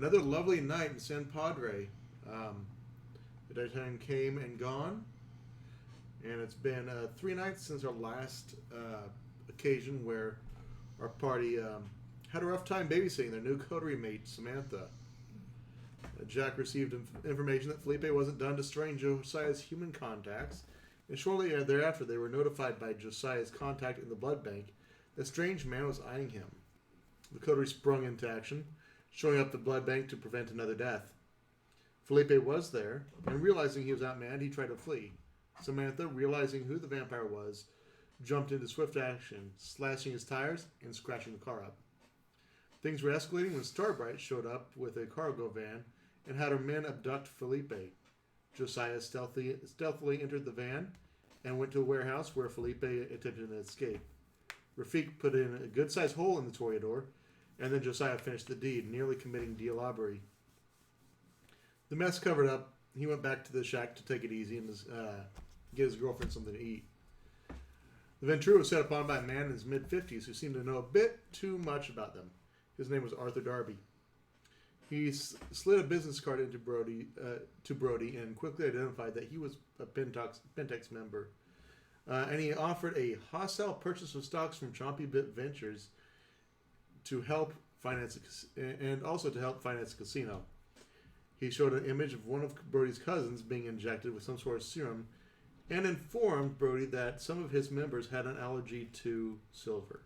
Another lovely night in San Padre. The daytime came and gone, and it's been 3 nights since our last occasion where our party had a rough time babysitting their new coterie mate, Samantha. Jack received information that Felipe wasn't done destroying Josiah's human contacts, and shortly thereafter they were notified by Josiah's contact in the blood bank that a strange man was eyeing him. The coterie sprung into action, showing up the blood bank to prevent another death. Felipe was there, and realizing he was outmanned, he tried to flee. Samantha, realizing who the vampire was, jumped into swift action, slashing his tires and scratching the car up. Things were escalating when Starbright showed up with a cargo van and had her men abduct Felipe. Josiah stealthily entered the van and went to a warehouse where Felipe attempted an escape. Rafik put in a good-sized hole in the Toreador, and then Josiah finished the deed, nearly committing deal-robbery. The mess covered up, he went back to the shack to take it easy and get his girlfriend something to eat. The Ventura was set upon by a man in his mid-50s who seemed to know a bit too much about them. His name was Arthur Darby. He slid a business card into Brody and quickly identified that he was a Pentex member. And he offered a hostile purchase of stocks from Chompy Bit Ventures to help finance and also to help finance a casino. He showed an image of one of Brody's cousins being injected with some sort of serum and informed Brody that some of his members had an allergy to silver.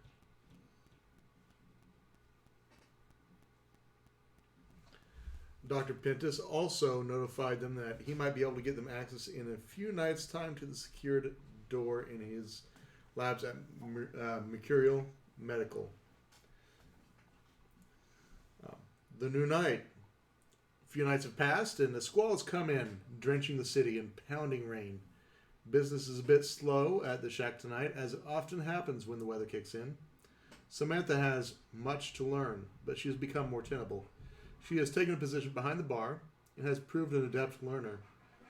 Dr. Pintus also notified them that he might be able to get them access in a few nights' time to the secured door in his labs at Mercurial Medical. The new night. A few nights have passed, and the squalls come in, drenching the city in pounding rain. Business is a bit slow at the shack tonight, as it often happens when the weather kicks in. Samantha has much to learn, but she has become more tenable. She has taken a position behind the bar and has proved an adept learner.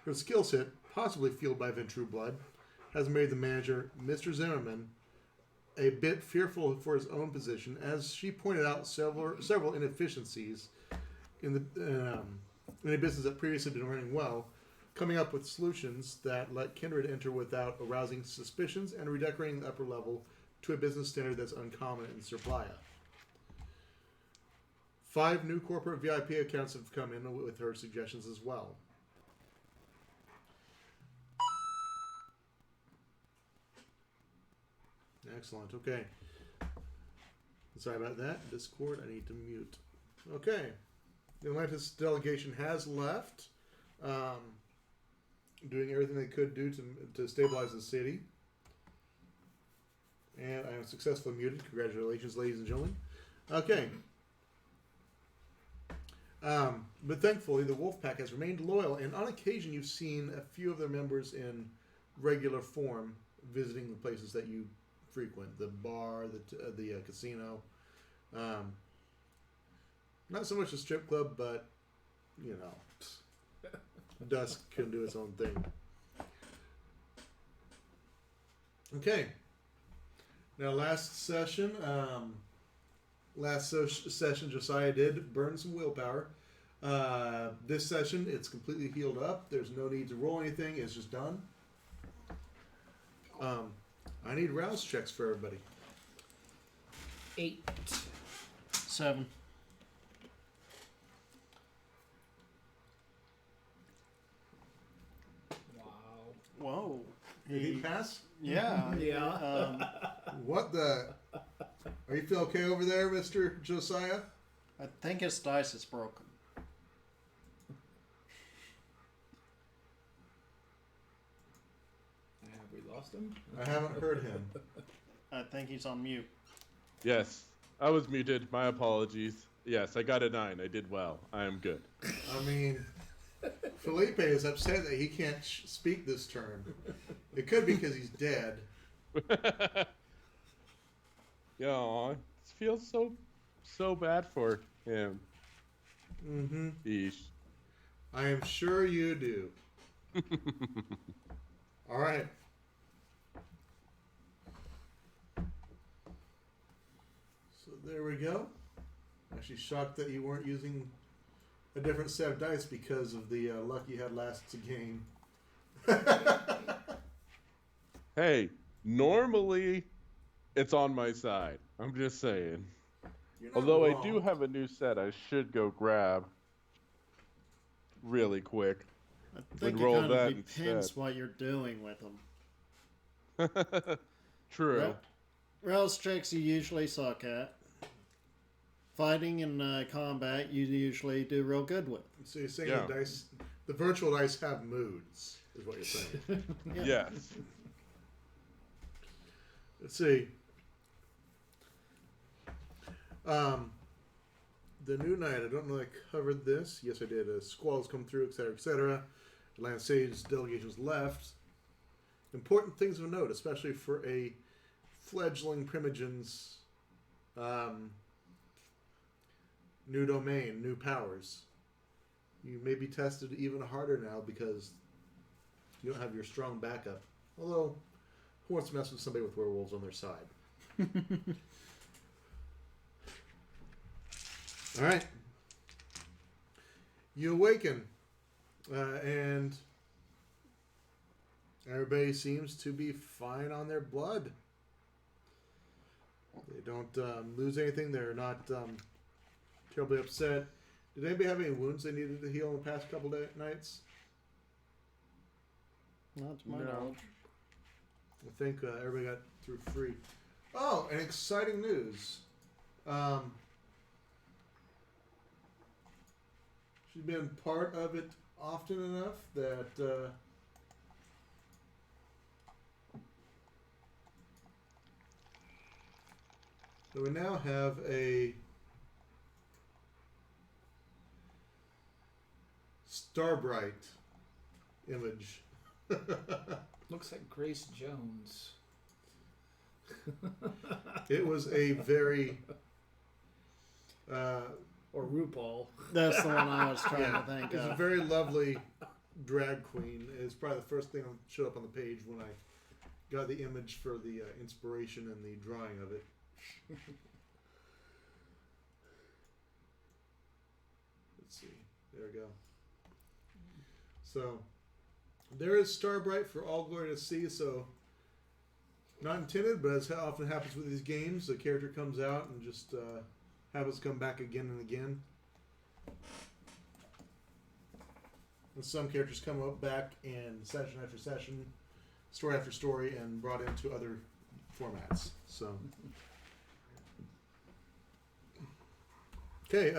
Her skill set, possibly fueled by Ventru blood, has made the manager, Mr. Zimmerman, a bit fearful for his own position, as she pointed out several inefficiencies in a business that previously had been running well, coming up with solutions that let Kindred enter without arousing suspicions and redecorating the upper level to a business standard that's uncommon in Sir Playa. 5 new corporate VIP accounts have come in with her suggestions as well. Excellent. Okay. Sorry about that. Discord, I need to mute. Okay. The Atlantis delegation has left, doing everything they could do to stabilize the city. And I am successfully muted. Congratulations, ladies and gentlemen. Okay. But thankfully, the Wolfpack has remained loyal, and on occasion you've seen a few of their members in regular form visiting the places that you frequent. The bar, the casino. Not so much the strip club, but, you know, dusk can do its own thing. Okay. Now, last session, Josiah did burn some willpower. This session, it's completely healed up. There's no need to roll anything. It's just done. I need rouse checks for everybody. 8. 7. Wow. Whoa. Did he pass? Yeah. Yeah. What the? Are you feel okay over there, Mr. Josiah? I think his dice is broken. Have we lost him? I haven't heard him. I think he's on mute. Yes, I was muted. My apologies. Yes, I got a 9. I did well. I am good. I mean, Felipe is upset that he can't speak this turn. It could be because he's dead. Yeah, it feels so bad for him. Mm-hmm. Eesh. I am sure you do. All right. So there we go. Actually shocked that you weren't using a different set of dice because of the luck you had last game. Hey, normally it's on my side. I'm just saying. You're not Although I wrong. do have a new set I should go grab really quick. I think roll it kind of that depends instead. what you're doing with them. True. Relics checks you usually suck at. Fighting and combat you usually do real good with. So you're saying Yeah. the virtual dice have moods, is what you're saying. Yeah. Yes. Let's see. The new night, I don't know if I covered this. Yes, I did. Squalls come through, etc., etc. Atlantic Sage delegations left. Important things of note, especially for a fledgling Primogens new domain, new powers. You may be tested even harder now because you don't have your strong backup. Although, who wants to mess with somebody with werewolves on their side? All right. You awaken, and everybody seems to be fine on their blood. They don't lose anything. They're not terribly upset. Did anybody have any wounds they needed to heal in the past couple nights? Not to my No. knowledge. I think everybody got through free. Oh, and exciting news. She's been part of it often enough that so we now have a Starbright image. Looks like Grace Jones. It was a very Or RuPaul. That's the one I was trying yeah, to think it's a of. very lovely drag queen. It's probably the first thing that showed up on the page when I got the image for the inspiration and the drawing of it. Let's see. There we go. So there is Starbright for all glory to see. So not intended, but as often happens with these games, the character comes out and just happens to come back again and again. And some characters come up back in session after session, story after story, and brought into other formats. So, okay.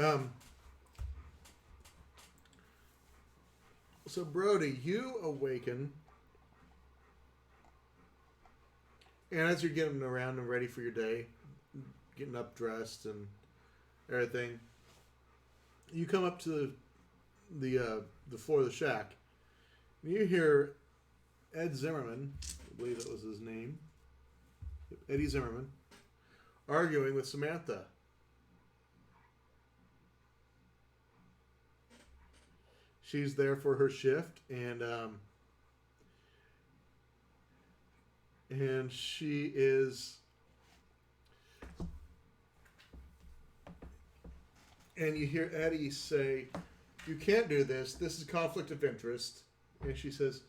So Brody, you awaken, and as you're getting around and ready for your day, getting up, dressed, and everything, you come up to the floor of the shack. And you hear Ed Zimmerman, I believe that was his name, Eddie Zimmerman, arguing with Samantha. She's there for her shift, and she is, and you hear Eddie say, "You can't do this. This is conflict of interest." And she says,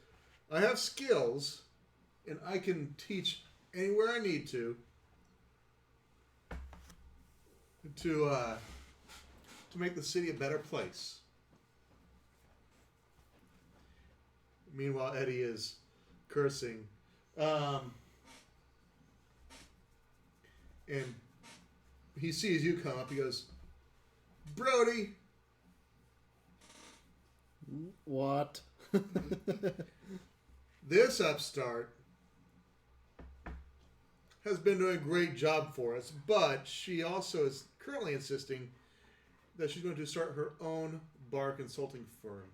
"I have skills, and I can teach anywhere I need to make the city a better place." Meanwhile, Eddie is cursing. And he sees you come up. He goes, "Brody, What? this upstart has been doing a great job for us, but she also is currently insisting that she's going to start her own bar consulting firm.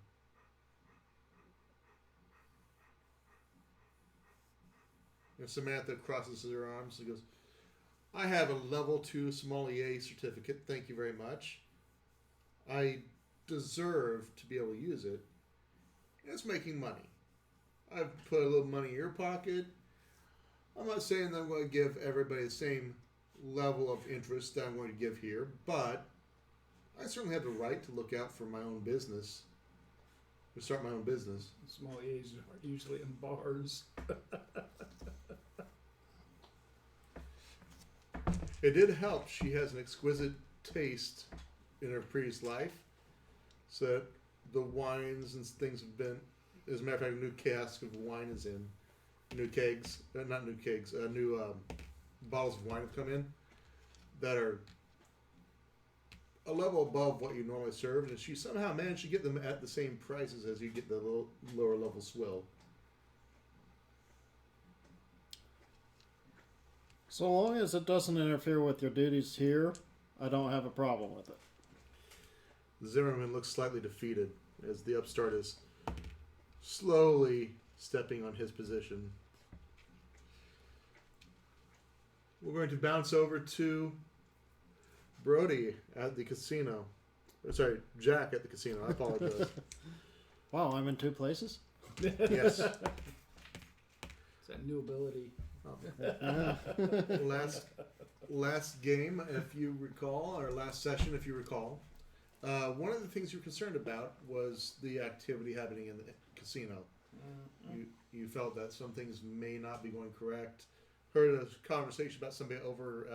And Samantha crosses her arms and goes, "I have a level 2 sommelier certificate. Thank you very much. I deserve to be able to use it. It's making money. I've put a little money in your pocket. I'm not saying that I'm going to give everybody the same level of interest that I'm going to give here, but I certainly have the right to look out for my own business. To start my own business. Small A's are usually in bars. It did help. She has an exquisite taste in her previous life, so that the wines and things have been. As a matter of fact, a new cask of wine is in. New kegs, not new kegs. New bottles of wine have come in that are a level above what you normally serve, and she somehow managed to get them at the same prices as you get the lower level swill. So long as it doesn't interfere with your duties here, I don't have a problem with it. Zimmerman looks slightly defeated as the upstart is slowly stepping on his position. We're going to bounce over to Brody at the casino. Sorry, Jack at the casino. I apologize. Wow, I'm in 2 places? Yes. It's that new ability. Last game, if you recall, or last session, if you recall, one of the things you were concerned about was the activity happening in the casino. You felt that some things may not be going correct. Heard a conversation about somebody over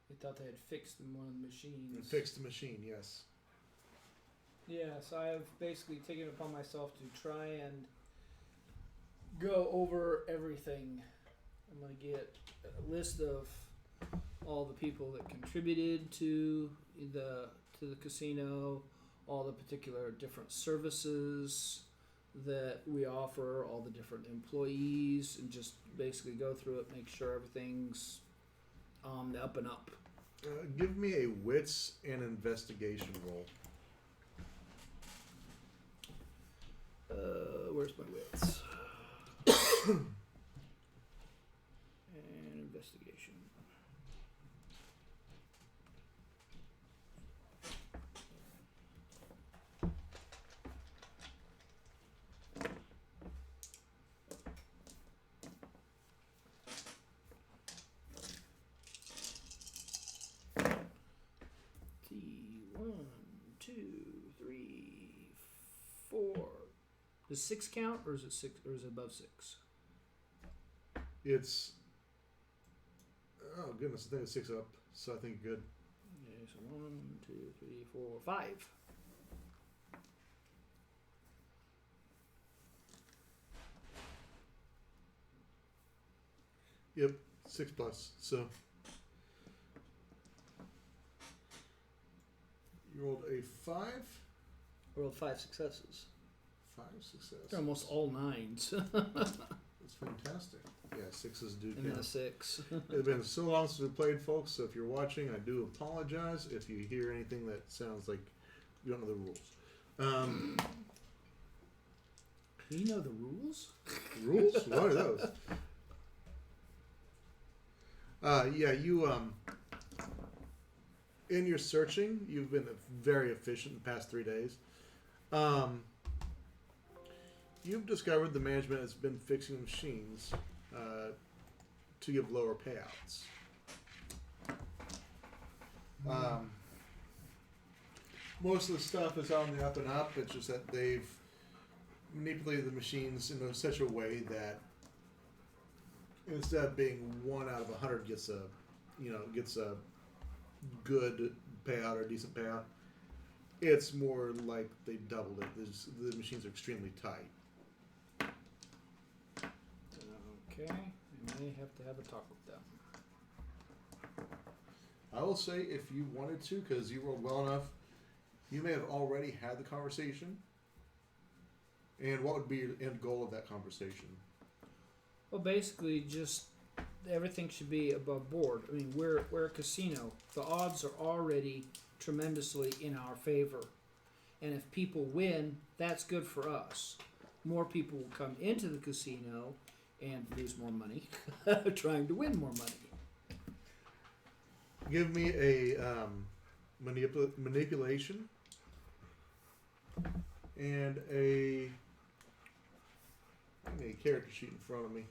They thought they had fixed one of the machines. fixed the machine. Yes. Yeah, so I have basically taken it upon myself to try and go over everything. I'm going to get a list of all the people that contributed to the casino, all the particular different services that we offer, all the different employees, and just basically go through it, make sure everything's on the up and up. Give me a wits and investigation roll. Where's my wits? And investigation. One, two, three, four. Does 6 count, or is it 6, or is it above 6? It's oh goodness, I think it's 6 up, so I think you're good. Okay, so 1, 2, 3, 4, 5. Yep, 6 plus. So you rolled a 5. Rolled 5 successes. 5 success. They're almost all 9s. That's fantastic. Yeah, 6s do And then a count. 6. It's been so long since we played, folks. So if you're watching, I do apologize if you hear anything that sounds like you don't know the rules. You know the rules? Rules? What are those? Yeah, you in your searching, you've been very efficient the past 3 days. You've discovered the management has been fixing machines to give lower payouts. Most of the stuff is on the up and up. It's just that they've manipulated the machines in such a way that instead of being 1 out of 100 gets a good payout or decent payout, it's more like they doubled it. The machines are extremely tight. Okay. I may have to have a talk with them. I will say, if you wanted to, because you rolled well enough, you may have already had the conversation. And what would be your end goal of that conversation? Well, basically, just everything should be above board. I mean, we're a casino. The odds are already tremendously in our favor. And if people win, that's good for us. More people will come into the casino and lose more money trying to win more money. Give me a manipulation and a character sheet in front of me.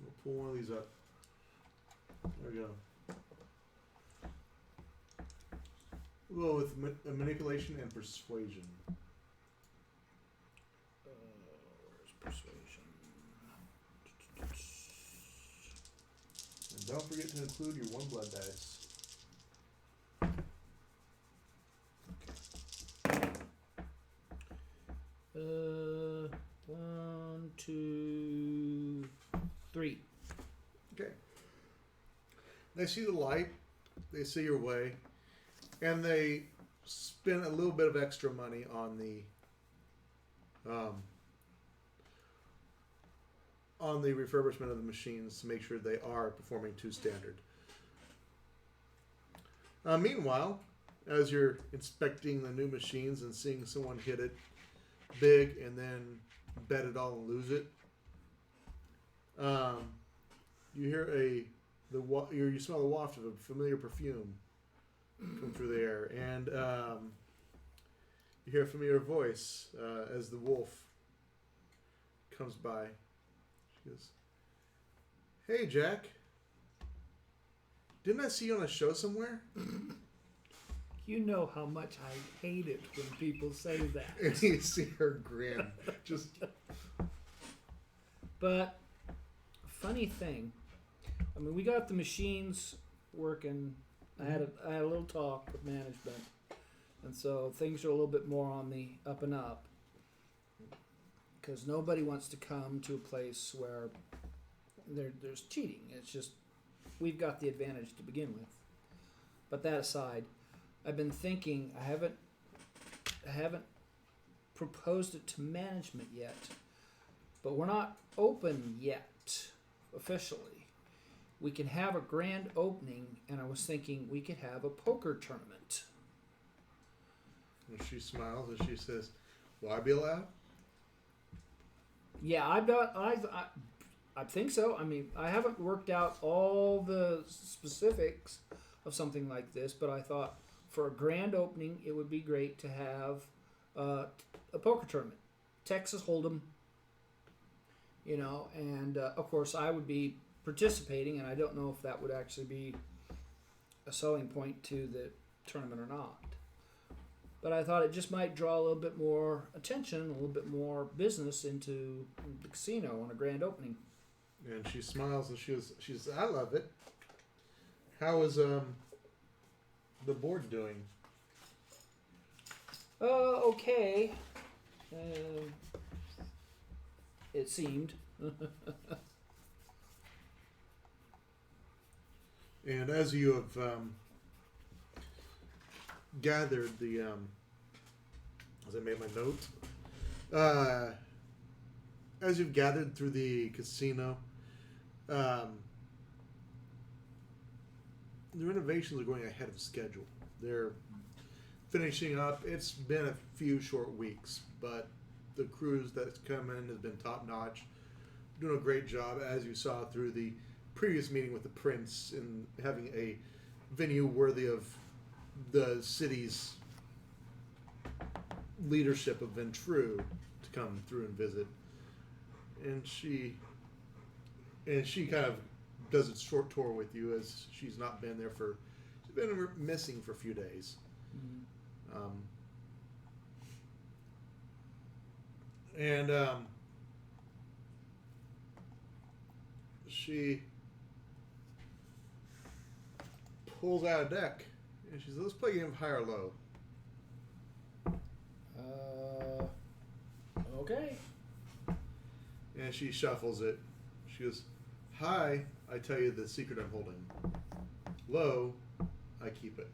We'll pull one of these up. There we go. We'll go with manipulation and persuasion. Where's persuasion? And don't forget to include your 1 blood dice. 1, 2, 3. Okay. They see the light, they see your way, and they spend a little bit of extra money on the refurbishment of the machines to make sure they are performing to standard. Meanwhile, as you're inspecting the new machines and seeing someone hit it big and then bet it all and lose it, you hear you smell the waft of a familiar perfume come through the air, and you hear a familiar voice as the wolf comes by. She goes, "Hey, Jack. Didn't I see you on a show somewhere?" You know how much I hate it when people say that. And you see her grin. Just. But, funny thing, I mean, we got the machines working. I had a little talk with management, and so things are a little bit more on the up and up. Because nobody wants to come to a place where there's cheating. It's just we've got the advantage to begin with. But that aside, I've been thinking. I haven't proposed it to management yet, but we're not open yet officially. We can have a grand opening, and I was thinking we could have a poker tournament. And she smiles and she says, "Will I be allowed?" Yeah, I think so. I mean, I haven't worked out all the specifics of something like this, but I thought for a grand opening, it would be great to have a poker tournament, Texas Hold'em, and of course I would be participating, and I don't know if that would actually be a selling point to the tournament or not. But I thought it just might draw a little bit more attention, a little bit more business into the casino on a grand opening. And she smiles and she says, "I love it. How is the board doing?" Okay. It seemed. And as you have gathered as I made my notes, as you've gathered through the casino, the renovations are going ahead of schedule. They're finishing up. It's been a few short weeks, but the crews that's come in has been top notch, doing a great job, as you saw through the previous meeting with the prince, in having a venue worthy of the city's leadership of Ventru to come through and visit. And she kind of does a short tour with you, as she's not been there she's been missing for a few days. Mm-hmm. She pulls out a deck and she says, "Let's play a game of high or low." Okay. And she shuffles it. She goes, "High, I tell you the secret I'm holding. Low, I keep it."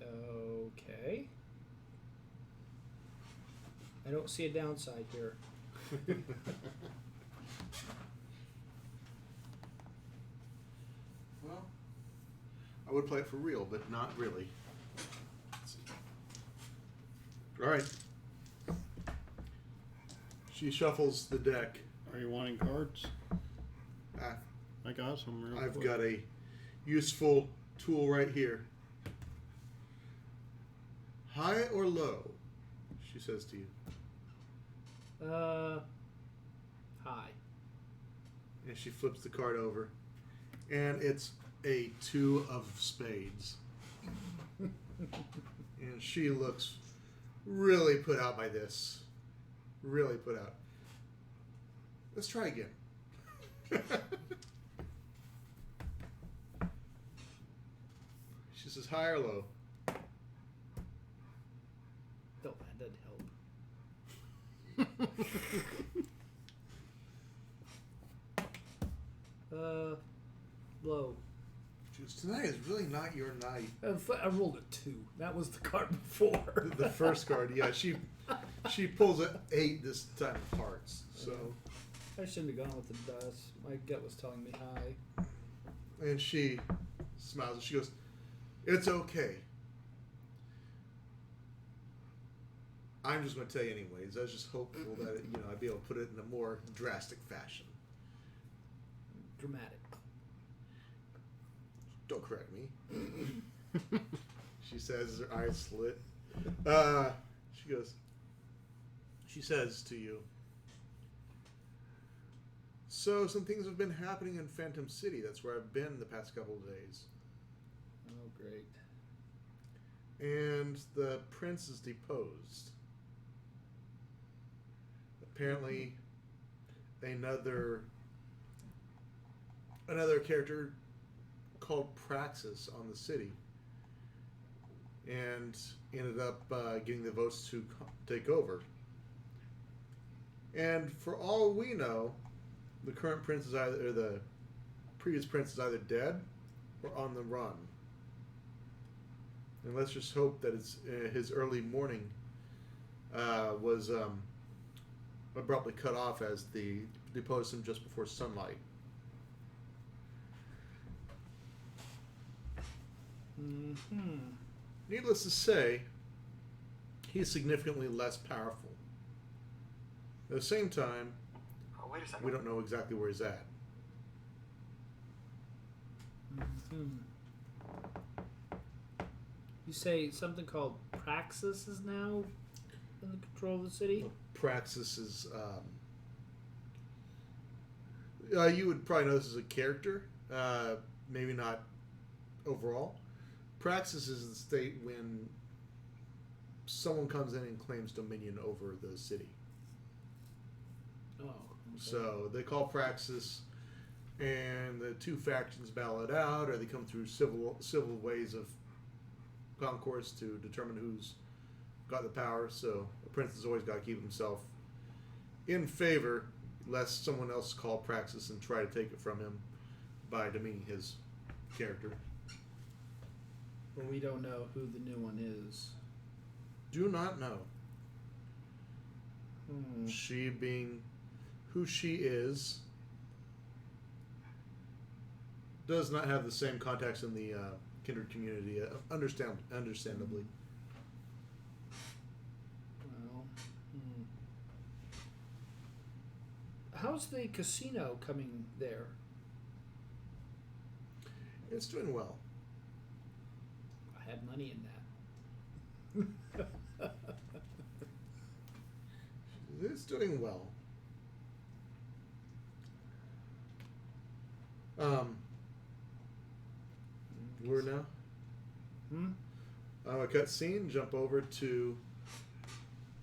Okay. I don't see a downside here. Well, I would play it for real, but not really. All right. She shuffles the deck. Are you wanting cards? Ah, I got some real I've quick. got a useful tool right here. High or low? She says to you. High. And she flips the card over. And it's a 2 of spades. And she looks really put out by this. Really put out. Let's try again. She says, high or low? No, that doesn't help. Low. She goes, tonight is really not your night. I rolled a 2. That was the card before. The first card, yeah. She pulls an 8 this time of hearts. So, I shouldn't have gone with the dice. My gut was telling me high. and she smiles and she goes, "It's okay. I'm just going to tell you anyways. I was just hopeful that I'd be able to put it in a more drastic fashion. Dramatic. Don't correct me." She says, as her eyes slit. She says to you, "So some things have been happening in Phantom City. That's where I've been the past couple of days. Oh, great. And the prince is deposed. Apparently, another character called Praxis on the city, and ended up getting the votes to take over. And for all we know, the current prince is the previous prince is either dead or on the run. And let's just hope that his early morning was abruptly cut off as they deposed him just before sunlight." Mm-hmm. Needless to say, he's significantly less powerful. At the same time, Wait a second. we don't know exactly where he's at. Mm-hmm. You say something called Praxis is now in the control of the city? Praxis is, you would probably know this as a character, maybe not overall. Praxis is the state when someone comes in and claims dominion over the city. Oh. Okay. So they call Praxis, and the two factions battle it out, or they come through civil ways of concourse to determine who's got the power. So a prince has always got to keep himself in favor, lest someone else call Praxis and try to take it from him by demeaning his character. But we don't know who the new one is. Do not know. Hmm. She being who she is, does not have the same contacts in the kindred community, understandably. Well, how's the casino coming there? It's doing well. I had money in that. It's doing well. We're now a cut scene. Jump over to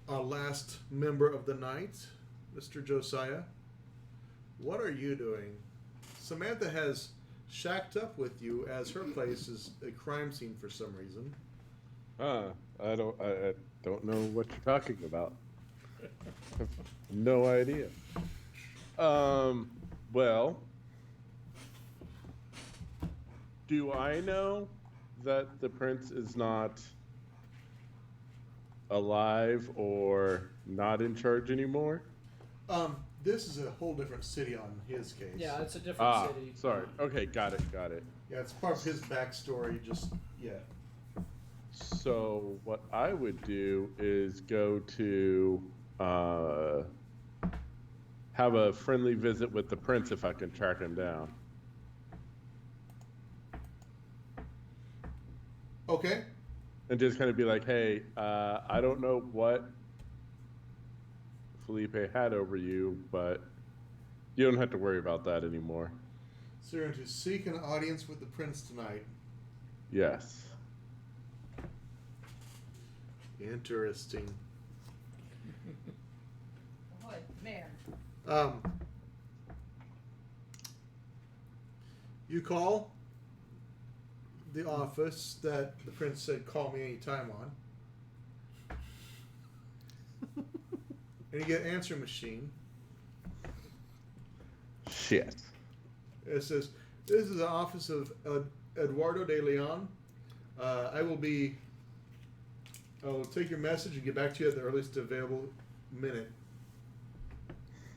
our last member of the night, Mr. Josiah. What are you doing? Samantha has shacked up with you as her place is a crime scene for some reason. I don't know what you're talking about. No idea. Well, do I know that the prince is not alive or not in charge anymore? This is a whole different city on his case. Yeah, it's a different city. Sorry. Okay, got it. Yeah, it's part of his backstory. So what I would do is go to have a friendly visit with the prince if I can track him down. Okay. And just kind of be like, hey, I don't know what Felipe had over you, but you don't have to worry about that anymore. So you're going to seek an audience with the prince tonight. Yes. Interesting. What man? You call the office that the prince said call me anytime on. And you get an answering machine. Shit. It says, this is the office of Eduardo de Leon. I will take your message and get back to you at the earliest available minute.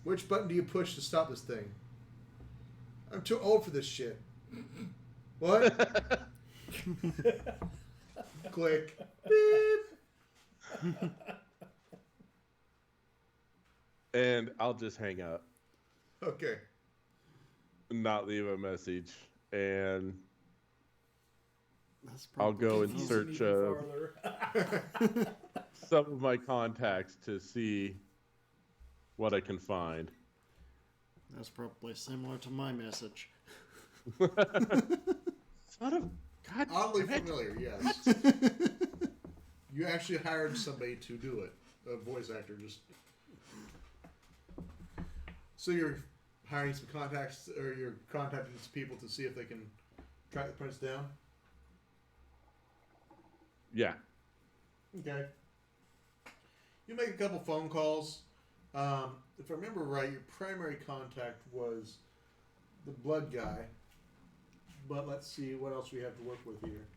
Which button do you push to stop this thing? I'm too old for this shit. What? Click. Beep. And I'll just hang up, Okay. not leave a message, and That's I'll probably go in confusing. search of some of my contacts to see what I can find. That's probably similar to my message. Son of God. Oddly damn it. familiar, yes. You actually hired somebody to do it. A voice actor just. So you're hiring some contacts, or you're contacting some people to see if they can track the prince down? Yeah. Okay. You make a couple phone calls. If I remember right, your primary contact was the blood guy. But let's see what else we have to work with here.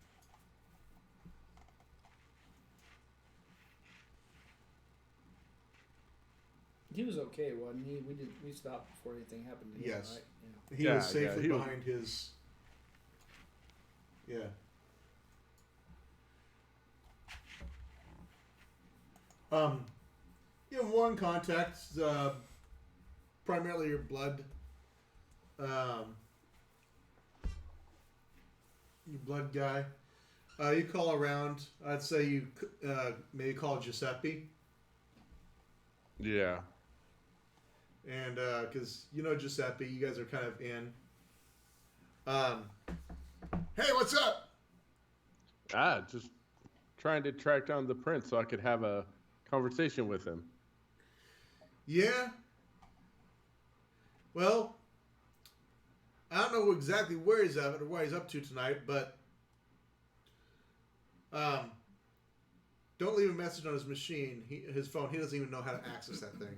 He was okay, wasn't he? We stopped before anything happened to him, Yes. right? Yeah. He Yeah, was safely he was- behind his. Yeah. You have one contact, primarily your blood. Your blood guy. You call around. I'd say you maybe call Giuseppe, Yeah. and because you know Giuseppe, you guys are kind of in. Hey, what's up? Just trying to track down the prince so I could have a conversation with him. Yeah. Well, I don't know exactly where he's at or what he's up to tonight, but don't leave a message on his machine, his phone. He doesn't even know how to access that thing.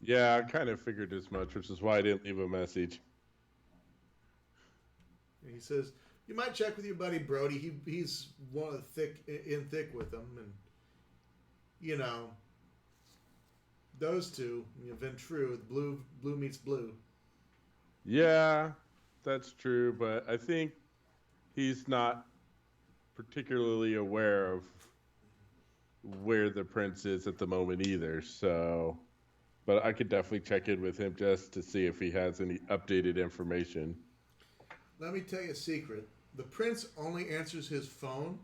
Yeah, I kind of figured as much, which is why I didn't leave a message. And he says, "You might check with your buddy Brody. He's one of the thick with them, and you know those two, Ventru, blue meets blue." Yeah, that's true, but I think he's not particularly aware of where the prince is at the moment either, so... But I could definitely check in with him just to see if he has any updated information. Let me tell you a secret. The prince only answers his phone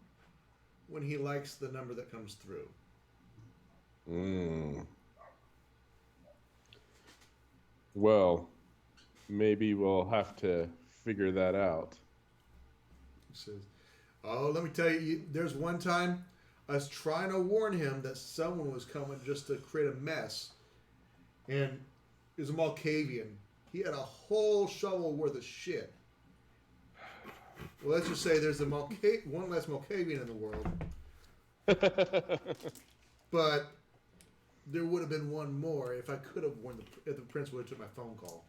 when he likes the number that comes through. Well, maybe we'll have to figure that out. He says, "Oh, let me tell you, there's one time I was trying to warn him that someone was coming just to create a mess. And it was a Malkavian. He had a whole shovel worth of shit. Well, let's just say there's one less Malkavian in the world. But there would have been one more if I could have warned if the prince would have took my phone call."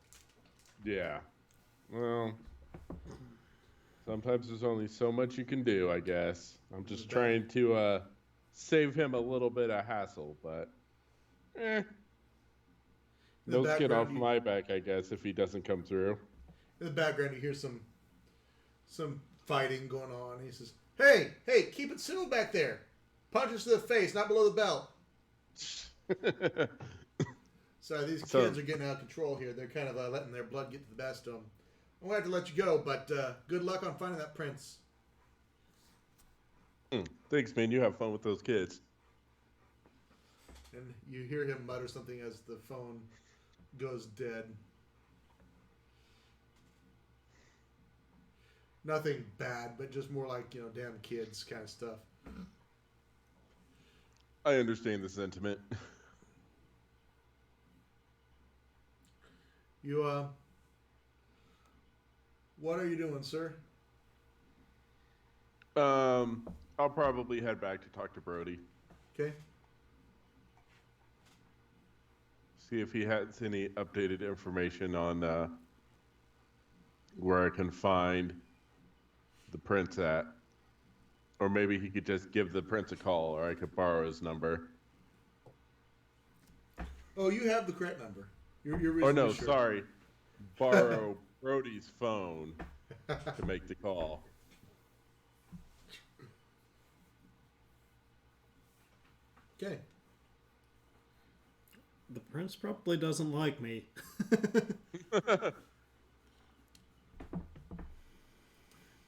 Yeah. Well, sometimes there's only so much you can do, I guess. I'm just trying to save him a little bit of hassle, but no skin off my back, I guess, if he doesn't come through. In the background, you hear some fighting going on. He says, "Hey, keep it civil back there. Punches to the face, not below the belt." Sorry, these kids are getting out of control here. They're kind of letting their blood get to the best of them. I'm going to have to let you go, but good luck on finding that prince. Thanks, man. You have fun with those kids. And you hear him mutter something as the phone goes dead. Nothing bad, but just more like, damn kids kind of stuff. I understand the sentiment. You, what are you doing, sir? I'll probably head back to talk to Brody. Okay. See if he has any updated information on where I can find the prince at. Or maybe he could just give the prince a call, or I could borrow his number. Oh, you have the correct number. You're Or no, reasonably sure. sorry. Borrow Brody's phone to make the call. Okay. The prince probably doesn't like me.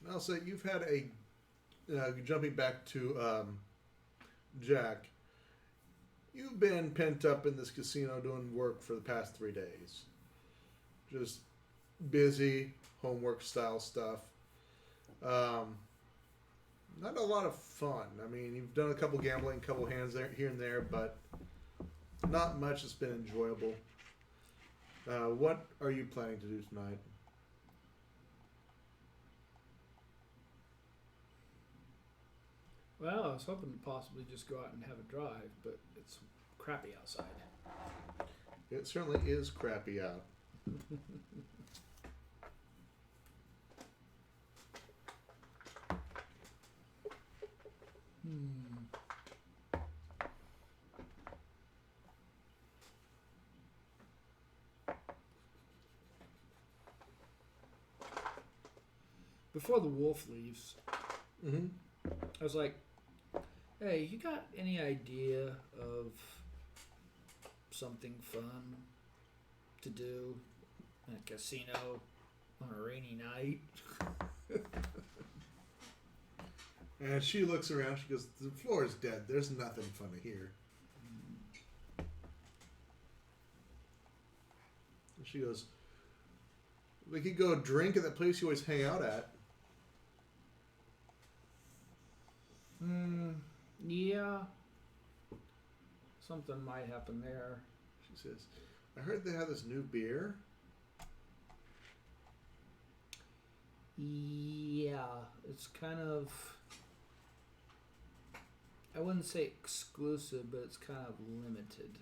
Now, so you've had jumping back to Jack, you've been pent up in this casino doing work for the past 3 days. Just busy, homework style stuff. Not a lot of fun. I mean, you've done a couple gambling, a couple hands there, here and there, but not much that's been enjoyable. What are you planning to do tonight? Well, I was hoping to possibly just go out and have a drive, but it's crappy outside. It certainly is crappy out. Before the wolf leaves, Mm-hmm. I was like, hey, you got any idea of something fun to do in a casino on a rainy night? And she looks around. She goes, "The floor is dead. There's nothing fun to hear." And she goes, "We could go drink at that place you always hang out at." Yeah. Something might happen there. She says, "I heard they have this new beer." Yeah, it's kind of, I wouldn't say exclusive, but it's kind of limited.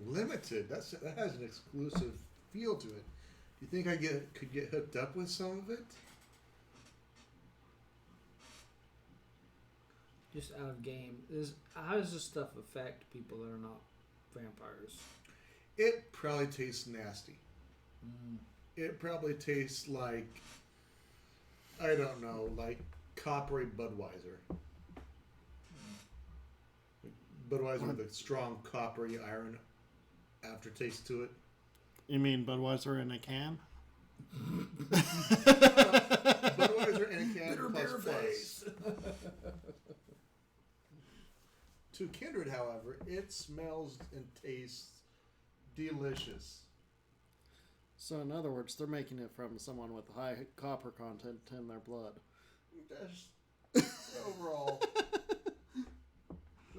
Limited. That has an exclusive feel to it. Do you think I could get hooked up with some of it? Just out of game. How does this stuff affect people that are not vampires? It probably tastes nasty. It probably tastes like, I don't know, like coppery Budweiser. Budweiser with a strong coppery iron aftertaste to it. You mean Budweiser in a can? Budweiser in a can Bitter plus beer plus. face. To Kindred, however, it smells and tastes delicious. So in other words, they're making it from someone with high copper content in their blood. That's the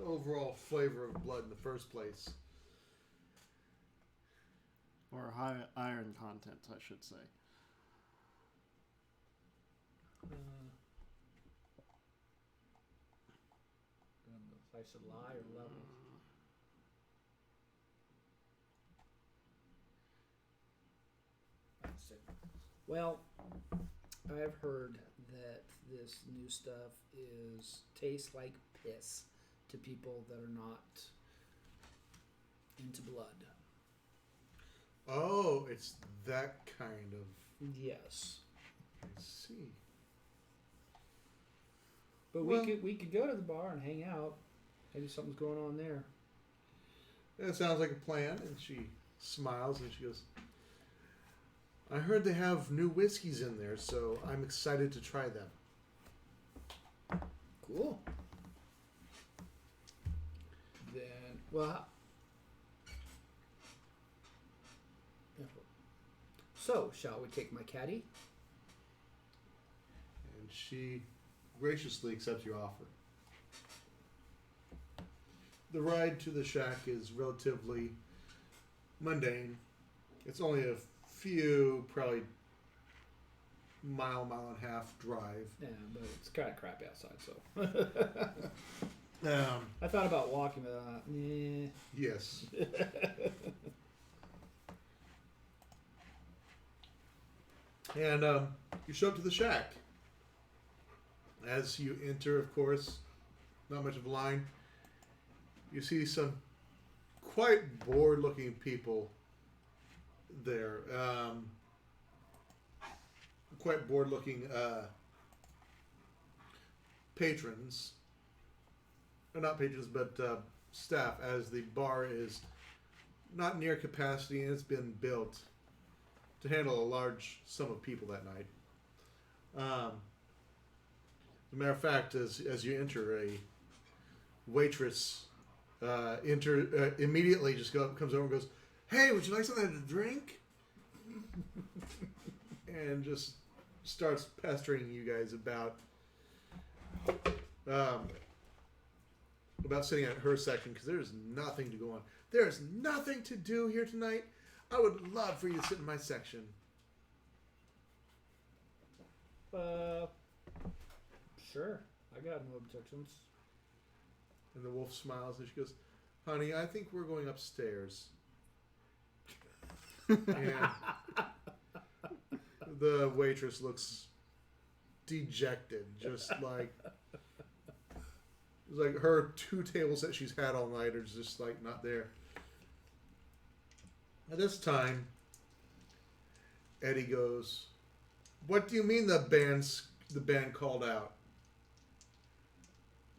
overall flavor of blood in the first place. Or high iron content, I should say. I don't know if I should lie or level. Well, I've heard that this new stuff tastes like piss to people that are not into blood. Oh, it's that kind of. Yes. I see. But Well- we could go to the bar and hang out. Maybe something's going on there. That sounds like a plan. And she smiles and she goes, "I heard they have new whiskeys in there, so I'm excited to try them." Cool. Then, well, so shall we take my caddy? she graciously accepts your offer. The ride to the shack is relatively mundane. It's only a few, probably mile and a half drive. Yeah, but it's kind of crappy outside, so. I thought about walking, but Yes. And you show up to the shack. As you enter, of course, not much of a line. You see some quite bored-looking people there. Quite bored-looking patrons. Or not patrons, but staff, as the bar is not near capacity and it's been built to handle a large sum of people that night. As a matter of fact, as you enter, a waitress immediately just comes over and goes, "Hey, would you like something to drink?" And just starts pestering you guys about sitting at her section because there's nothing to go on. There's nothing to do here tonight. I would love for you to sit in my section. Sure. I got no objections. And the wolf smiles and she goes, "Honey, I think we're going upstairs." And the waitress looks dejected, just like her 2 tables that she's had all night are just like not there. At this time, Eddie goes, "What do you mean the band called out?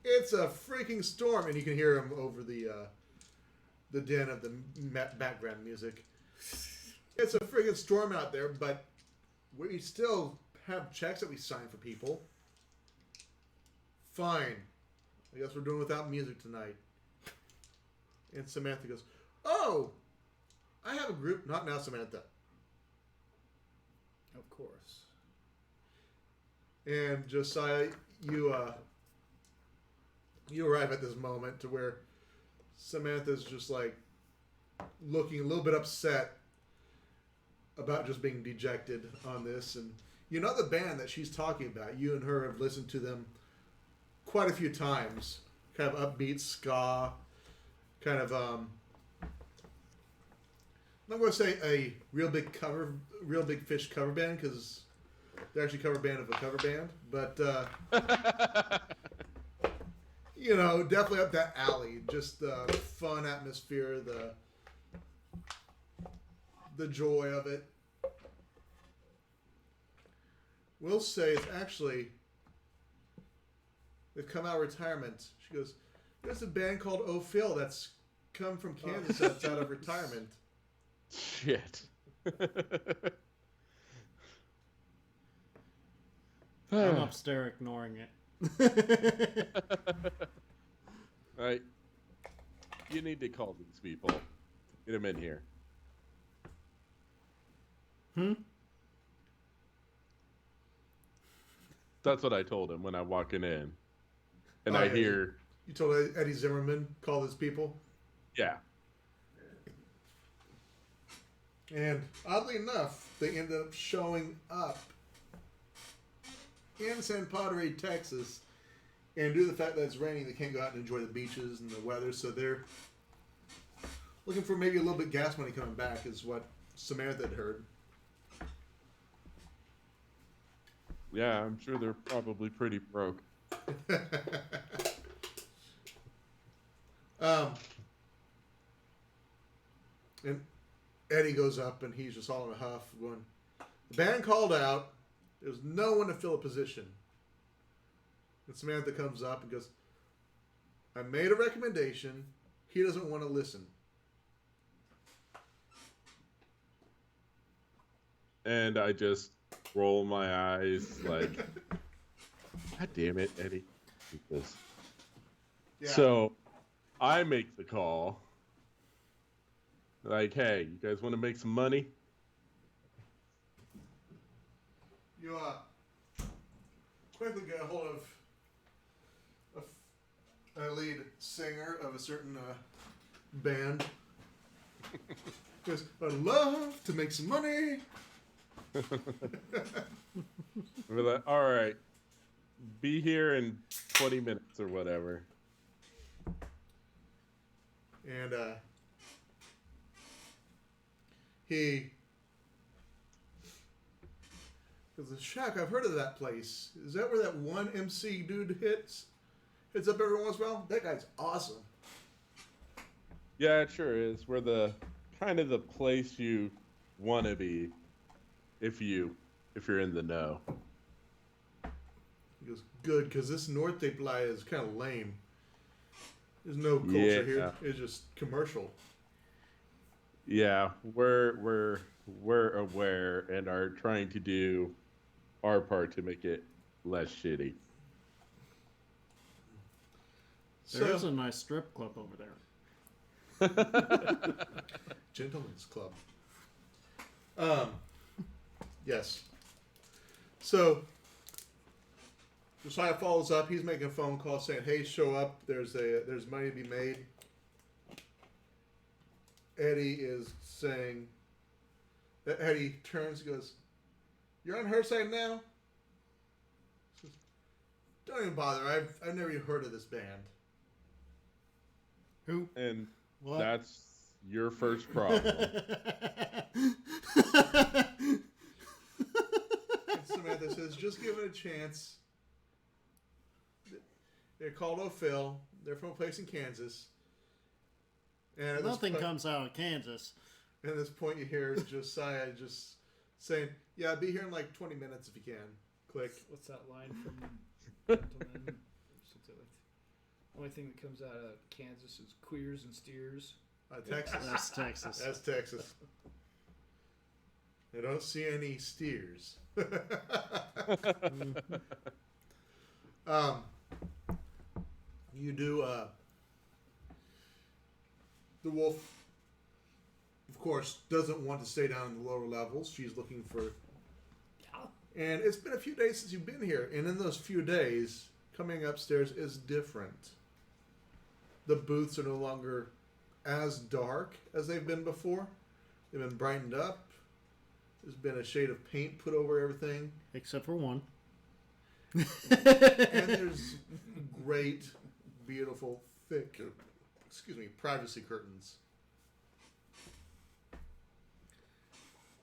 It's a freaking storm!" And you can hear him over the din of the background music. "It's a freaking storm out there, but we still have checks that we sign for people." "Fine. I guess we're doing without music tonight." And Samantha goes, "Oh, I have a group." "Not now, Samantha." Of course. And Josiah, you arrive at this moment to where Samantha's just like looking a little bit upset about just being dejected on this. And you know the band that she's talking about. You and her have listened to them quite a few times. Kind of upbeat ska, kind of I'm not going to say a real big fish cover band because they're actually a cover band of a cover band, but you know, definitely up that alley. Just the fun atmosphere, the joy of it. We'll say it's actually they've come out of retirement. She goes, "There's a band called Oh Phil that's come from Kansas that's out of retirement." Shit. I'm upstairs ignoring it. Right. You need to call these people. Get them in here. That's what I told him when I'm walking in. And I hear... You told Eddie Zimmerman, call those people? Yeah. And oddly enough, they ended up showing up in San Padre, Texas. And due to the fact that it's raining, they can't go out and enjoy the beaches and the weather. So they're looking for maybe a little bit gas money coming back, is what Samantha had heard. Yeah, I'm sure they're probably pretty broke. And Eddie goes up and he's just all in a huff going, "The band called out. There's no one to fill a position." And Samantha comes up and goes, "I made a recommendation. He doesn't want to listen." And I just roll my eyes like, God damn it, Eddie. Yeah. So I make the call. Like, hey, you guys want to make some money? quickly get a hold of a lead singer of a certain band. Goes, I'd love to make some money. We're like, all right, be here in 20 minutes or whatever. And he goes, Shaq, I've heard of that place. Is that where that one MC dude hits up every once in a while? That guy's awesome. Yeah, it sure is. We're the kind of the place you want to be if you're in the know. He goes, good, because this Norte Playa is kind of lame. There's no culture here. It's just commercial. Yeah, we're aware and are trying to do our part to make it less shitty. There's a nice strip club over there. Gentlemen's Club. Yes. So Josiah follows up. He's making a phone call saying, "Hey, show up. There's money to be made." Eddie is saying that Eddie turns and goes, "You're on her side now?" Says, don't even bother. I've never even heard of this band. Who? And What? that's your first problem. And Samantha says, "Just give it a chance." They're called O'Phil. They're from a place in Kansas. And at Nothing this point, comes out of Kansas. at this point, you hear Josiah just saying, "Yeah, be here in like 20 minutes if you can." Click. What's that line from Gentlemen? Something like the only thing that comes out of Kansas is queers and steers. Texas. That's Texas. That's Texas. I don't see any steers. You do. The wolf, of course, doesn't want to stay down in the lower levels. She's looking for. And it's been a few days since you've been here, and in those few days, coming upstairs is different. The booths are no longer as dark as they've been before. They've been brightened up. There's been a shade of paint put over everything. Except for one. And there's great, beautiful, thick, privacy curtains.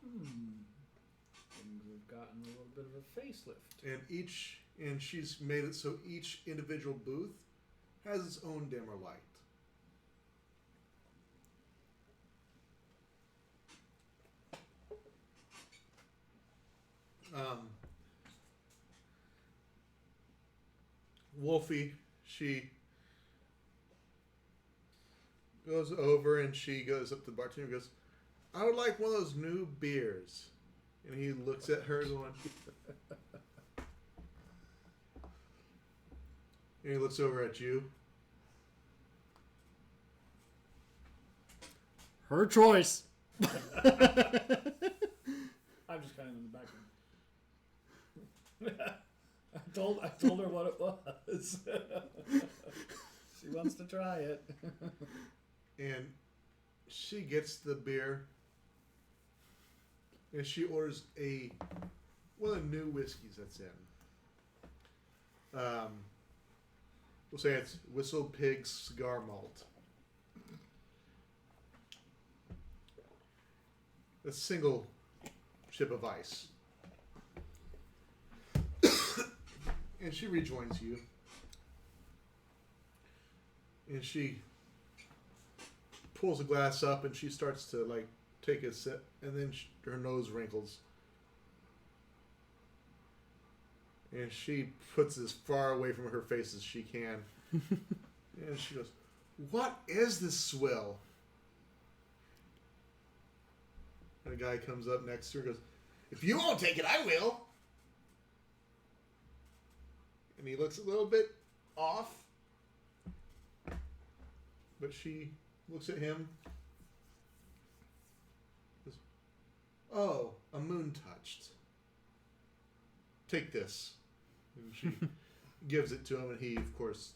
Things have gotten a little bit of a facelift. And she's made it so each individual booth has its own dimmer light. Wolfie, she goes over and she goes up to the bartender and goes, "I would like one of those new beers." And he looks at her going, and he looks over at you. Her choice. I'm just kind of in the background. I told her what it was. She wants to try it. And she gets the beer. And she orders one of the new whiskeys that's in. We'll say it's Whistle Pig Cigar Malt. A single chip of ice. And she rejoins you. And she pulls a glass up and she starts to take a sip, and then her nose wrinkles. And she puts it as far away from her face as she can. And she goes, "What is this swill?" And a guy comes up next to her and goes, "If you won't take it, I will." And he looks a little bit off. But she looks at him. Goes, "Oh, a moon touched. Take this." And she gives it to him, and he, of course,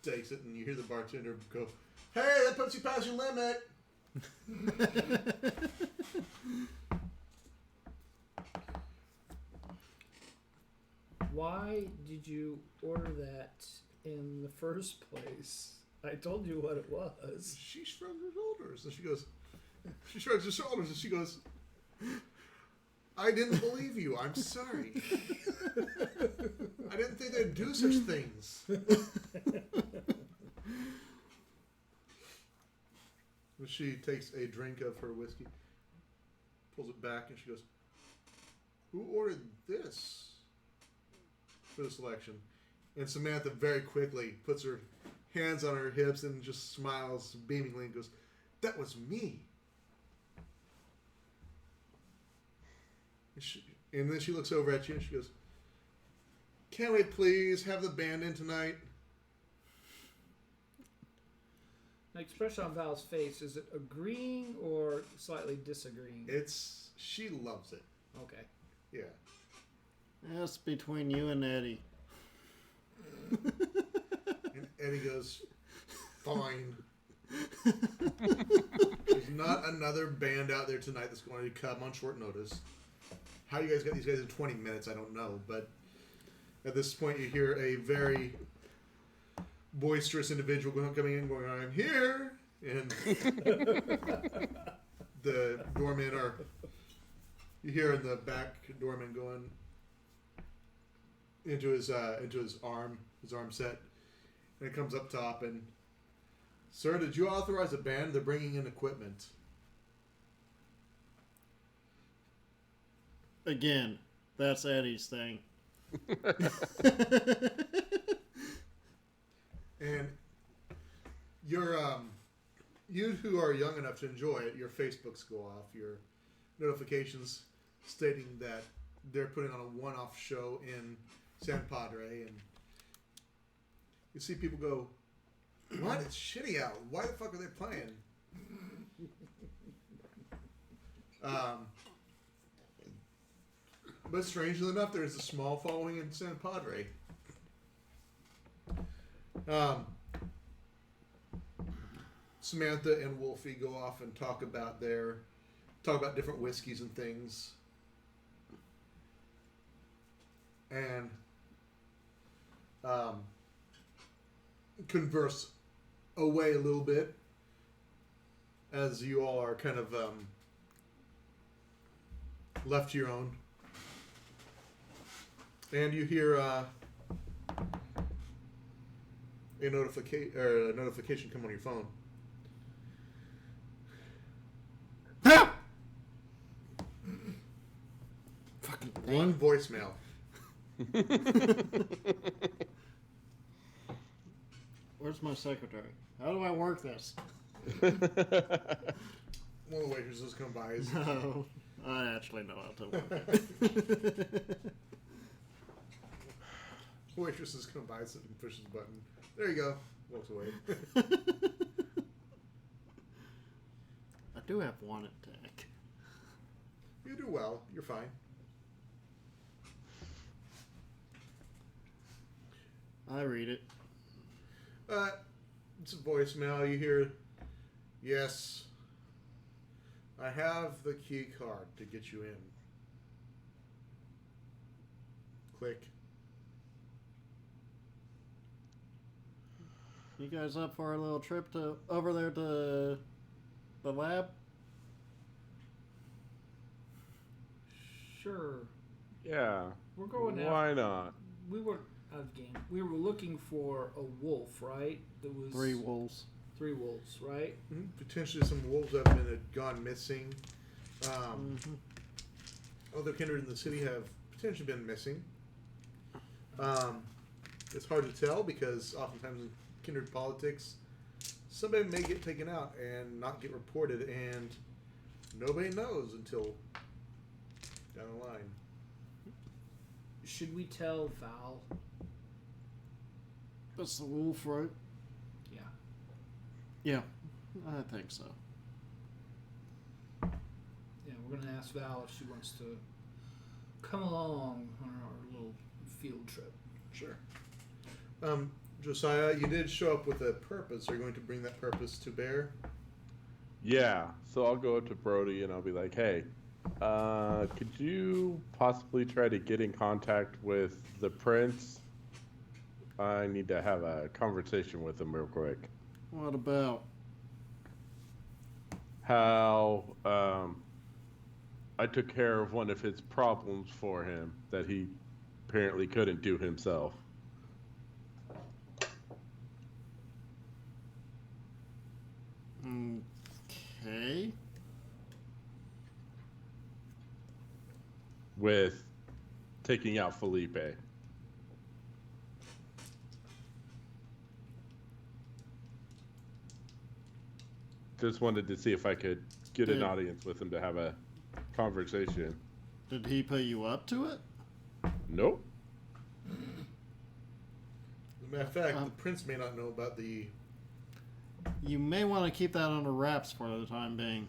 takes it, and you hear the bartender go, "Hey, that puts you past your limit." Why did you order that in the first place? I told you what it was. She shrugs her shoulders, and she shrugs her shoulders, and she goes, "I didn't believe you. I'm sorry. I didn't think they'd do such things." And she takes a drink of her whiskey, pulls it back, and she goes, "Who ordered this for the selection?" And Samantha very quickly puts her hands on her hips and just smiles beamingly and goes, "That was me." And then she looks over at you and she goes, "Can we please have the band in tonight?" The expression on Val's face, is it agreeing or slightly disagreeing? She loves it. Okay. Yeah. That's between you and Eddie. And Eddie goes, "Fine." There's not another band out there tonight that's going to come on short notice. How you guys got these guys in 20 minutes, I don't know. But at this point, you hear a very boisterous individual coming in, going, "I'm here." And the doormen are, you hear in the back doorman going into his arm set. And it comes up top and, "Sir, did you authorize a band? They're bringing in equipment." Again, that's Eddie's thing. And you who are young enough to enjoy it, your Facebooks go off, your notifications stating that they're putting on a one-off show in San Padre, and you see people go, "What? It's shitty out. Why the fuck are they playing?" But strangely enough, there's a small following in San Padre. Samantha and Wolfie go off and talk about different whiskeys and things, and converse away a little bit as you all are kind of left to your own. And you hear a notification come on your phone. Fucking One voicemail. Where's my secretary? How do I work this? One of the waitresses come by. No, I actually know how to work it. Waitresses come by and pushes the button. There you go. Walks away. I do have one attack. You do well. You're fine. I read it. It's a voicemail. You hear, "Yes, I have the key card to get you in." Click. You guys up for a little trip over there to the lab? Sure. Yeah. We're going Why not? We were out of game. We were looking for a wolf, right? There was 3 wolves. 3 wolves, right? Mm-hmm. Potentially some wolves have gone missing. Other kindred in the city have potentially been missing. It's hard to tell because oftentimes in kindred politics, somebody may get taken out and not get reported, and nobody knows until down the line. Should we tell Val? That's the wolf, right? Yeah. Yeah, I think so. Yeah, we're gonna ask Val if she wants to come along on our little field trip. Sure. Josiah, you did show up with a purpose. Are you going to bring that purpose to bear? Yeah, so I'll go up to Brody and I'll be like, hey, could you possibly try to get in contact with the prince? I need to have a conversation with him real quick. What about? How I took care of one of his problems for him that he apparently couldn't do himself. Okay. With taking out Felipe. Just wanted to see if I could get an audience with him to have a conversation. Did he put you up to it? Nope. As a matter of fact, the prince may not know about the... You may want to keep that under wraps for the time being.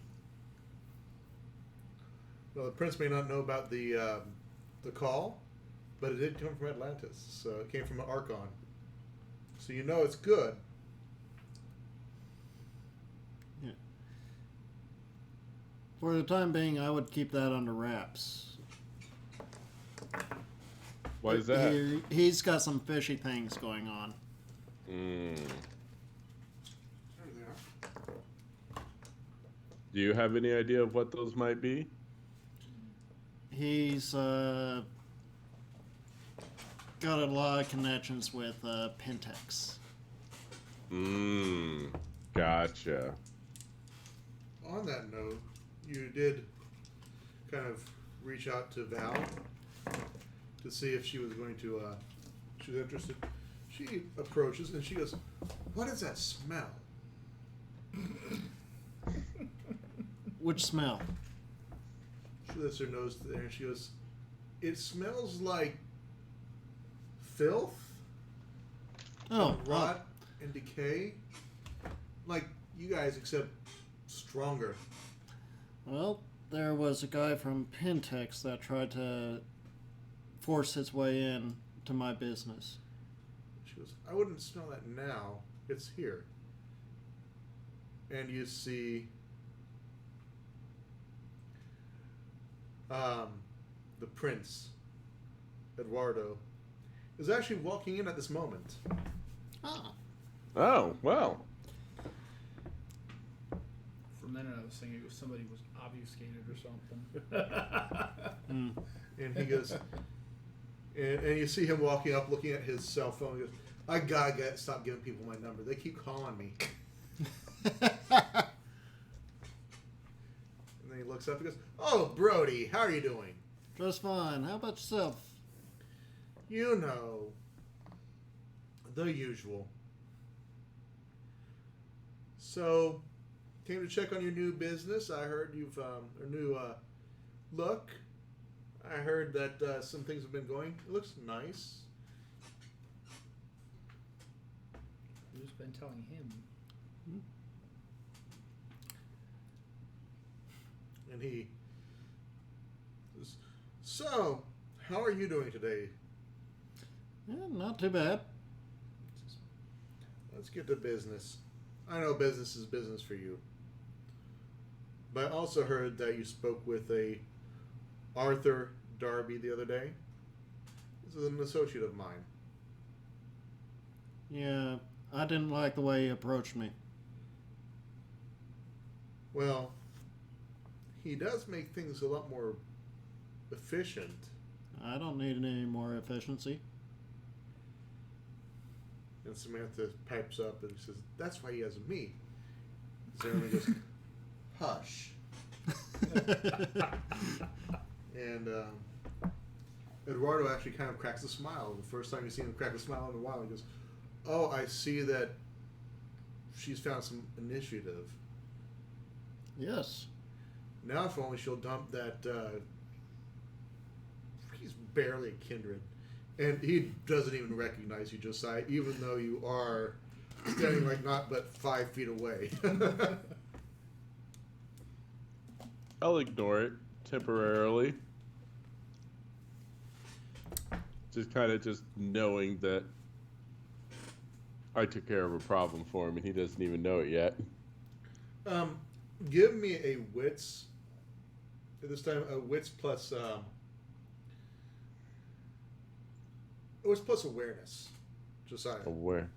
Well, the prince may not know about the call, but it did come from Atlantis, so it came from Archon. So you know it's good. Yeah. For the time being, I would keep that under wraps. Why is that? He's got some fishy things going on. Do you have any idea of what those might be? He's got a lot of connections with Pentex. Gotcha. On that note, you did kind of reach out to Val to see if she was going to, she was interested. She approaches and she goes, "What is that smell?" Which smell? She lifts her nose to there and she goes, "It smells like filth, Oh, rot, and decay. Like you guys, except stronger." Well, there was a guy from Pentex that tried to force his way in to my business. She goes, "I wouldn't smell that now. It's here." And you see the prince, Eduardo, is actually walking in at this moment. Ah. Oh, well. For a minute, I was thinking somebody was obfuscated or something. And he goes, and you see him walking up, looking at his cell phone. He goes, "I gotta stop giving people my number. They keep calling me." And then he looks up and goes, "Oh, Brody, how are you doing?" Just fine. How about yourself? You know, the usual. So, came to check on your new business. I heard you've a new look. I heard that some things have been going. It looks nice. Who's been telling him? And he says, "So, how are you doing today?" Yeah, not too bad. Let's get to business. I know business is business for you. But I also heard that you spoke with a Arthur Darby the other day. This is an associate of mine. Yeah, I didn't like the way he approached me. Well, he does make things a lot more efficient. I don't need any more efficiency. And Samantha pipes up and says, "That's why he has me." Zimmerman goes, "Hush." And Eduardo actually kind of cracks a smile. The first time you see him crack a smile in a while, he goes, "Oh, I see that she's found some initiative. Yes. Now if only she'll dump that, he's barely a kindred. And he doesn't even recognize you, Josiah, even though you are standing like not but 5 feet away." I'll ignore it temporarily. Just kind of just knowing that I took care of a problem for him and he doesn't even know it yet. Give me a wits. This time, a wits plus. Wits plus awareness. Josiah. Aware.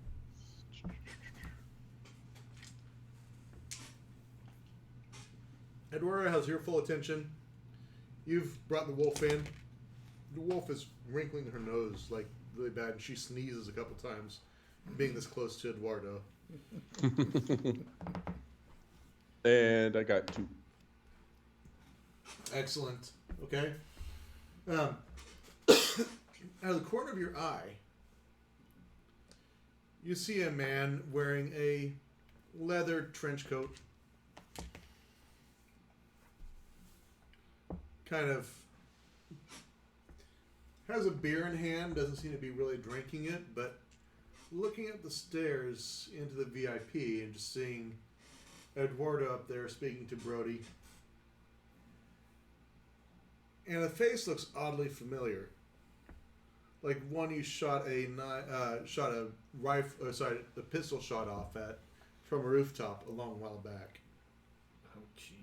Eduardo has your full attention. You've brought the wolf in. The wolf is wrinkling her nose like really bad, and she sneezes a couple times, being this close to Eduardo. And I got 2. Excellent. Okay. Out of the corner of your eye, you see a man wearing a leather trench coat. Kind of has a beer in hand, doesn't seem to be really drinking it, but looking up the stairs into the VIP and just seeing Eduardo up there speaking to Brody. And the face looks oddly familiar. Like one you shot a pistol shot off at from a rooftop a long while back. Oh, jeez.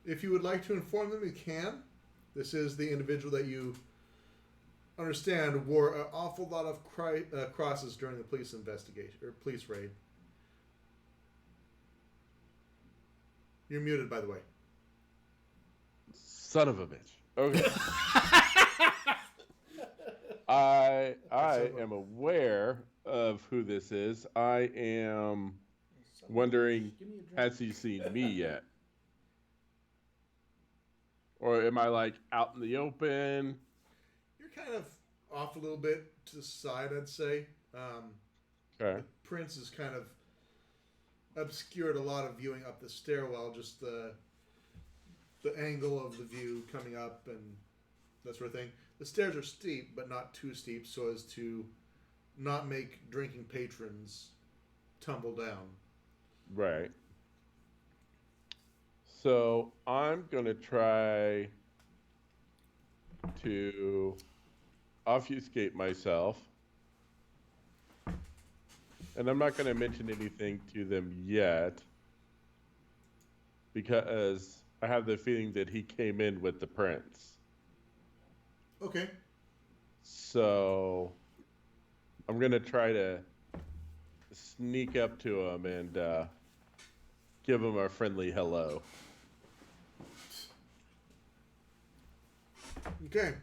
If you would like to inform them, you can. This is the individual that you understand wore an awful lot of crosses during the police investigation or police raid. You're muted, by the way. Son of a bitch. Okay. I am aware of who this is. I am wondering, has he seen me yet? Or am I like out in the open? You're kind of off a little bit to the side, I'd say. Okay. The prince is kind of obscured a lot of viewing up the stairwell, just the angle of the view coming up and that sort of thing. The stairs are steep, but not too steep, so as to not make drinking patrons tumble down. Right. So I'm going to try to obfuscate myself. And I'm not going to mention anything to them yet because I have the feeling that he came in with the prince. Okay. So I'm going to try to sneak up to him and give him a friendly hello. Okay.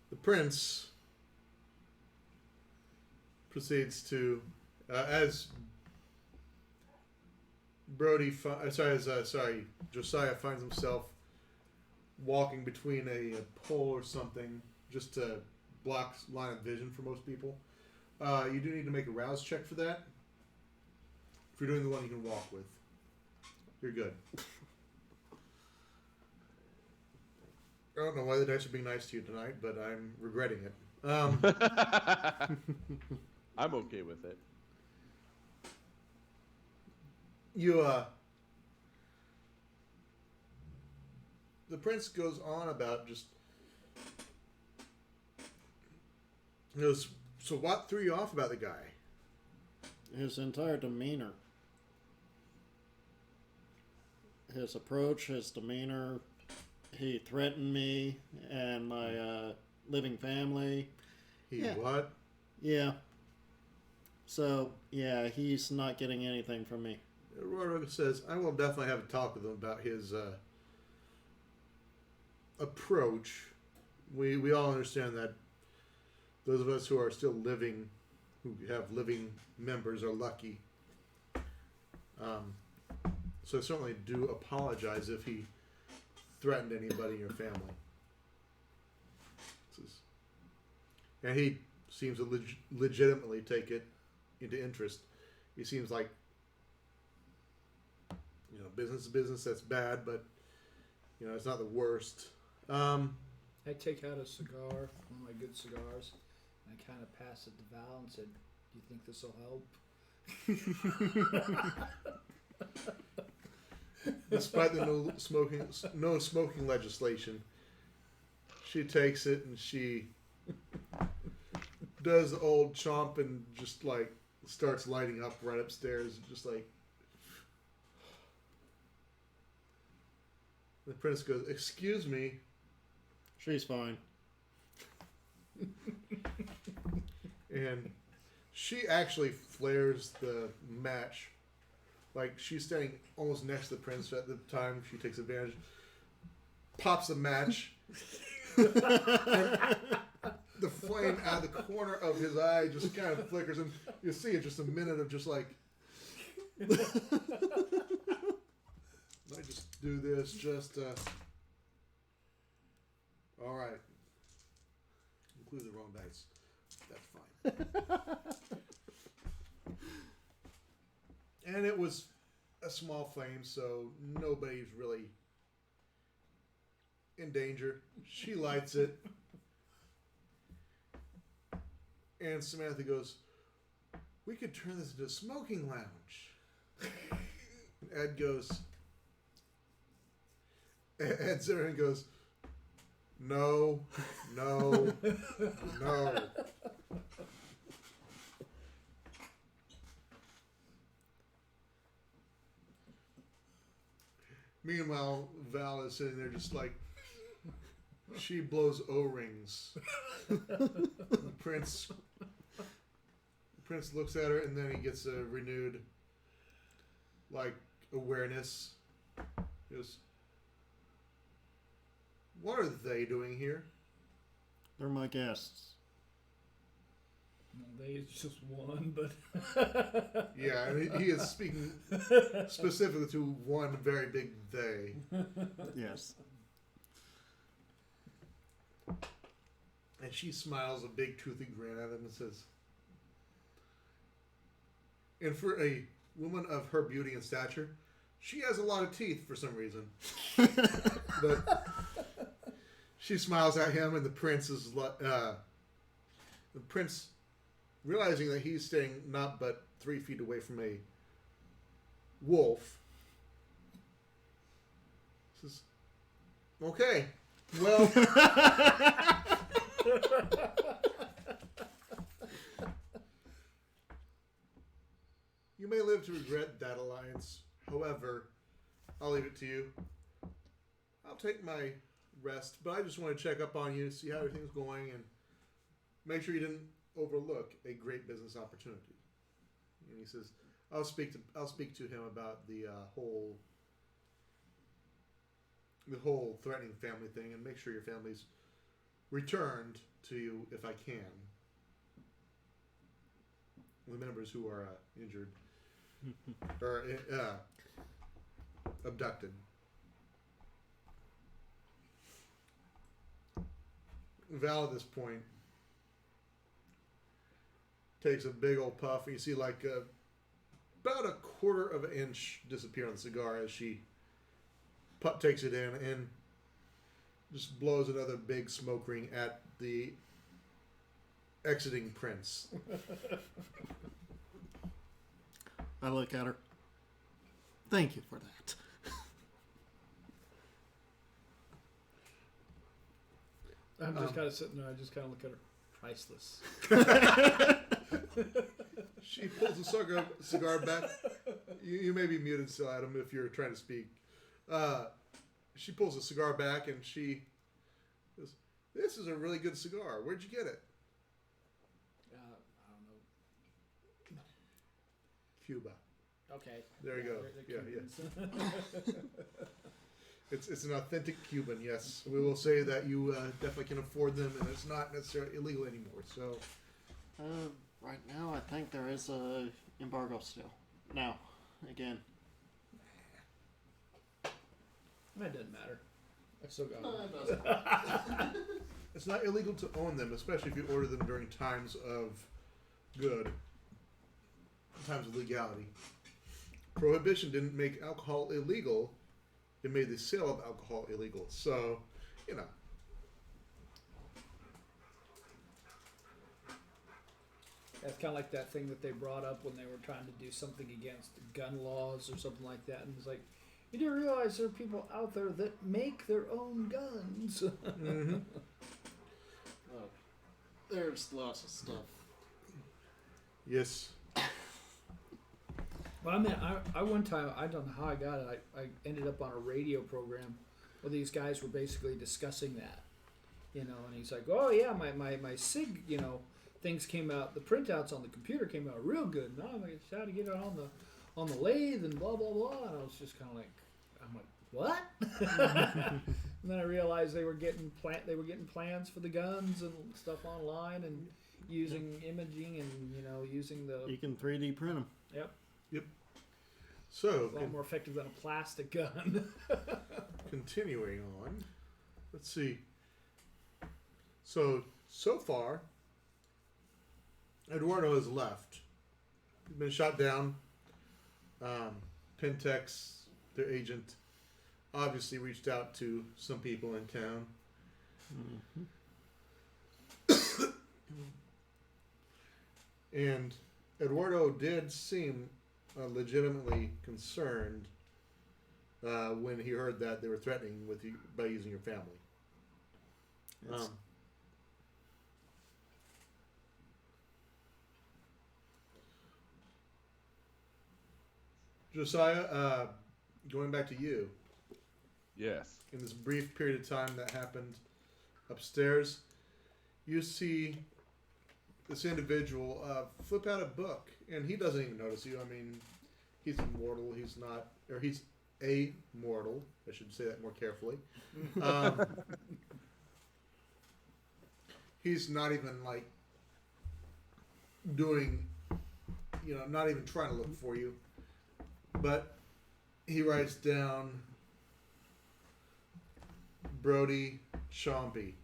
The prince proceeds to, as Josiah finds himself walking between a pole or something, just to block line of vision for most people. You do need to make a rouse check for that. If you're doing the one you can walk with, you're good. I don't know why the dice are being nice to you tonight, but I'm regretting it. I'm okay with it. The prince goes on about just, so what threw you off about the guy? His entire demeanor. His approach, his demeanor. He threatened me and my living family. What? Yeah. So, yeah, he's not getting anything from me. Eduardo says, I will definitely have a talk with him about his approach. We all understand that those of us who are still living, who have living members, are lucky. So I certainly do apologize if he threatened anybody in your family. And he seems to legitimately take it into interest. He seems like, business is business, that's bad, but It's not the worst. I take out a cigar, one of my good cigars, and I kind of pass it to Val and said, "Do you think this will help?" Despite the no smoking legislation, she takes it and she does the old chomp and just like starts lighting up right upstairs, just like. The prince goes, "Excuse me." She's fine. And she actually flares the match. Like, she's standing almost next to the prince at the time. She takes advantage. Pops the match. And the flame out of the corner of his eye just kind of flickers. And you see it just a minute of just like... I just do this just... All right. Include the wrong dice. That's fine. And it was a small flame, so nobody's really in danger. She lights it. And Samantha goes, "We could turn this into a smoking lounge." And Ed goes, Ed Zimmerman goes, "No, no, no." Meanwhile, Val is sitting there just like, she blows O-rings. The prince looks at her and then he gets a renewed, like, awareness. He goes, "What are they doing here?" They're my guests. Well, they is just one, but Yeah, and he is speaking specifically to one very big they. Yes. And she smiles a big toothy grin at him and says, and for a woman of her beauty and stature, she has a lot of teeth for some reason. But she smiles at him, and the prince is the prince, realizing that he's staying not but 3 feet away from a wolf, says, "Okay, well." "You may live to regret that alliance. However, I'll leave it to you. I'll take my rest, but I just want to check up on you, see how everything's going, and make sure you didn't overlook a great business opportunity." And he says, I'll speak to him about the whole threatening family thing, and make sure your family's returned to you if I can. The members who are injured or abducted." Val at this point takes a big old puff, and you see like about a quarter of an inch disappear on the cigar as she takes it in and just blows another big smoke ring at the exiting prince. I look at her. Thank you for that. I'm just kind of sitting there. I just kind of look at her. Priceless. She pulls the cigar back. You may be muted still, Adam, if you're trying to speak. She pulls the cigar back and she goes, "This is a really good cigar. Where'd you get it?" I don't know. Cuba. Okay. There you go. they're Yeah. Cubans. It's an authentic Cuban, yes. We will say that you definitely can afford them, and it's not necessarily illegal anymore. So, Right now, I think there is a embargo still. Now, again. That doesn't matter. I still got No, them. it doesn't. it's not illegal to own them, especially if you order them during times of times of legality. Prohibition didn't make alcohol illegal. it made the sale of alcohol illegal. So, you know. That's kind of like that thing that they brought up when they were trying to do something against gun laws or something like that. And it's like, you do realize there are people out there that make their own guns. Mm-hmm. There's lots of stuff. Yes. Well, I mean, I one time, I don't know how I got it. I ended up on a radio program where these guys were basically discussing that, you know, and he's like, oh yeah, my SIG, you know, things came out, the printouts on the computer came out real good. Now I just had to get it on the lathe and blah blah blah. And I was just kind of like, I'm like, what? And then I realized they were getting plans for the guns and stuff online and using imaging and using the You can 3D print them. yep. So, A lot more effective than a plastic gun. continuing on, let's see. So far, Eduardo has left. He's been shot down. Pentex, their agent, obviously reached out to some people in town. And Eduardo did seem legitimately concerned when he heard that they were threatening with you by using your family. Yes. Josiah, going back to you, Yes. in this brief period of time that happened upstairs, you see this individual flip out a book, and he doesn't even notice you. I mean, he's immortal. He's not, or he's a mortal. I should say that more carefully. He's not even like doing, not even trying to look for you. But he writes down Brody Chompy.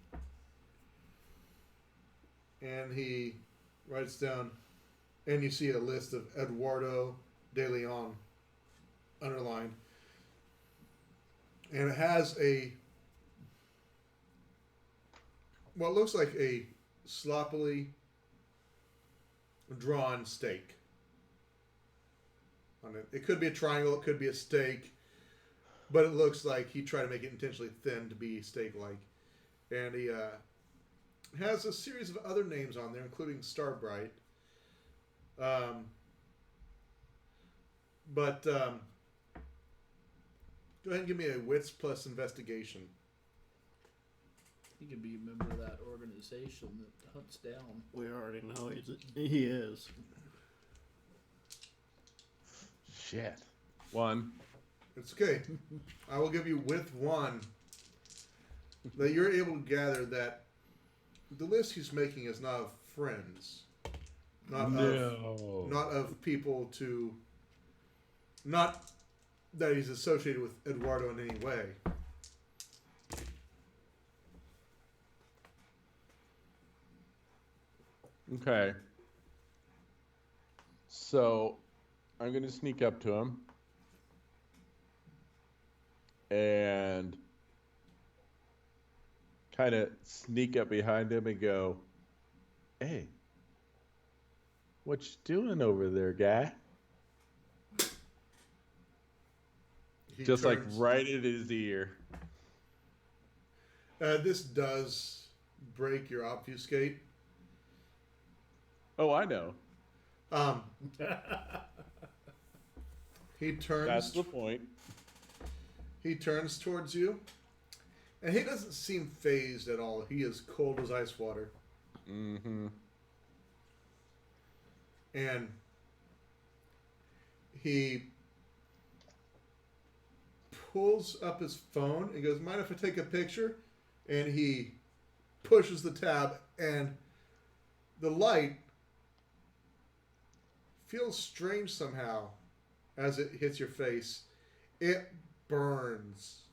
And he writes down, and you see a list of Eduardo de Leon underlined. And it has what looks like a sloppily drawn steak on it. It could be a triangle, it could be a steak, but it looks like he tried to make it intentionally thin to be steak-like. And he has a series of other names on there, including Starbright. But go ahead and give me a wits plus investigation. He could be a member of that organization that hunts down. We already know he is. Shit. 1. It's okay. I will give you with 1 that you're able to gather that the list he's making is not of friends, not of people not that he's associated with Eduardo in any way. Okay. So, I'm going to sneak up to him. And kind of sneak up behind him and go, hey, what you doing over there, guy? He Just like turns- right in his ear. This does break your obfuscate. Oh, I know. He turns. That's the point. He turns towards you, and he doesn't seem phased at all. He is cold as ice water. Mm-hmm. And he pulls up his phone and goes, mind if I take a picture? And he pushes the tab, and the light feels strange somehow as it hits your face. It burns.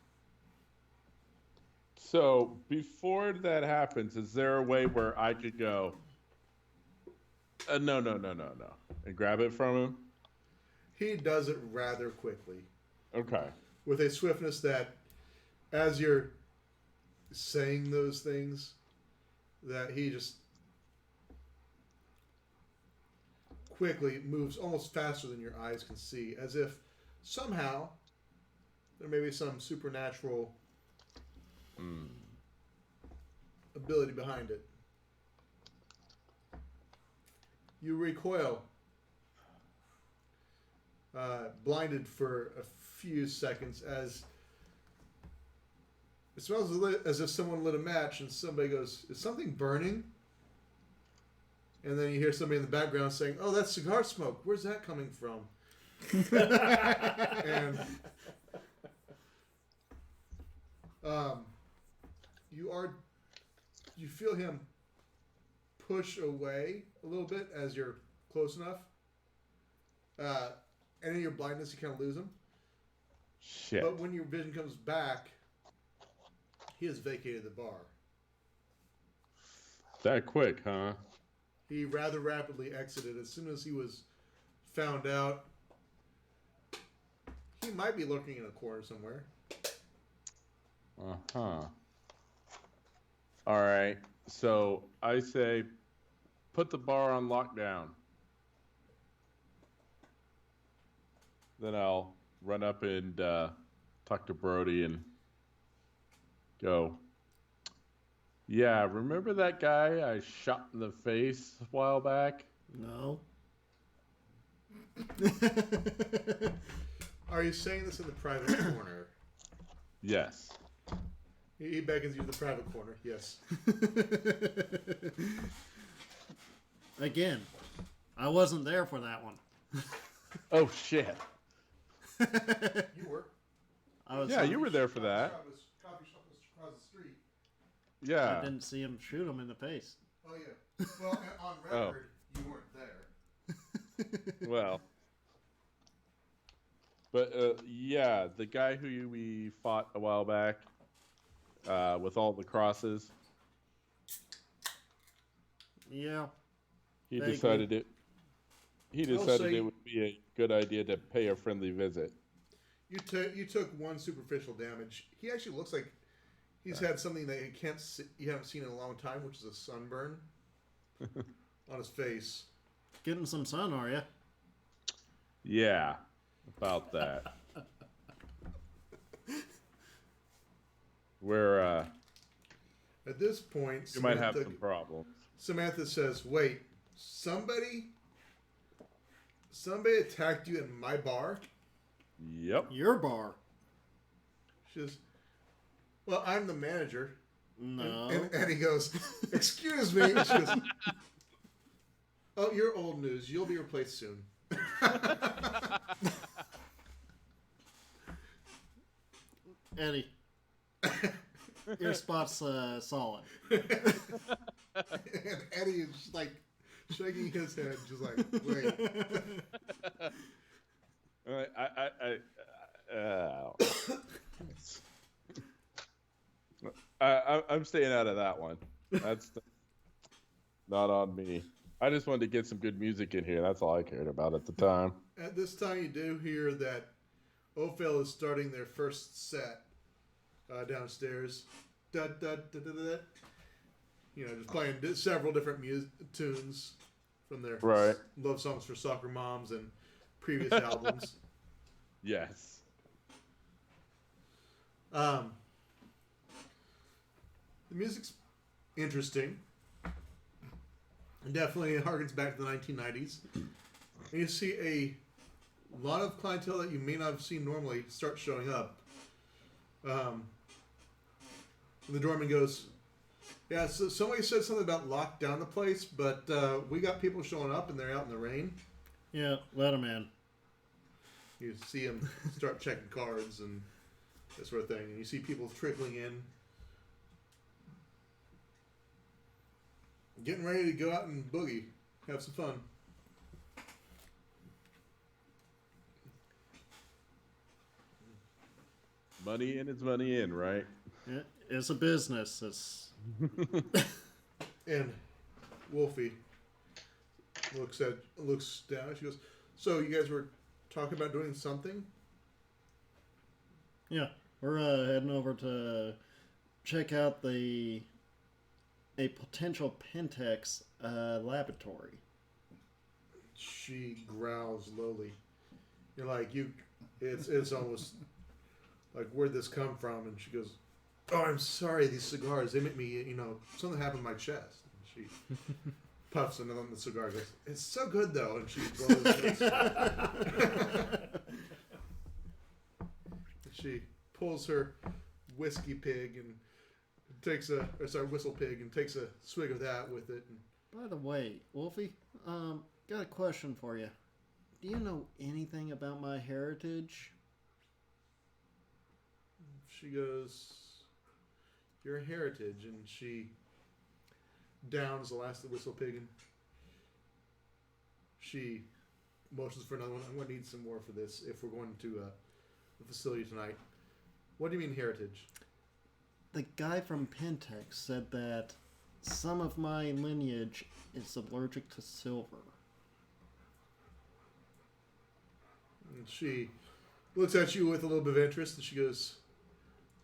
So, before that happens, is there a way where I could go, no, and grab it from him? He does it rather quickly. Okay. with a swiftness that, as you're saying those things, that he just quickly moves almost faster than your eyes can see, as if somehow there may be some supernatural ability behind it. You recoil, blinded for a few seconds, as it smells as if someone lit a match, and somebody goes, "Is something burning?" And then you hear somebody in the background saying, "Oh, that's cigar smoke. Where's that coming from?" And you feel him push away a little bit as you're close enough. And in your blindness, you kind of lose him. Shit. But when your vision comes back, he has vacated the bar. That quick, huh? He rather rapidly exited as soon as he was found out. He might be lurking in a corner somewhere. Uh-huh. All right. So I say put the bar on lockdown. Then I'll run up and talk to Brody and go, "Yeah, remember that guy I shot in the face a while back?" No. Are you saying this in the private corner? Yes. He beckons you to the private corner. Yes. Again, I wasn't there for that one. Oh, shit. You were. Yeah, you were there for that. Coffee shop across the street. Yeah. I didn't see him shoot him in the face. Oh, yeah. Well, on record, you weren't there. Well. But, yeah, the guy who we fought a while back with all the crosses, Yeah. he Vaguely. decided it. He I'll decided say- it would be a good idea to pay a friendly visit. You took one superficial damage. He actually looks like he's had something that you haven't seen in a long time, which is a sunburn on his face. Getting some sun, are you? Yeah, about that. Where At this point, you might have some problems. Samantha says, "Wait, somebody attacked you in my bar?" Yep. Your bar. She says, "Well, I'm the manager." No. And he goes, "Excuse me." And she goes, "Oh, you're old news. You'll be replaced soon." Eddie. Your spot's solid. And Eddie is just like shaking his head, just like, "Wait." I'm staying out of that one. That's not on me. I just wanted to get some good music in here. That's all I cared about at the time. At this time, you do hear that Ophel is starting their first set downstairs. Da, da, da, da, da, da. You know, just playing several different tunes from their Right. love songs for soccer moms and previous albums. Yes. The music's interesting. It definitely harkens back to the 1990s. And you see a lot of clientele that you may not have seen normally start showing up. The doorman goes, "Yeah, so somebody said something about lock down the place, but we got people showing up and they're out in the rain." Yeah, let him in. You see them start checking cards and that sort of thing. And you see people trickling in, getting ready to go out and boogie, have some fun. Money in is money in, right? It's a business. It's And Wolfie looks down. She goes, "So you guys were talking about doing something?" Yeah, we're heading over to check out a potential Pentex laboratory. She growls lowly. You're like, it's almost like, where'd this come from? And she goes, oh, I'm sorry, these cigars, they make me, something happened to my chest. And she puffs another on the cigar, goes, it's so good though. And she blows it. She pulls her whiskey pig and whistle pig and takes a swig of that with it. And By the way, Wolfie, got a question for you. Do you know anything about my heritage? she goes, your heritage. And she downs the last of the whistle pig and she motions for another one. I'm going to need some more for this if we're going to the facility tonight. What do you mean heritage? The guy from Pentex said that some of my lineage is allergic to silver. And she looks at you with a little bit of interest and she goes,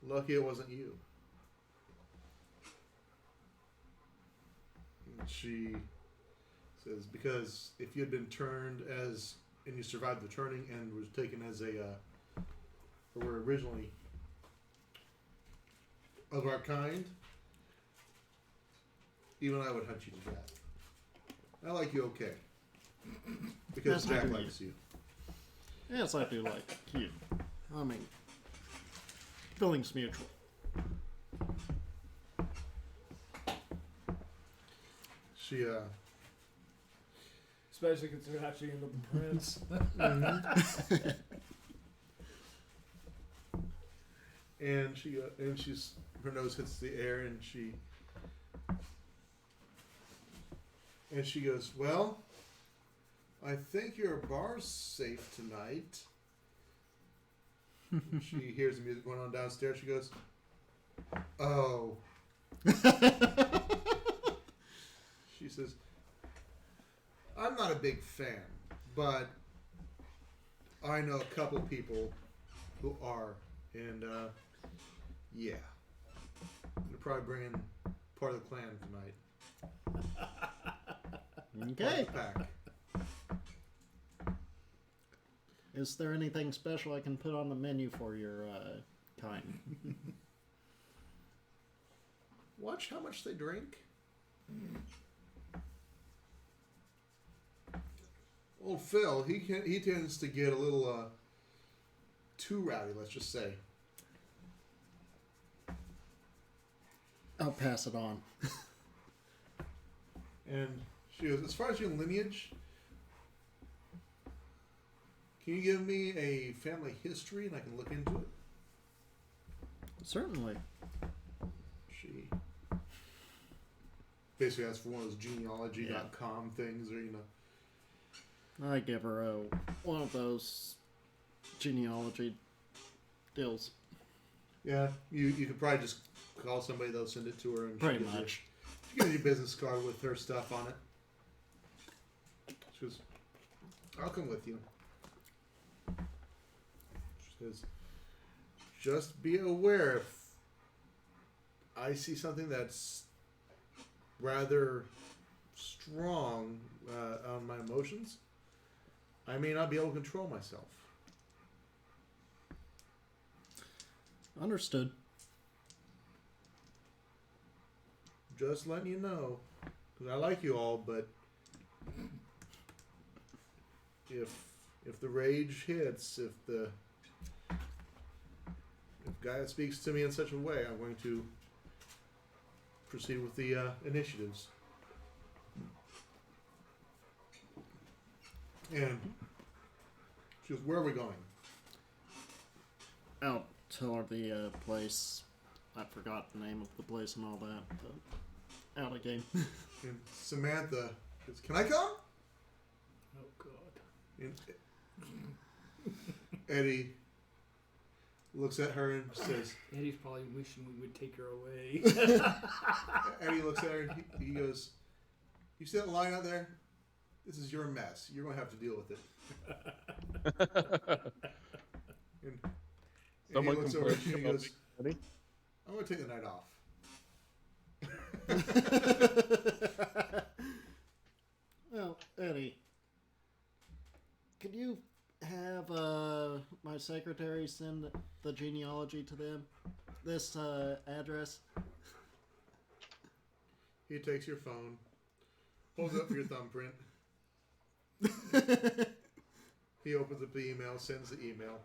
lucky it wasn't you. And she says, because if you had been turned and you survived the turning and was taken as or were originally of our kind, even I would hunt you to death. I like you okay. Because Yes, I Jack do. likes you. Yes, I do like you. I mean, feelings mutual. She, Especially considering how she ended up the prince. and she's, her nose hits the air and she goes, well, I think your bar's safe tonight. She hears the music going on downstairs. She goes, oh. She says, I'm not a big fan, but I know a couple people who are. And, yeah. They're probably bringing part of the clan tonight. Okay. Part of the pack. Is there anything special I can put on the menu for your kind? Watch how much they drink. Old Phil, he tends to get a little too rowdy, let's just say. I'll pass it on. And she goes, as far as your lineage, can you give me a family history and I can look into it? Certainly. She basically asks for one of those genealogy.com things, or I give her one of those genealogy deals. Yeah, you could probably just call somebody, they'll send it to her, and Pretty gives you- much. she gives you a business card with her stuff on it. She goes, I'll come with you. She says, just be aware if I see something that's rather strong on my emotions, I may not be able to control myself. Understood. Just letting you know, because I like you all, but if the rage hits, if Gaia speaks to me in such a way, I'm going to proceed with the initiatives. And she goes, where are we going? Out toward the place. I forgot the name of the place and all that. But out again. And Samantha goes, can I come? Oh, God. And Eddie looks at her and says, Eddie's probably wishing we would take her away. Eddie looks at her and he goes, you see that line out there? This is your mess. You're going to have to deal with it. And And he Someone looks over at you complains and he about goes, being ready? I'm going to take the night off. Well, Eddie, could you have my secretary send the genealogy to them? This address? He takes your phone, holds it up for your thumbprint. He opens up the email, sends the email.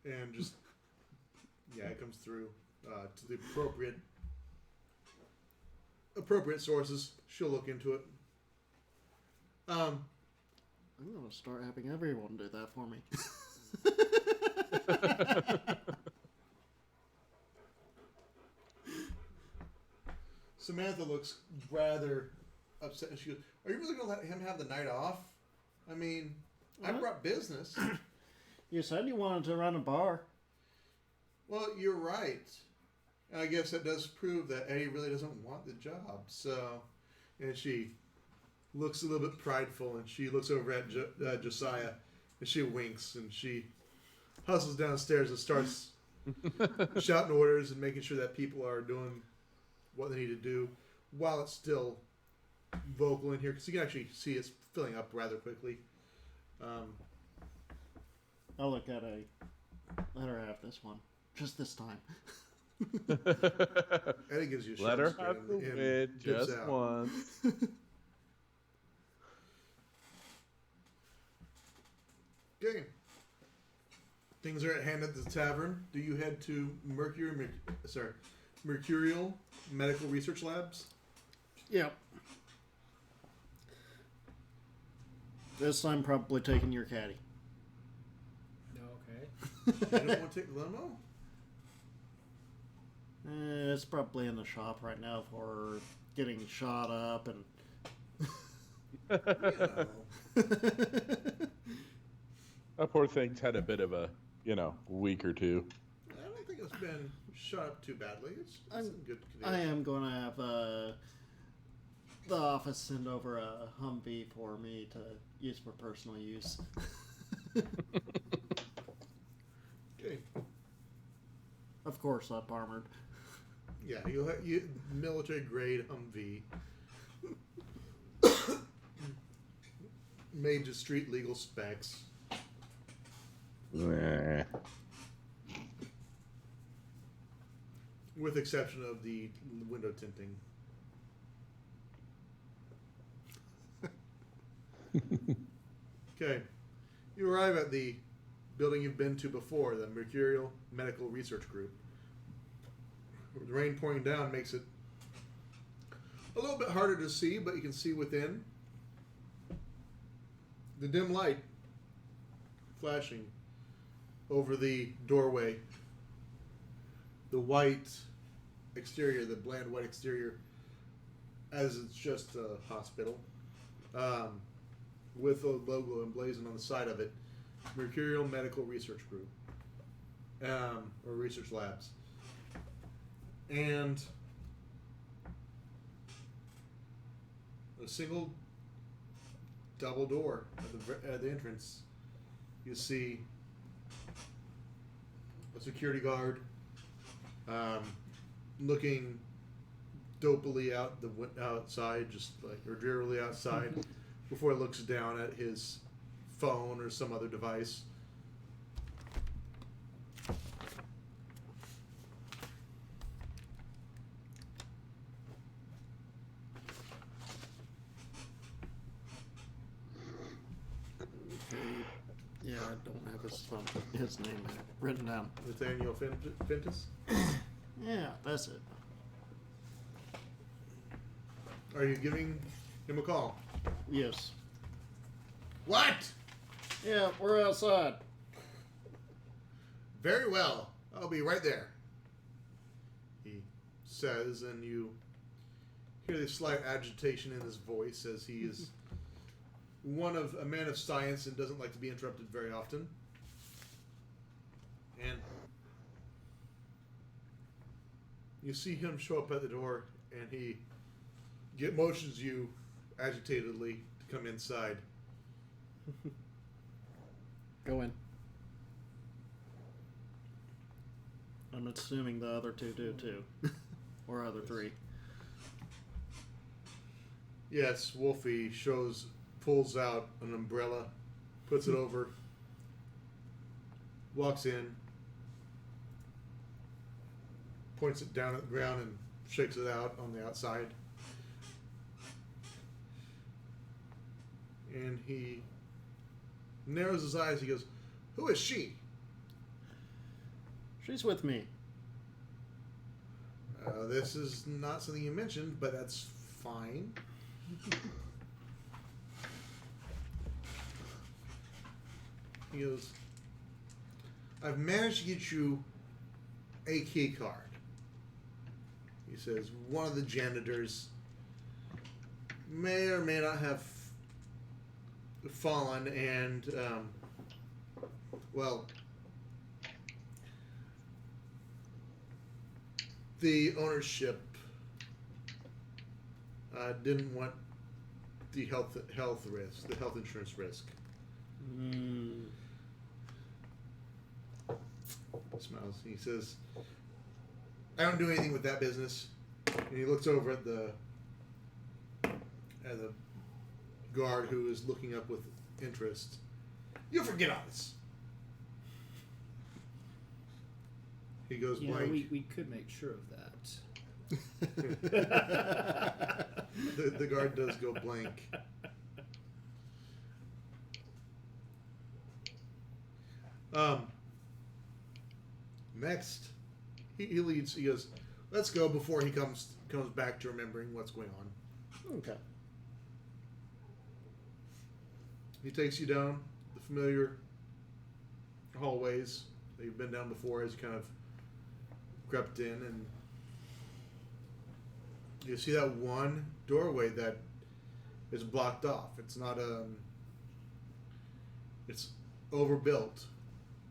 And just, yeah, it comes through to the appropriate sources. She'll look into it. I'm going to start having everyone do that for me. Samantha looks rather upset. And she goes, "Are you really going to let him have the night off? I mean, I What? brought business." You said you wanted to run a bar. Well, you're right. And I guess that does prove that Eddie really doesn't want the job. So, and she looks a little bit prideful, and she looks over at Josiah, and she winks, and she hustles downstairs and starts shouting orders and making sure that people are doing what they need to do while it's still vocal in here, because you can actually see it's filling up rather quickly. I'll look at a. Let her have this one. Just this time. Eddie gives you a Let her shot have the and win dips just out. once. Okay. Things are at hand at the tavern. Do you head to Mercurial Medical Research Labs? Yep. This time, probably taking your caddy. Okay. You don't want to take the limo? It's probably in the shop right now for getting shot up and. You know. That poor thing's had a bit of a, week or two. I don't think it's been shot up too badly. It's in good condition. I am going to have the office send over a Humvee for me to use for personal use. Okay. Of course, up armored. Yeah, you'll have military grade Humvee. Made to street legal specs. Nah. With exception of the window tinting. Okay. You arrive at the building you've been to before, the Mercurial Medical Research Group. The rain pouring down makes it a little bit harder to see, but you can see within. The dim light flashing over the doorway. The white exterior, the bland white exterior, as it's just a hospital, with a logo emblazoned on the side of it, Mercurial Medical Research Group, or Research Labs, and a single double door at the entrance. You see a security guard looking dopily outside, just like, or drearily outside, before he looks down at his phone or some other device. Yeah, I don't have his name written down. Nathaniel Fintus. Yeah, that's it. Are you giving him a call? Yes. What? Yeah, we're outside. Very well. I'll be right there, he says, and you hear the slight agitation in his voice as he is a man of science and doesn't like to be interrupted very often. And you see him show up at the door, and he motions you agitatedly to come inside. Go in. I'm assuming the other two do too. Or other three. Yes, Wolfie pulls out an umbrella, puts it over, walks in, points it down at the ground and shakes it out on the outside. And he narrows his eyes. He goes, "Who is she?" She's with me. This is not something you mentioned, but that's fine. He goes, "I've managed to get you a key card." He says, "One of the janitors may or may not have fallen, and, well, the ownership didn't want the health risk, the health insurance risk." Smiles. He says, "I don't do anything with that business." And he looks over at the guard who is looking up with interest. "You'll forget all this." He goes Yeah, blank. we could make sure of that. The guard does go blank. Next, he leads. He goes, "Let's go," before he comes back to remembering what's going on. Okay. He takes you down the familiar hallways that you've been down before as you kind of crept in, and you see that one doorway that is blocked off. It's not it's overbuilt.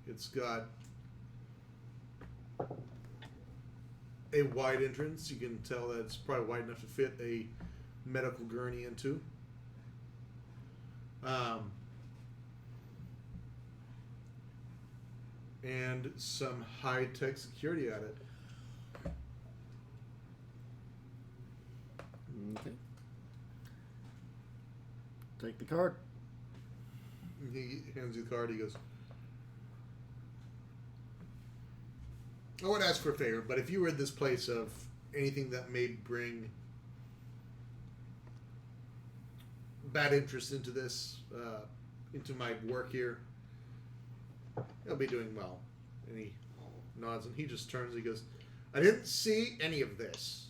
It's got a wide entrance. You can tell that it's probably wide enough to fit a medical gurney into. And some high-tech security at it. Okay. Take the card. He hands you the card. He goes, "I would ask for a favor, but if you rid this place of anything that may bring bad interest into this, into my work here, you'll be doing well." And he nods, and he just turns. And he goes, "I didn't see any of this."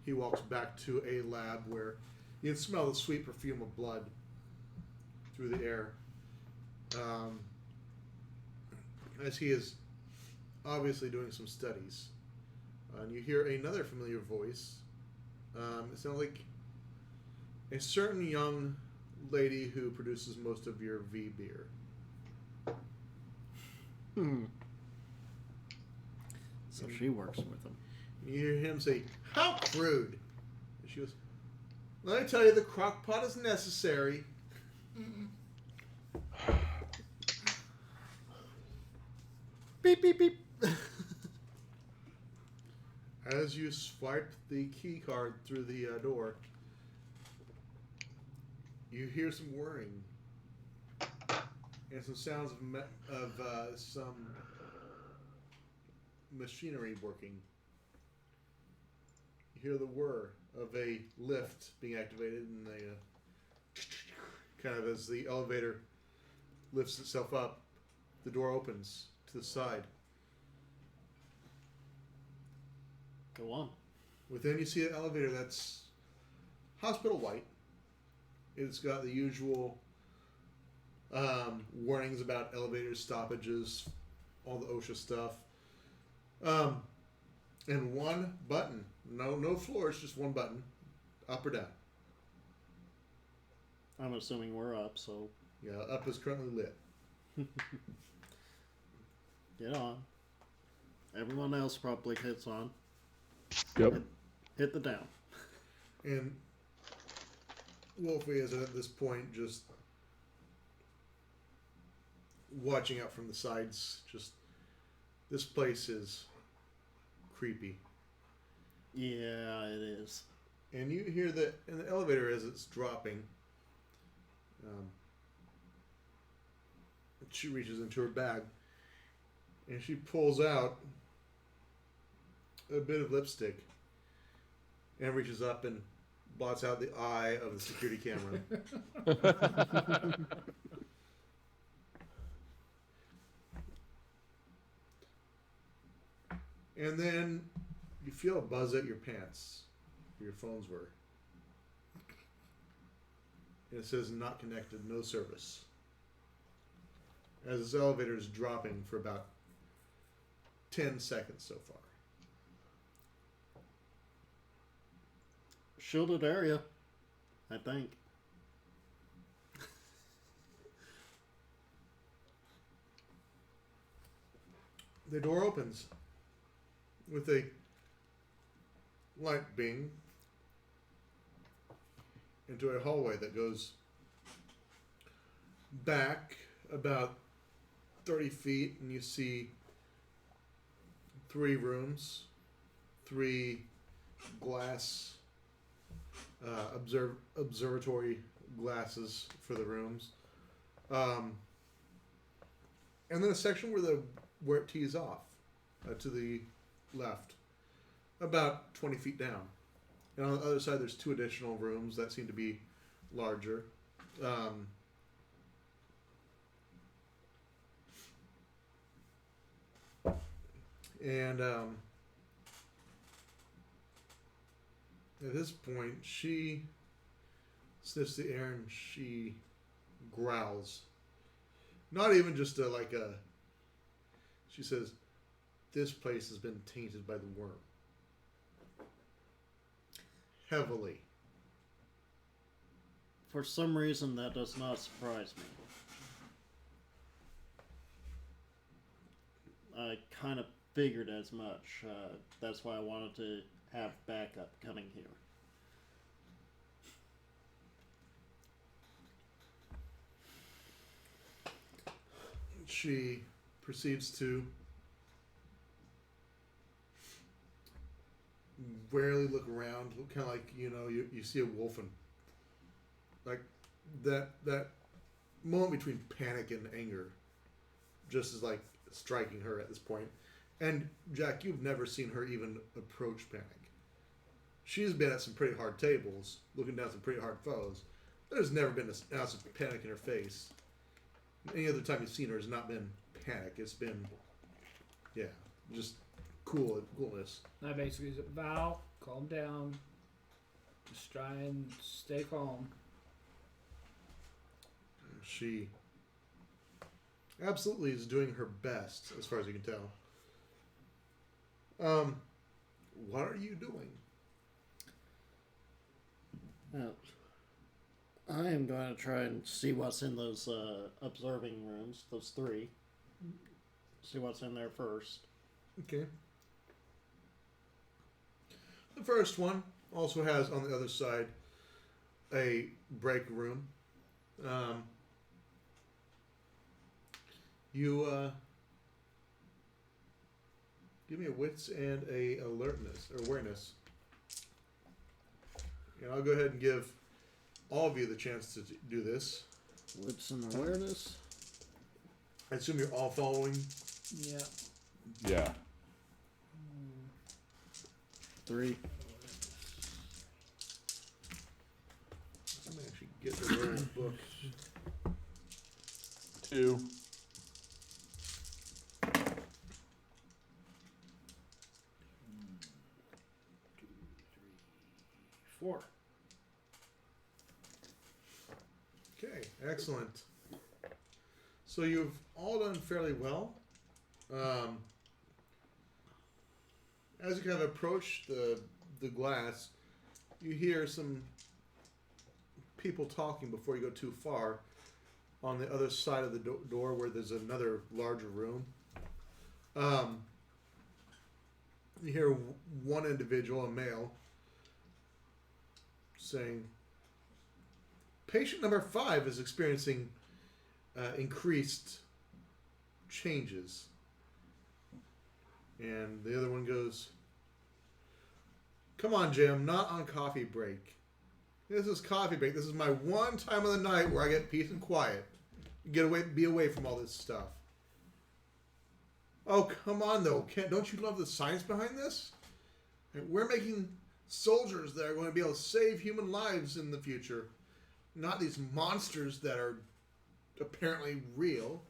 He walks back to a lab where you can smell the sweet perfume of blood through the air. As he is obviously doing some studies. And you hear another familiar voice. It sounds like a certain young lady who produces most of your V beer. So she works with him. You hear him say, "How crude!" And she goes, "Let me tell you, the crock pot is necessary." Beep, beep, beep. As you swipe the key card through the door, you hear some whirring and some sounds of some machinery working. You hear the whir of a lift being activated, and they kind of, as the elevator lifts itself up, the door opens to the side. Go on. Within, you see an elevator that's hospital white. It's got the usual warnings about elevator stoppages, all the OSHA stuff, and one button. No floors, just one button, up or down. I'm assuming we're up, so Yeah, up is currently lit. get on. Everyone else probably hits on. Yep. Hit the down. And Wolfie is at this point just watching out from the sides. Just this place is creepy. Yeah, it is. And you hear that in the elevator as it's dropping. She reaches into her bag and she pulls out a bit of lipstick and reaches up and blots out the eye of the security camera. And then you feel a buzz at your pants where your phones were. And it says not connected, no service. As this elevator is dropping for about 10 seconds so far. Shielded area, I think. The door opens with a light bing into a hallway that goes back about 30 feet, and you see 3 rooms, 3 glass observatory glasses for the rooms, and then a section where it tees off to the left, about 20 feet down. And on the other side, there's 2 additional rooms that seem to be larger. And at this point, she sniffs the air and she growls. Not even just she says, "This place has been tainted by the worm. Heavily." For some reason, that does not surprise me. I kind of figured as much. That's why I wanted to have backup coming here. She proceeds to warily look around, kind of like, you see a wolf, and like that moment between panic and anger just is like striking her at this point. And Jack, you've never seen her even approach panic. She's been at some pretty hard tables, looking down some pretty hard foes. There's never been an ounce of panic in her face. Any other time you've seen her has not been panic. It's been, just coolness. I basically said, Val, calm down. Just try and stay calm. She absolutely is doing her best, as far as you can tell. What are you doing? Well, I am going to try and see what's in those observing rooms, those 3. See what's in there first. Okay. The first one also has on the other side a break room. You give me a wits and a alertness or awareness, and I'll go ahead and give all of you the chance to do this. Wits and awareness. I assume you're all following. Yeah. Yeah. 3. Let me actually get the right book. 2. 4. Okay, excellent. So you've all done fairly well. As you kind of approach the glass, you hear some people talking before you go too far on the other side of the door where there's another larger room. You hear one individual, a male, saying, patient number 5 is experiencing increased changes. And the other one goes, come on, Jim, not on coffee break. This is coffee break. This is my one time of the night where I get peace and quiet. Be away from all this stuff. Oh, come on, though. Don't you love the science behind this? And we're making soldiers that are going to be able to save human lives in the future. Not these monsters that are apparently real.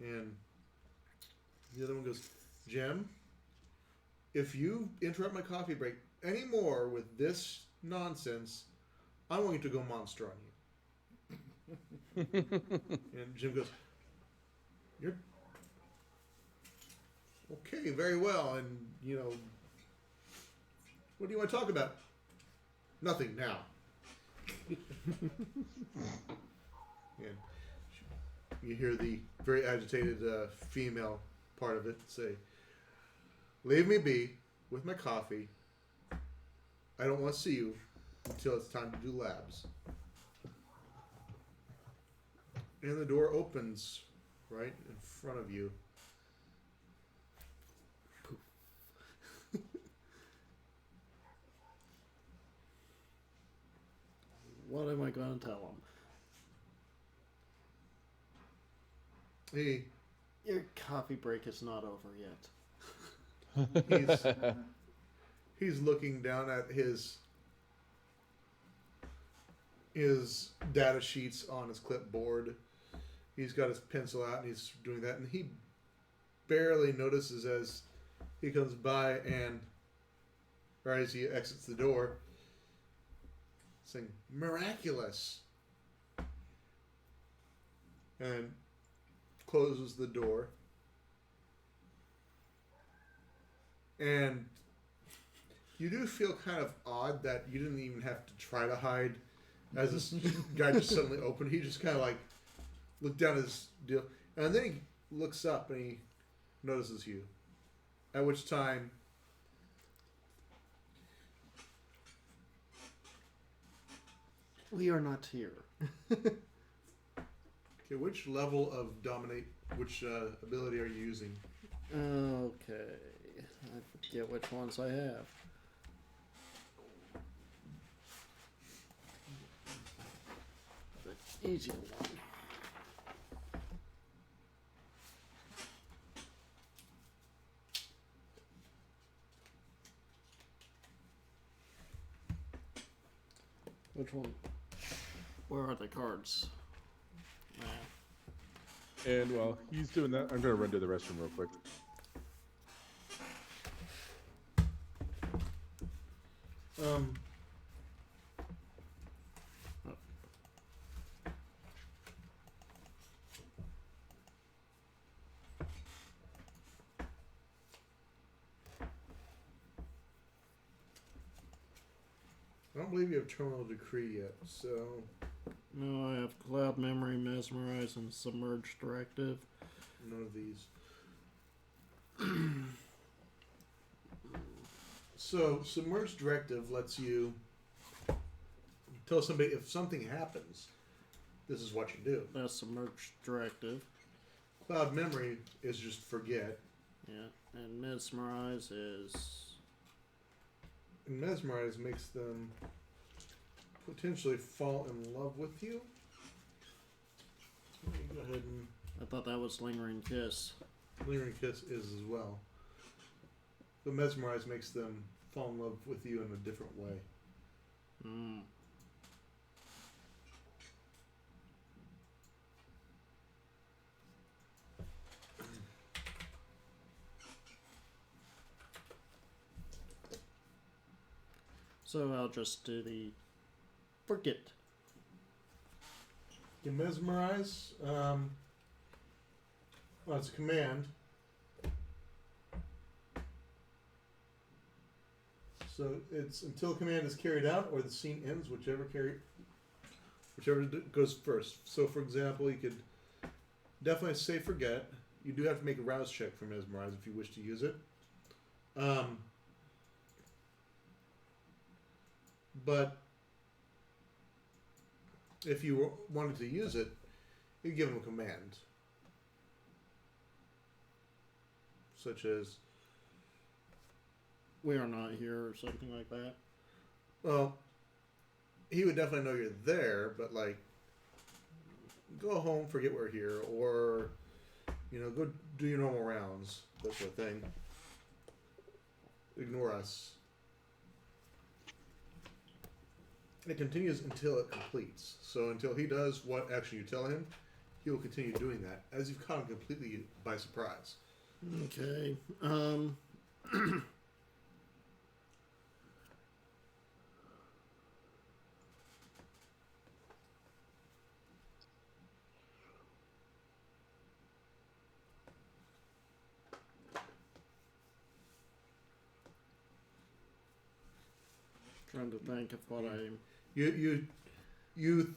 And the other one goes, Jim, if you interrupt my coffee break anymore with this nonsense, I'm going to go monster on you. And Jim goes, you're okay, very well. And, you know, what do you want to talk about? Nothing now. And you hear the very agitated female part of it say, leave me be with my coffee. I don't want to see you until it's time to do labs. And the door opens right in front of you. What am I going to tell him? He Your coffee break is not over yet. he's looking down at his data sheets on his clipboard. He's got his pencil out and he's doing that, and he barely notices as he comes by and or as he exits the door saying miraculous and closes the door. And you do feel kind of odd that you didn't even have to try to hide as this guy just suddenly opened. He just kind of like looked down at his deal, and then he looks up and he notices you. At which time We are not here. okay, which level of which ability are you using? Okay. I forget which ones I have. The easier one. Which one? Where are the cards? And while he's doing that, I'm going to run to the restroom real quick. I don't believe you have terminal decree yet, so No, I have Cloud Memory, Mesmerize, and Submerge Directive. none of these. So, Submerged Directive lets you tell somebody if something happens, this is what you do. That's Submerge Directive. Cloud Memory is just forget. Yeah, and Mesmerize is... And Mesmerize makes them potentially fall in love with you. Let me go ahead and... I thought that was Lingering Kiss. Lingering Kiss is as well. But Mesmerize makes them fall in love with you in a different way. Mm. So I'll just do the forget. You Mesmerize, well, it's a command. So it's until the command is carried out or the scene ends, whichever goes first. So for example, you could definitely say forget. You do have to make a rouse check for Mesmerize if you wish to use it. But if you wanted to use it, you'd give him a command. Such as, We are not here or something like that. well, he would definitely know you're there, but like, go home, forget we're here, or, go do your normal rounds, that sort of thing. Ignore us. And it continues until it completes. So until he does what action you tell him, he will continue doing that, as you've caught him completely by surprise. Okay. Trying to think of what I. You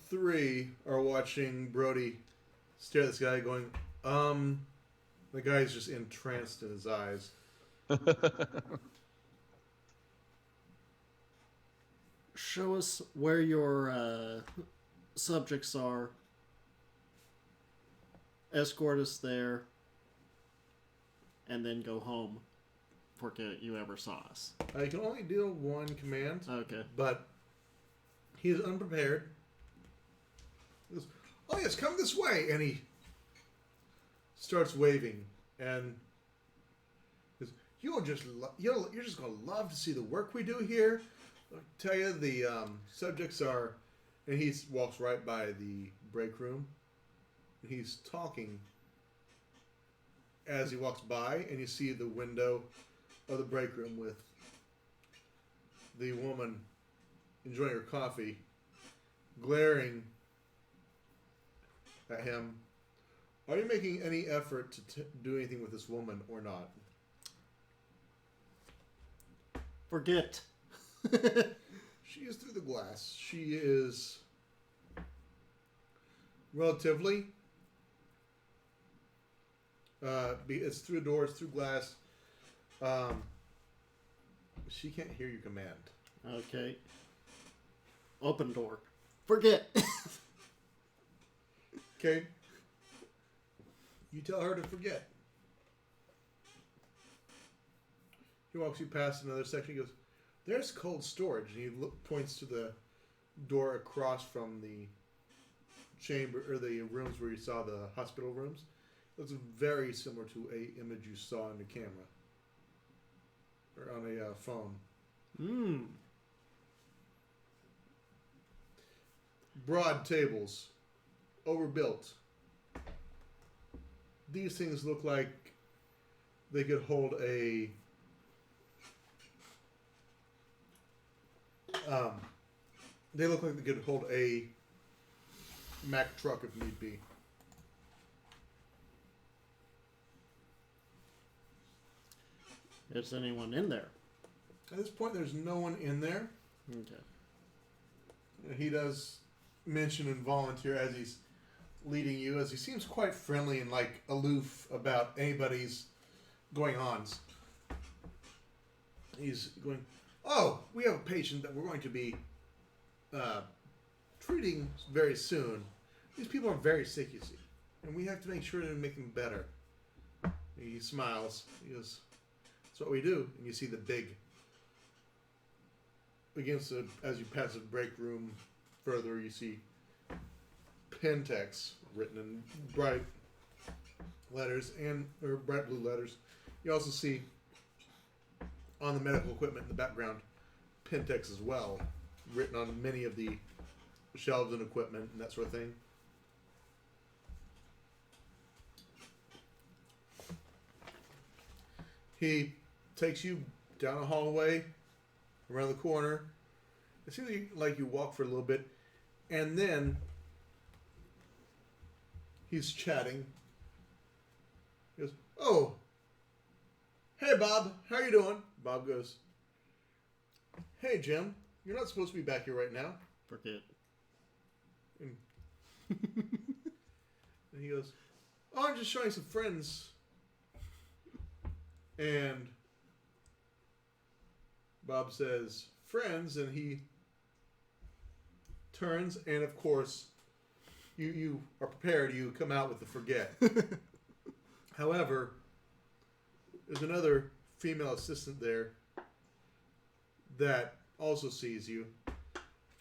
three are watching Brody stare at this guy, going, The guy's just entranced in his eyes. Show us where your subjects are. Escort us there. And then go home. Forget you ever saw us. I can only deal one command, Okay. but he is unprepared. He goes, "Oh yes, come this way," and he starts waving, and goes, you're just gonna love to see the work we do here. I'll tell you, the subjects are, and he walks right by the break room, and he's talking as he walks by, and you see the window of the break room with the woman enjoying her coffee, glaring at him. Are you making any effort to do anything with this woman or not? Forget. She is through the glass. She is relatively. It's through doors, through glass. She can't hear your command. Okay. Open door. Forget. Okay. You tell her to forget. He walks you past another section. He goes, "There's cold storage," and he points to the door across from the chamber or the rooms where you saw the hospital rooms. Looks very similar to a image you saw on the camera or on a phone. Broad tables, overbuilt. These things look like they could hold a they look like they could hold a Mack truck if need be. Is anyone in there? At this point, there's no one in there. Okay. He does mention and volunteer as he's leading you, as he seems quite friendly and like aloof about anybody's going-ons. He's going, "Oh, we have a patient that we're going to be treating very soon. These people are very sick, you see, and we have to make sure to make them better." He smiles. He goes, "That's what we do." And you see the big, as you pass the break room further, you see Pentex written in bright letters or bright blue letters. You also see on the medical equipment in the background Pentex as well, written on many of the shelves and equipment and that sort of thing. He takes you down a hallway, around the corner. It seems like you walk for a little bit, and then he's chatting. He goes, "Oh, hey Bob, how you doing?" Bob goes, "Hey Jim, you're not supposed to be back here right now." Forget. And he goes, "Oh, I'm just showing some friends." And Bob says, "Friends," and he turns, and of course, you are prepared. You come out with the forget. However, there's another female assistant there that also sees you.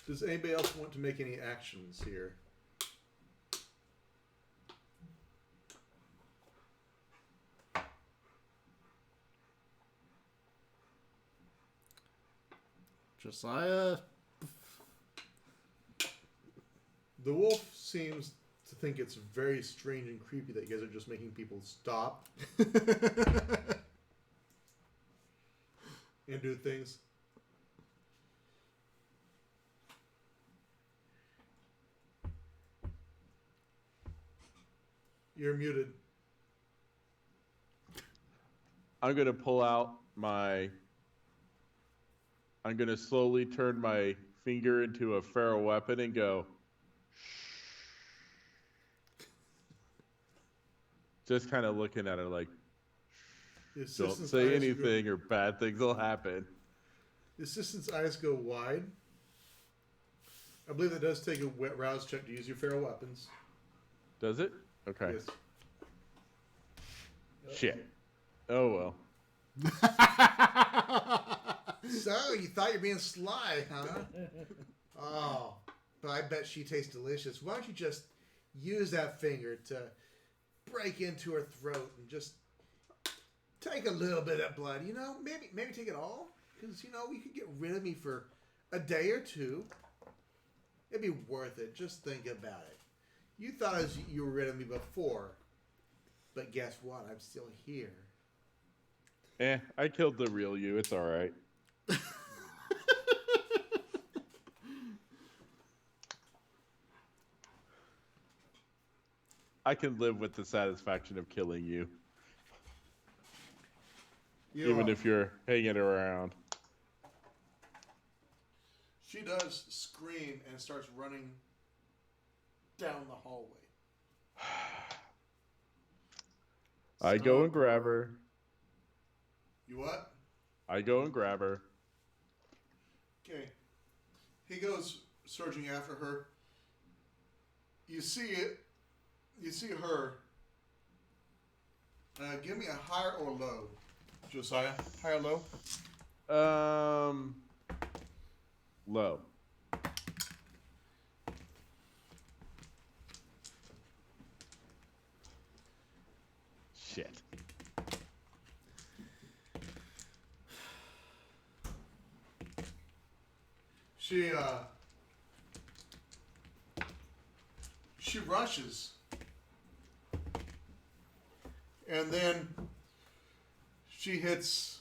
Does anybody else want to make any actions here? Josiah. The wolf seems to think it's very strange and creepy that you guys are just making people stop and do things. You're muted. I'm going to pull out my... I'm going to slowly turn my finger into a feral weapon and go... Just kind of looking at her like, don't say anything or bad things will happen. The assistant's eyes go wide. I believe that does take a wet rouse check to use your feral weapons. Does it? Okay. Yes. Shit. Oh, well. So, you thought you're being sly, huh? Oh, but I bet she tastes delicious. Why don't you just use that finger to break into her throat and just take a little bit of that blood, you know? Maybe take it all? Because, you know, you could get rid of me for a day or two. It'd be worth it. Just think about it. You thought you were rid of me before. But guess what? I'm still here. I killed the real you. It's all right. I can live with the satisfaction of killing you. Even if you're hanging around. She does scream and starts running down the hallway. I go and grab her. You what? I go and grab her. Okay. He goes surging after her. You see it. You see her. Give me a higher or low, Josiah. Higher or low? Low. Shit. She rushes. And then she hits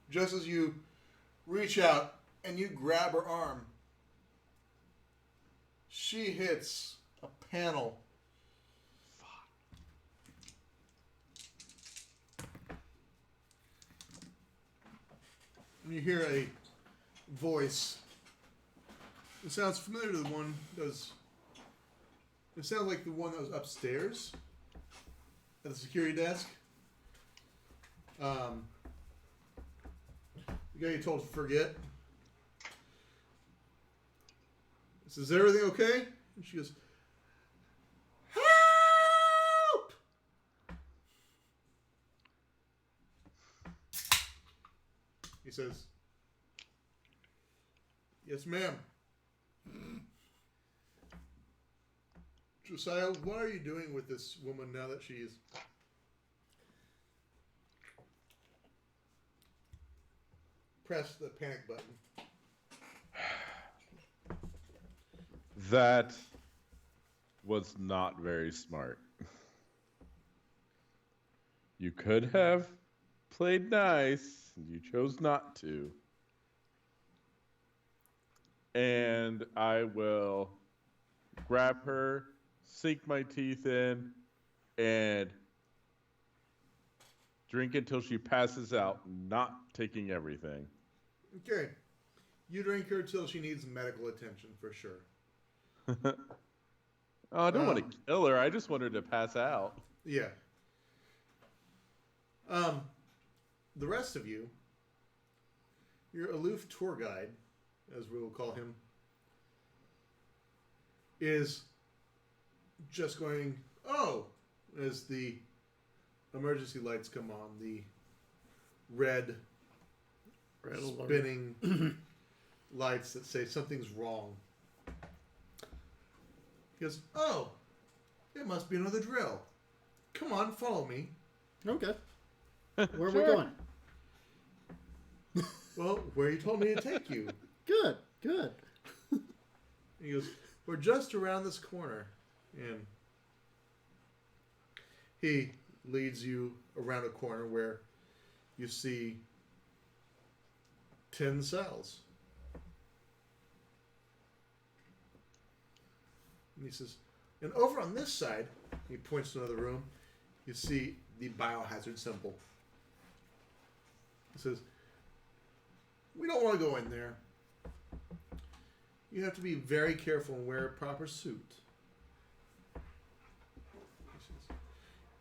just as you reach out and you grab her arm. She hits a panel. And you hear a voice. It sounds familiar to the one that was... It sounds like the one that was upstairs at the security desk. The guy you told to forget. He says, "Is everything okay?" And she goes, "Help!" He says, "Yes, ma'am." Josiah, what are you doing with this woman now that she's... Press the panic button. That was not very smart. You could have played nice, and you chose not to. And I will grab her, sink my teeth in, and drink until she passes out, not taking everything. Okay. You drink her till she needs medical attention, for sure. Oh, I don't want to kill her. I just want her to pass out. Yeah. The rest of you, your aloof tour guide, as we will call him, is just going, oh, as the emergency lights come on, the red alert. spinning lights that say something's wrong. He goes, oh, it must be another drill. Come on, follow me. Okay. Where are Sure. we going? Well, where you told me to take you. Good. Good. He goes, we're just around this corner. And he leads you around a corner where you see 10 cells. And he says, and over on this side, he points to another room, you see the biohazard symbol. He says, we don't want to go in there. You have to be very careful and wear a proper suit. He says,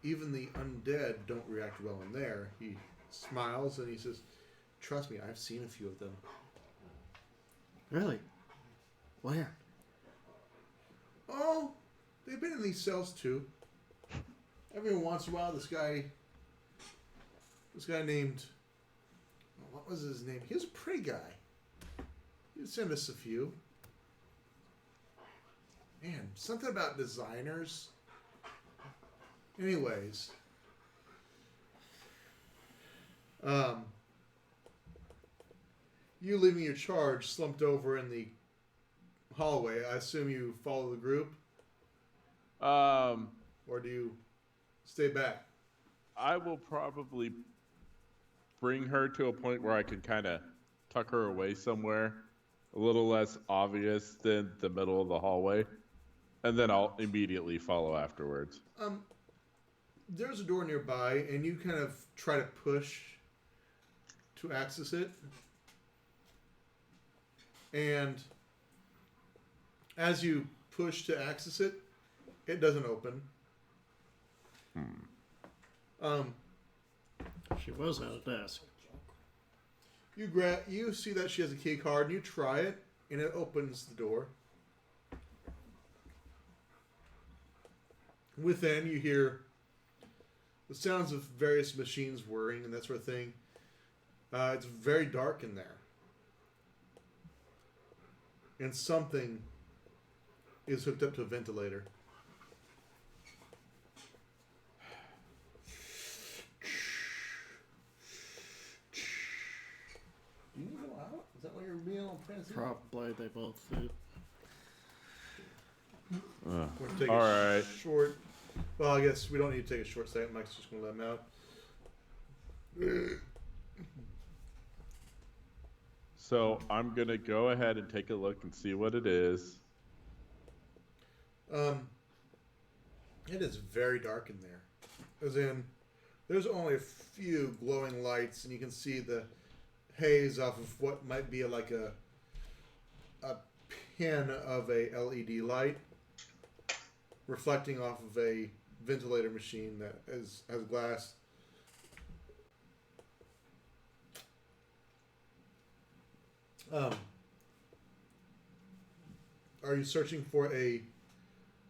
even the undead don't react well in there. He smiles and he says, trust me, I've seen a few of them. Really? Where? Oh, they've been in these cells too. Every once in a while, this guy named, what was his name? He was a pretty guy. He'd send us a few. Man, something about designers. Anyways, you leaving your charge slumped over in the hallway. I assume you follow the group, or do you stay back? I will probably bring her to a point where I can kind of tuck her away somewhere, a little less obvious than the middle of the hallway, and then I'll immediately follow afterwards. There's a door nearby, and you kind of try to push to access it. And as you push to access it, it doesn't open. She was at a desk. You see that she has a key card, and you try it, and it opens the door. Within, you hear the sounds of various machines whirring and that sort of thing. It's very dark in there. And something is hooked up to a ventilator. Do you go out? Is that why you're being all fancy? Probably they both do. We're going to take All a right. short. Well, I guess we don't need to take a short second. Mike's just going to let him out. So I'm going to go ahead and take a look and see what it is. It is very dark in there. As in, there's only a few glowing lights, and you can see the haze off of what might be like a pin of a LED light reflecting off of a ventilator machine that has glass. Are you searching for a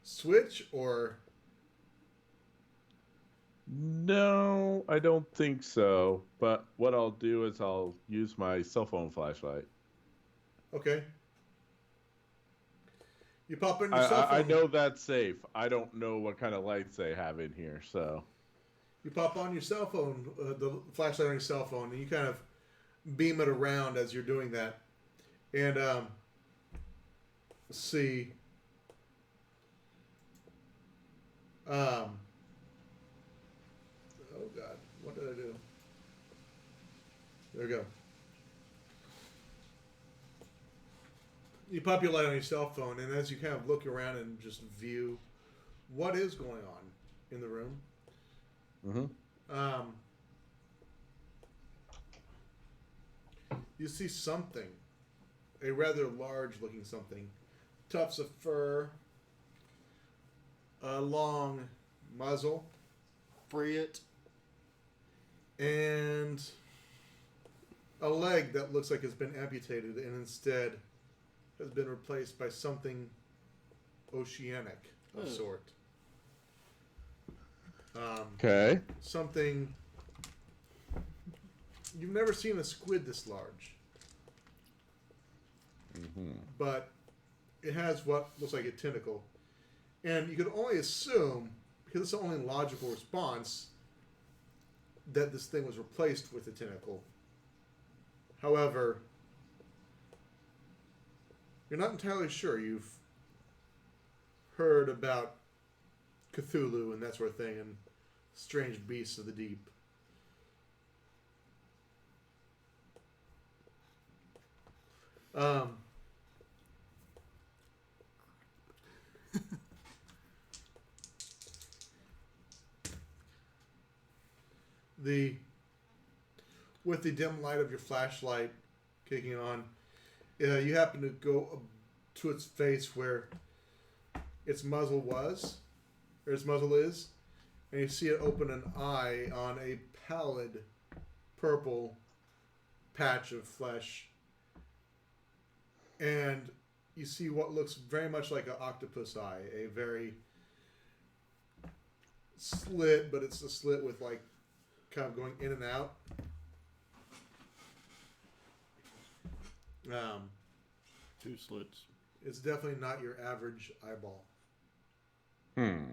switch or? No, I don't think so. But what I'll do is I'll use my cell phone flashlight. Okay. You pop in your cell phone. I know that's safe. I don't know what kind of lights they have in here, so. You pop on your cell phone, the flashlight on your cell phone, and you kind of beam it around as you're doing that. And let's see. Oh God, what did I do? There we go. You pop your light on your cell phone, and as you kind of look around and just view what is going on in the room, you see something, a rather large-looking something, tufts of fur, a long muzzle, Free it. and a leg that looks like it's been amputated and instead has been replaced by something oceanic of Oh. sort. Okay. Something you've never seen a squid this large, but it has what looks like a tentacle, and you could only assume, because it's the only logical response, that this thing was replaced with a tentacle. However, you're not entirely sure. You've heard about Cthulhu and that sort of thing, and strange beasts of the deep. With the dim light of your flashlight kicking on, you happen to go up to its face where its muzzle was, or its muzzle is, and you see it open an eye on a pallid purple patch of flesh, and you see what looks very much like an octopus eye, a very slit, but it's a slit with like kind of going in and out. Two slits. It's definitely not your average eyeball. Hmm.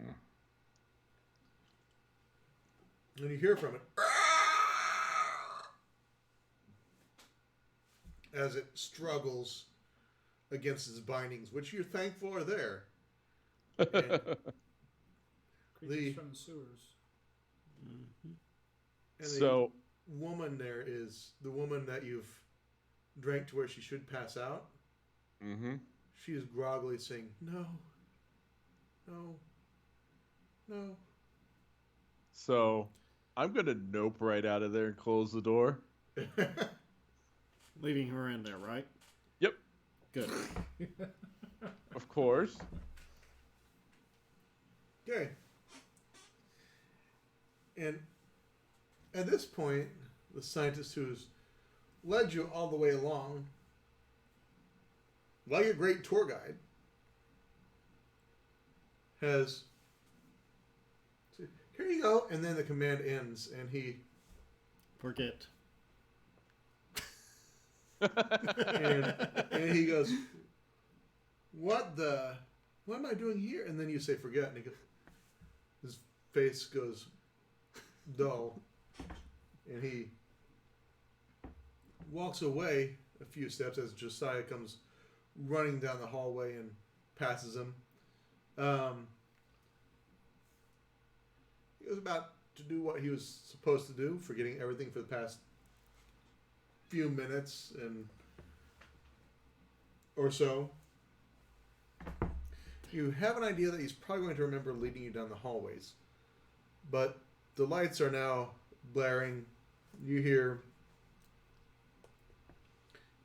And you hear from it as it struggles against its bindings, which you're thankful are there. And Creatures from the sewers. and So, the woman there is the woman that you've drank to where she should pass out. She is groggily saying, "No, no, no." so I'm gonna nope right out of there and close the door. Leaving her in there, right? Yep, Good. of course. Okay. And at this point, the scientist who's led you all the way along, like a great tour guide, has said, "Here you go," and then the command ends, and he Forget. and he goes, what am I doing here? And then you say forget, and his face goes dull, and he walks away a few steps as Josiah comes running down the hallway and passes him. He was about to do what he was supposed to do, forgetting everything for the past few minutes and or so. You have an idea that he's probably going to remember leading you down the hallways, but the lights are now blaring. You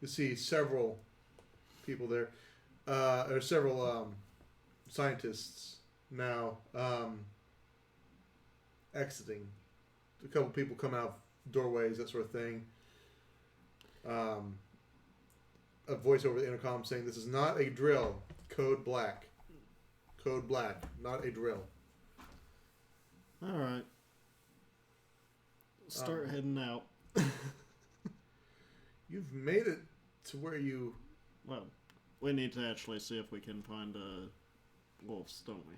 see several people there, or several scientists now exiting. A couple people come out doorways, that sort of thing. A voice over the intercom saying, "This is not a drill. Code black. Code black. Not a drill." All right. Start heading out. You've made it to where you... Well, we need to actually see if we can find wolves, don't we?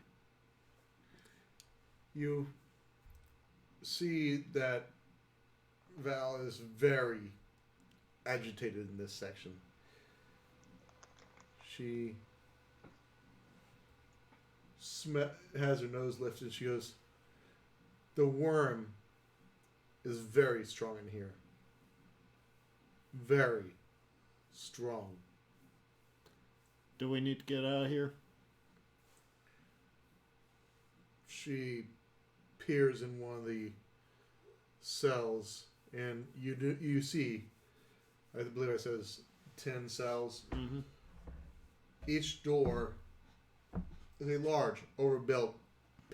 You see that Val is very agitated in this section. She has her nose lifted. She goes, "The worm is very strong in here. Very strong." Do we need to get out of here? She peers in one of the cells, and you see, I believe it says 10 cells. Mm-hmm. Each door is a large, overbuilt,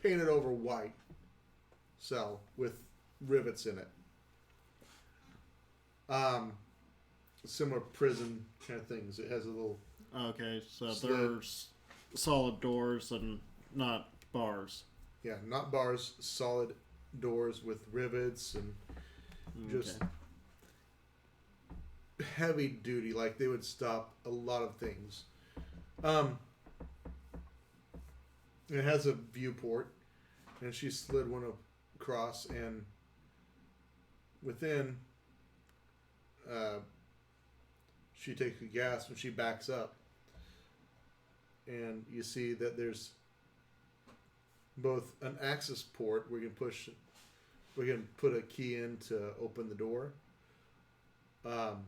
painted over white cell with rivets in it. Similar prison kind of things. It has a little... Okay, so Slit. there's solid doors and not bars. Yeah, not bars, solid doors with rivets and just heavy duty, like they would stop a lot of things. It has a viewport, and she slid one across, and within, she takes a gas when she backs up, and you see that there's both an access port where you can put a key in to open the door, and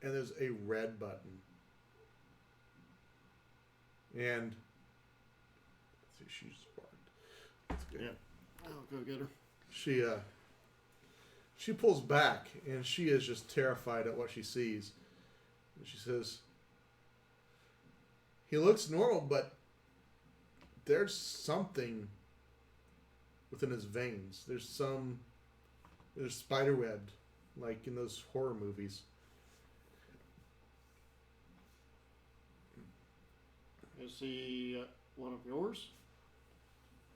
there's a red button, and let's see, she's sparked. That's good. Yeah, I'll go get her. She pulls back, and she is just terrified at what she sees. And she says, "He looks normal, but there's something within his veins. There's spiderwebbed, like in those horror movies." Is he one of yours?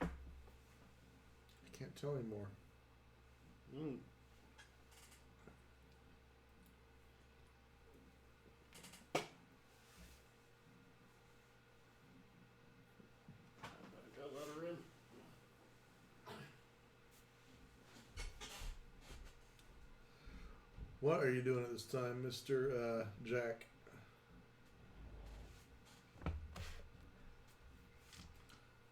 I can't tell anymore. Mm. I better go let her in. What are you doing at this time, Mr. Jack?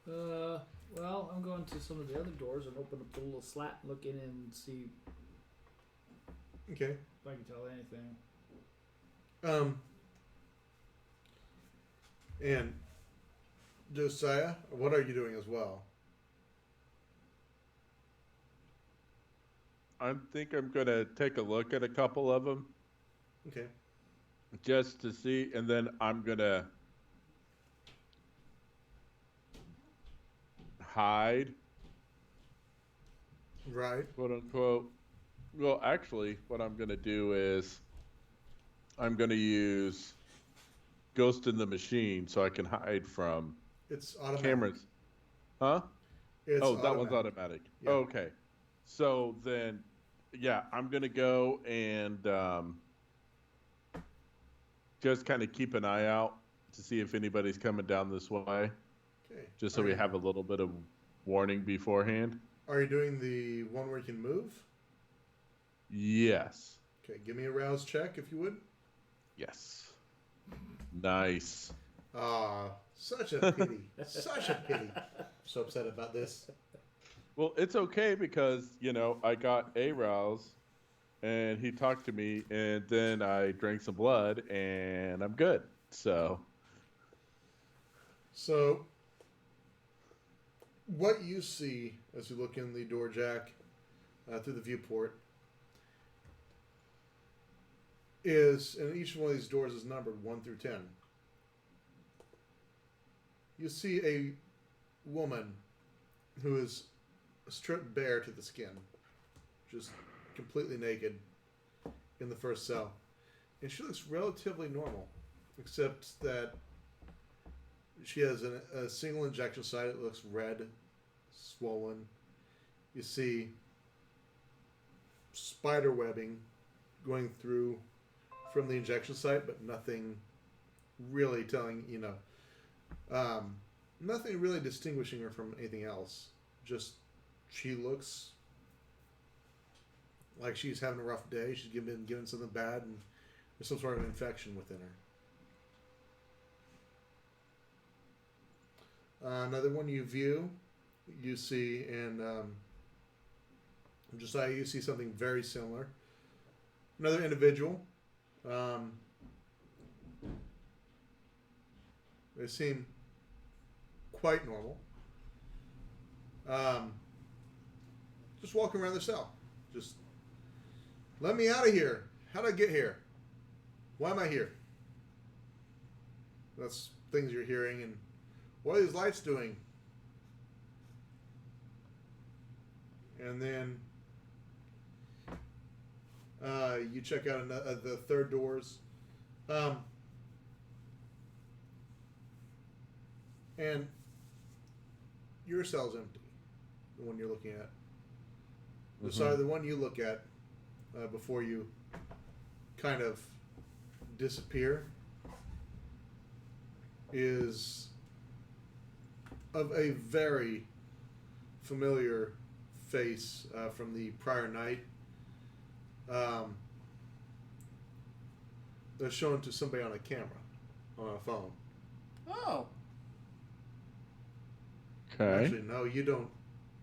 Well, I'm going to some of the other doors and open up the little slat, look in and see Okay. if I can tell anything. And Josiah, what are you doing as well? I think I'm gonna take a look at a couple of them Okay. just to see, and then I'm gonna hide, Right. quote unquote. Well, actually, what I'm gonna do is I'm gonna use Ghost in the Machine so I can hide from It's automatic. cameras. Huh? It's Oh, that one's automatic. Yeah. Okay. So then, yeah, I'm going to go and just kind of keep an eye out to see if anybody's coming down this way, Okay. just so Are we you- have a little bit of warning beforehand. Are you doing the one where you can move? Yes. Okay. Give me a rouse check if you would. Yes. Nice. Ah, such a pity. Such a pity. I'm so upset about this. Well, it's okay because, I got a rouse and he talked to me and then I drank some blood and I'm good. So, So, what you see as you look in the door, Jack, through the viewport, is, and each one of these doors is numbered 1 through 10. You see a woman who is stripped bare to the skin, just completely naked in the first cell. And she looks relatively normal, except that she has a single injection site that looks red, swollen. You see spider webbing going through from the injection site, but nothing really telling, nothing really distinguishing her from anything else. Just she looks like she's having a rough day. She's been given something bad, and there's some sort of infection within her. Another one you view, you see, and Josiah, you see something very similar. Another individual. They seem quite normal. Just walking around the cell. Just, let me out of here. How did I get here? Why am I here? That's things you're hearing. And what are these lights doing? And then you check out the third doors. And your cell's empty. the one you're looking at. Mhm. Sorry, the one you look at before you kind of disappear is of a very familiar face from the prior night. They're shown to somebody on a camera, on a phone. Oh. Okay. Actually, no, you don't.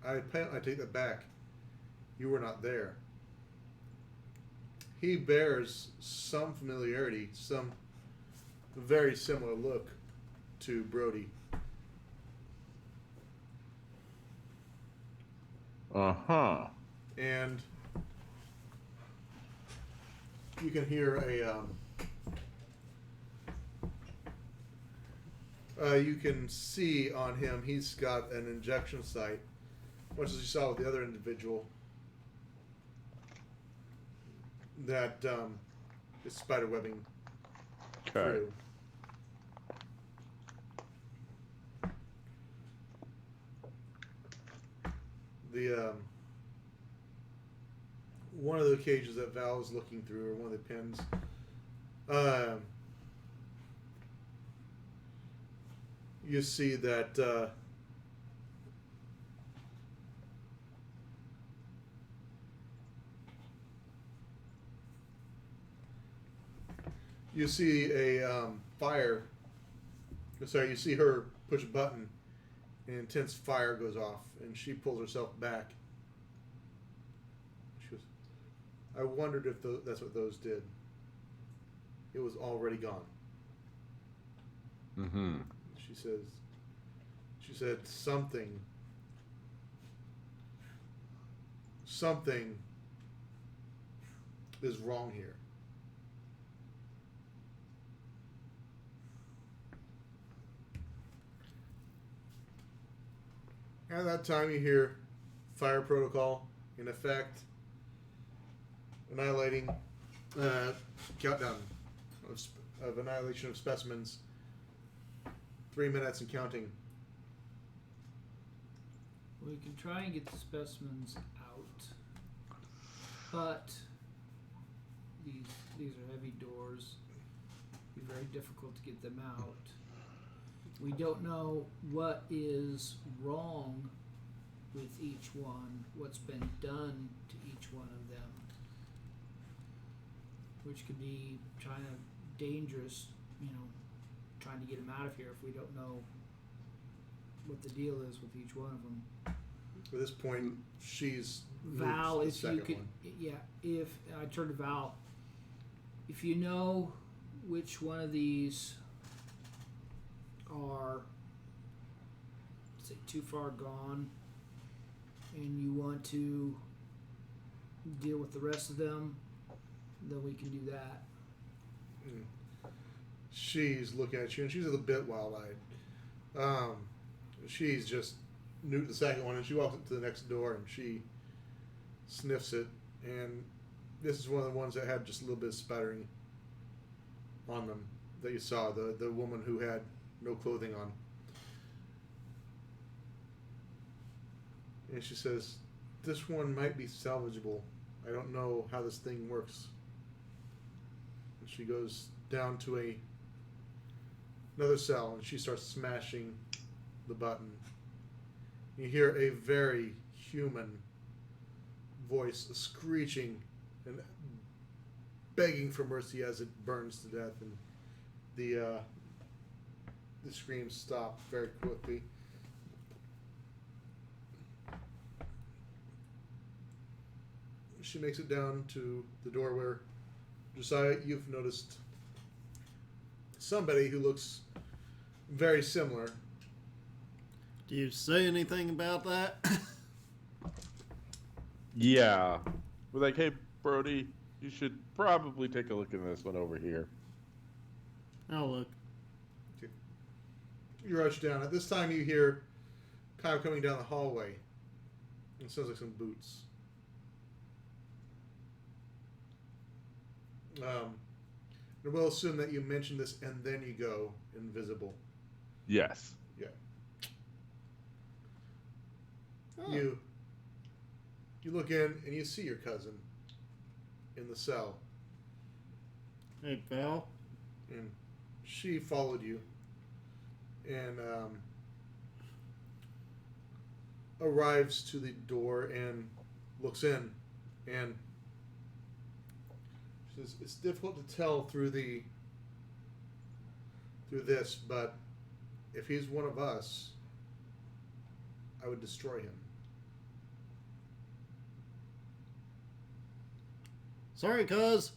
I take that back. You were not there. He bears some familiarity, some very similar look to Brody. Uh-huh. And you can hear you can see on him he's got an injection site, much as you saw with the other individual that is spiderwebbing Okay. through. The one of the cages that Val is looking through, or one of the pins, you see that you see a fire. Sorry, you see her push a button, and intense fire goes off, and she pulls herself back. She goes, I wondered if that's what those did. It was already gone. Mm-hmm. She said something is wrong here. At that time, you hear fire protocol in effect, annihilating countdown of annihilation of specimens. 3 minutes and counting. We can try and get the specimens out, but these are heavy doors. It'd be very difficult to get them out. We don't know what is wrong with each one, what's been done to each one of them, which could be kind of dangerous, trying to get them out of here if we don't know what the deal is with each one of them. At this point, she's Val, moved if to the you second could, one. if I turn to Val, if you know which one of these are, say, too far gone, and you want to deal with the rest of them, then we can do that. She's looking at you, and she's a bit wild-eyed. She's just new to the second one, and she walks up to the next door, and she sniffs it, and this is one of the ones that had just a little bit of spattering on them that you saw, the woman who had no clothing on. And she says, this one might be salvageable. I don't know how this thing works. And she goes down to another cell, and she starts smashing the button. You hear a very human voice screeching and begging for mercy as it burns to death, and the screams stop very quickly. She makes it down to the door where, Josiah, you've noticed somebody who looks very similar. Do you say anything about that? Yeah. We're like, hey, Brody, you should probably take a look at this one over here. I'll look. You rush down. At this time, you hear kind of coming down the hallway. It sounds like some boots. And we'll assume that you mentioned this and then you go invisible. Yes. Yeah. Oh. You You look in and you see your cousin in the cell, Hey, Val. and she followed you and arrives to the door and looks in, and she says, "It's difficult to tell through this, but if he's one of us, I would destroy him." Sorry, cuz.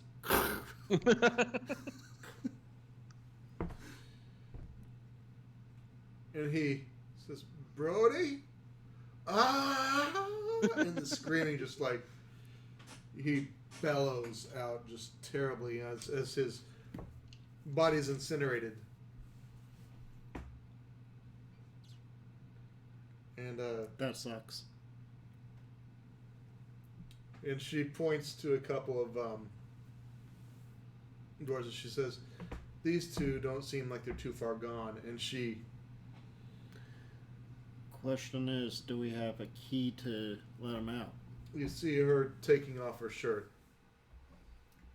And he says, "Brody, ah!" And the screaming just like he bellows out just terribly as his body's incinerated. And That sucks. and she points to a couple of doors, and she says, "These two don't seem like they're too far gone." And she, Question is, do we have a key to let him out? you see her taking off her shirt,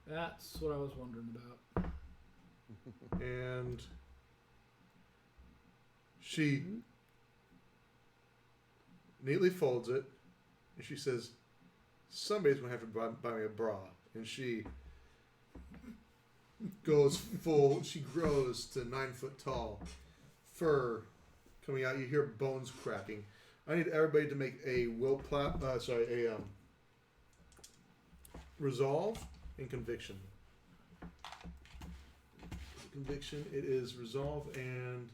That's what I was wondering about. and she neatly folds it, and she says, "Somebody's gonna have to buy me a bra." And she goes full. She grows to 9 foot tall, fur coming out. You hear bones cracking. I need everybody to make a resolve and conviction. Conviction. It is resolve and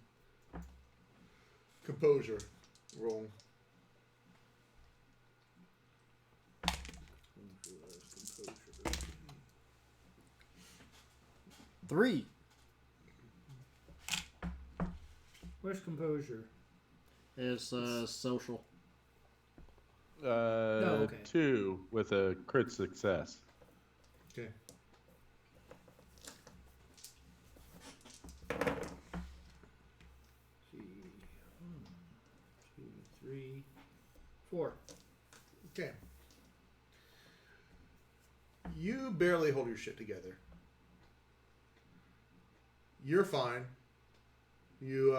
composure. Roll. 3. Where's composure? Is social. okay. 2 with a crit success. Okay. See. 1, 2, 3, 4. Okay. You barely hold your shit together. You're fine. You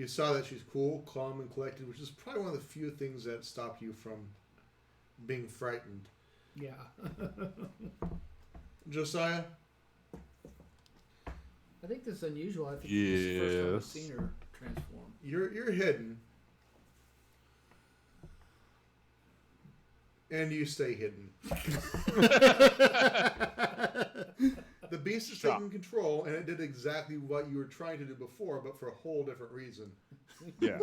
saw that she's cool, calm, and collected, which is probably one of the few things that stop you from being frightened. Yeah. Josiah, I think this is unusual. I think this is the first time I've Yes. seen her transform. you're hidden, and you stay hidden. The beast is Stop. taking control, and it did exactly what you were trying to do before, but for a whole different reason. Yeah.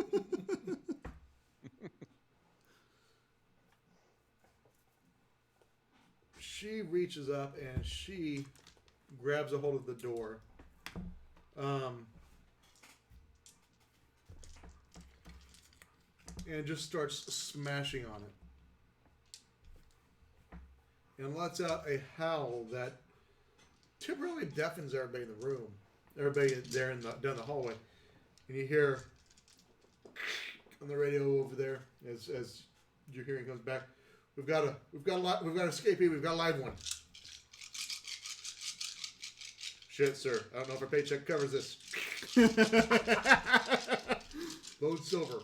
She reaches up and she grabs a hold of the door. And just starts smashing on it. And lets out a howl that temporarily deafens everybody in the room. Everybody there down the hallway. And you hear on the radio over there as your hearing comes back, we've got an escapee, we've got a live one. Shit, sir. I don't know if our paycheck covers this. Load silver.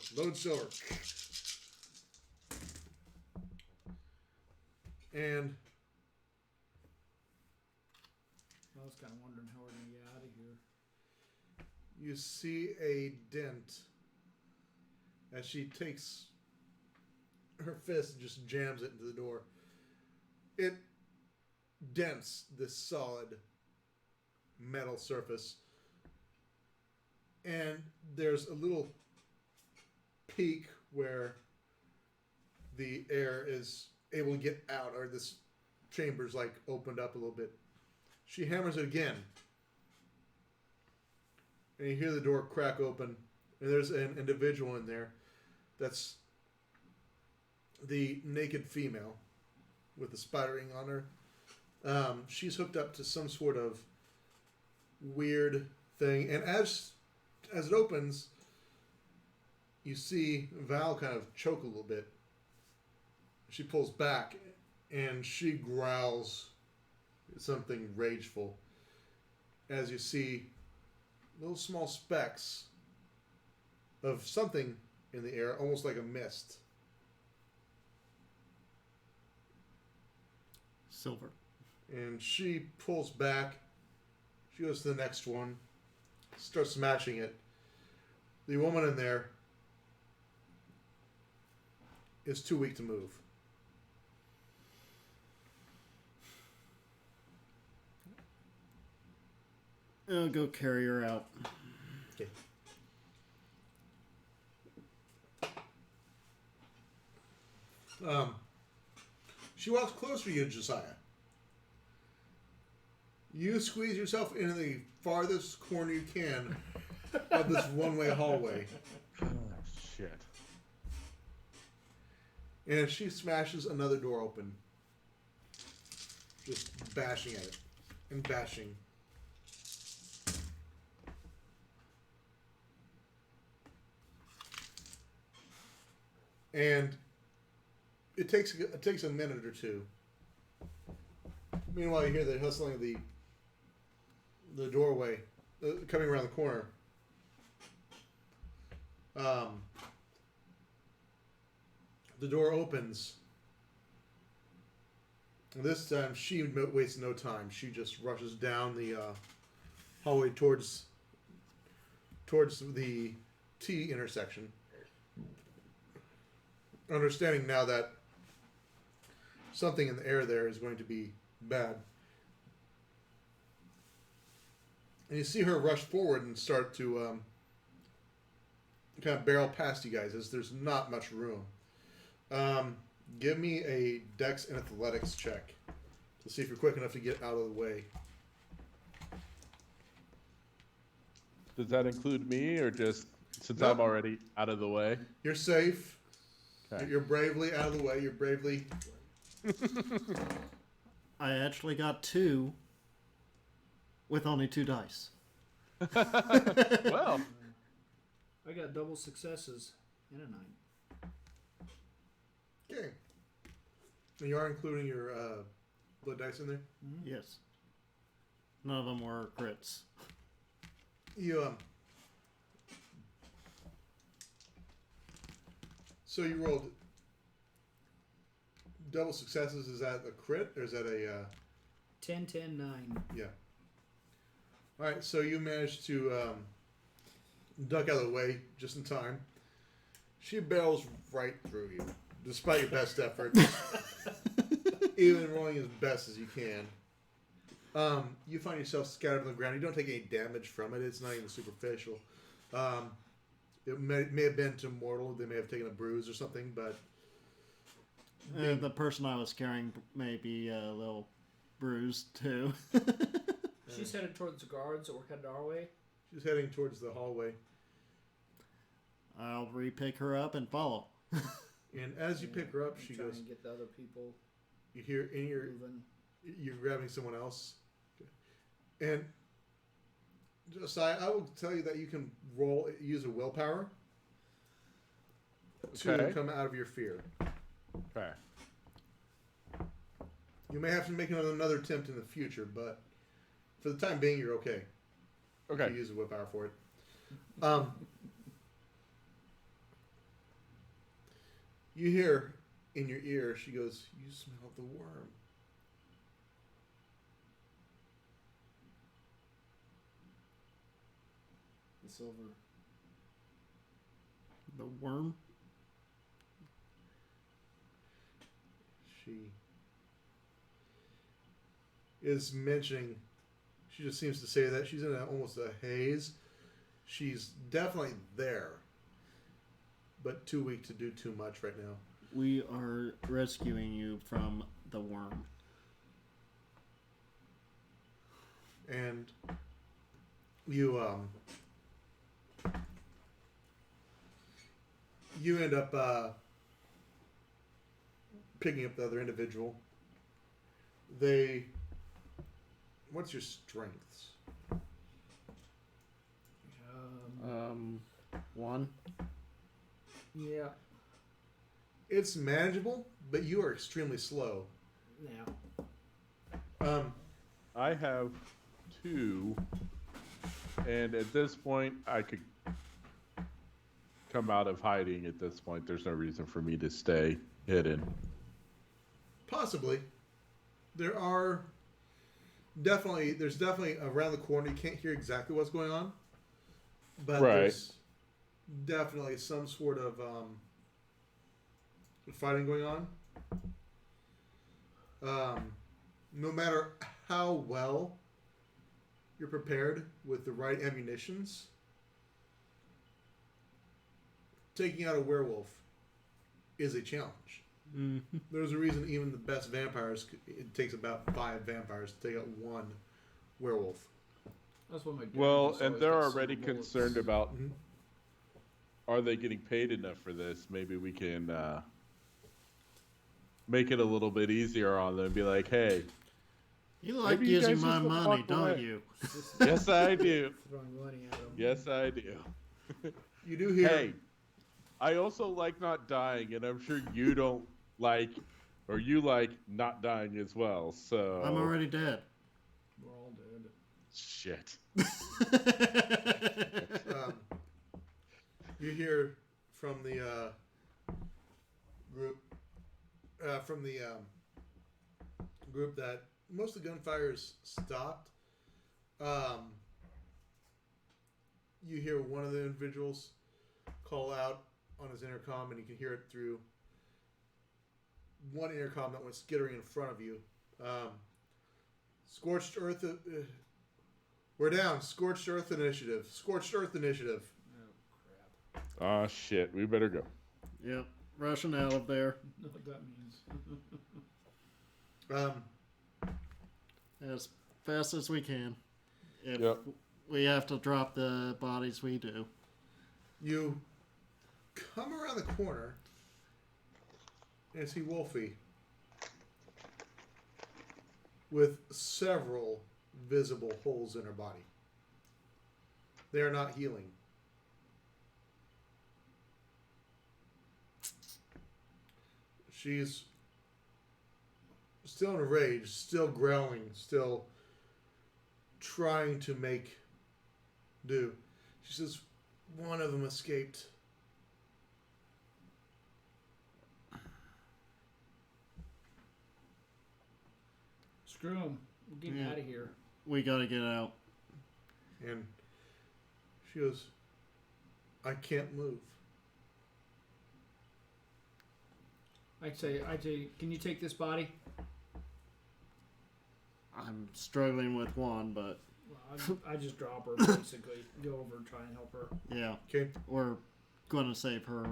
And I was kind of wondering how we're going to get out of here. you see a dent as she takes her fist and just jams it into the door. It dents this solid metal surface, and there's a little peak where the air is able to get out, or this chamber's like opened up a little bit. She hammers it again, and you hear the door crack open, and there's an individual in there that's the naked female with the spidering on her. She's hooked up to some sort of weird thing, and as it opens, you see Val kind of choke a little bit, she pulls back, and she growls something rageful as you see little small specks of something in the air, almost like a mist. Silver. And she pulls back. She goes to the next one, starts smashing it. The woman in there is too weak to move. I'll go carry her out. Okay. She walks closer to you, Josiah. You squeeze yourself into the farthest corner you can of this one-way hallway. Oh, shit. And she smashes another door open. Just bashing at it. And bashing. And it takes a minute or two. Meanwhile, you hear the hustling of the doorway coming around the corner. The door opens. And this time, she wastes no time. She just rushes down the hallway towards the T intersection. Understanding now that something in the air there is going to be bad. And you see her rush forward and start to kind of barrel past you guys as there's not much room. Give me a Dex and Athletics check to see if you're quick enough to get out of the way. Does that include me, or just since No. I'm already out of the way? You're safe. Okay. You're bravely out of the way. You're bravely... I actually got 2 with only 2 dice. Well, I got double successes and a 9. Okay. And you are including your blood dice in there? Yes. None of them were crits. You, So you rolled double successes. Is that a crit or is that a 10, 10, 9. yeah? All right, so you managed to duck out of the way just in time. She barrels right through you, despite your best efforts, even rolling as best as you can. You find yourself scattered on the ground. You don't take any damage from it. It's not even superficial. It may have been to mortal. They may have taken a bruise or something, but The person I was carrying may be a little bruised too. She's headed towards the guards that were headed our way. she's heading towards the hallway. I'll re-pick her up and follow. And as you pick her up, she Trying goes. to get the other people You hear in your moving. you're grabbing someone else, and Josiah, I will tell you that you can use a willpower to Okay. come out of your fear. okay. You may have to make another attempt in the future, but for the time being, you're okay. Okay. To use a willpower for it. You hear in your ear, she goes, "You smell the worm." The silver. The worm? She is mentioning, she just seems to say that she's in almost a haze. She's definitely there, but too weak to do too much right now. We are rescuing you from the worm. And you end up picking up the other individual. What's your strengths? 1. Yeah. It's manageable, but you are extremely slow. Yeah. I have 2, and at this point, I could come out of hiding. At this point, there's no reason for me to stay hidden. Possibly. There's definitely around the corner. You can't hear exactly what's going on, but Right. there's definitely some sort of fighting going on. No matter how well you're prepared with the right ammunitions, taking out a werewolf is a challenge. Mm-hmm. There's a reason even the best vampires, it takes about 5 vampires to take out one werewolf. That's what my dad Well, just and always they're got already silver bullets. concerned about Mhm. are they getting paid enough for this? Maybe we can make it a little bit easier on them and be like, hey, You like maybe you using guys my just money, walk don't away. you? Just yes, I do. throwing money at him. Yes, I do. You do hear. Hey, I also like not dying, and I'm sure you don't like, or you like not dying as well. So I'm already dead. We're all dead. shit. You hear from the group that most of the gunfire's stopped. You hear one of the individuals call out on his intercom, and you can hear it through one intercom that went skittering in front of you. Scorched Earth. We're down. Scorched Earth initiative. Scorched Earth initiative. Oh crap! Ah, shit. We better go. Yep, rushing out of there Know what that means? as fast as we can. If Yep. we have to drop the bodies, we do. You come around the corner and see Wolfie with several visible holes in her body. They are not healing. She's still in a rage, still growling, still trying to make do. She says, one of them escaped. Screw him. We're getting Yeah. out of here. We gotta get out. And she goes, I can't move. I'd say, can you take this body? I'm struggling with one, but Well, I just drop her, basically. Go over and try and help her. yeah, Okay. we're gonna save her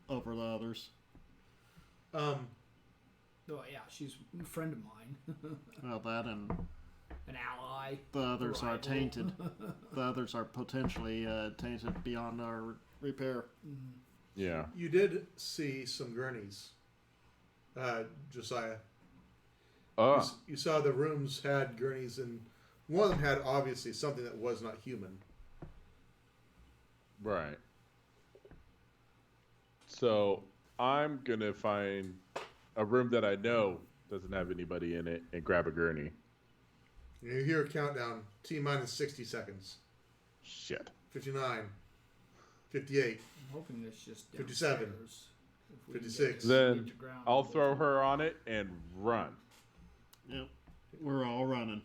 over the others. Oh, yeah, she's a friend of mine. Well, that and An ally. the others are rival. tainted. The others are potentially tainted beyond our repair. Yeah. You did see some gurneys, Josiah. You saw the rooms had gurneys, and one of them had obviously something that was not human. Right. So I'm gonna find a room that I know doesn't have anybody in it and grab a gurney. You hear a countdown, T minus 60 seconds. Shit. 59, 58. I'm hoping it's just 57, downstairs. If we can 56. get Then to ground, I'll we'll throw do her on it and run. Yep, we're all running.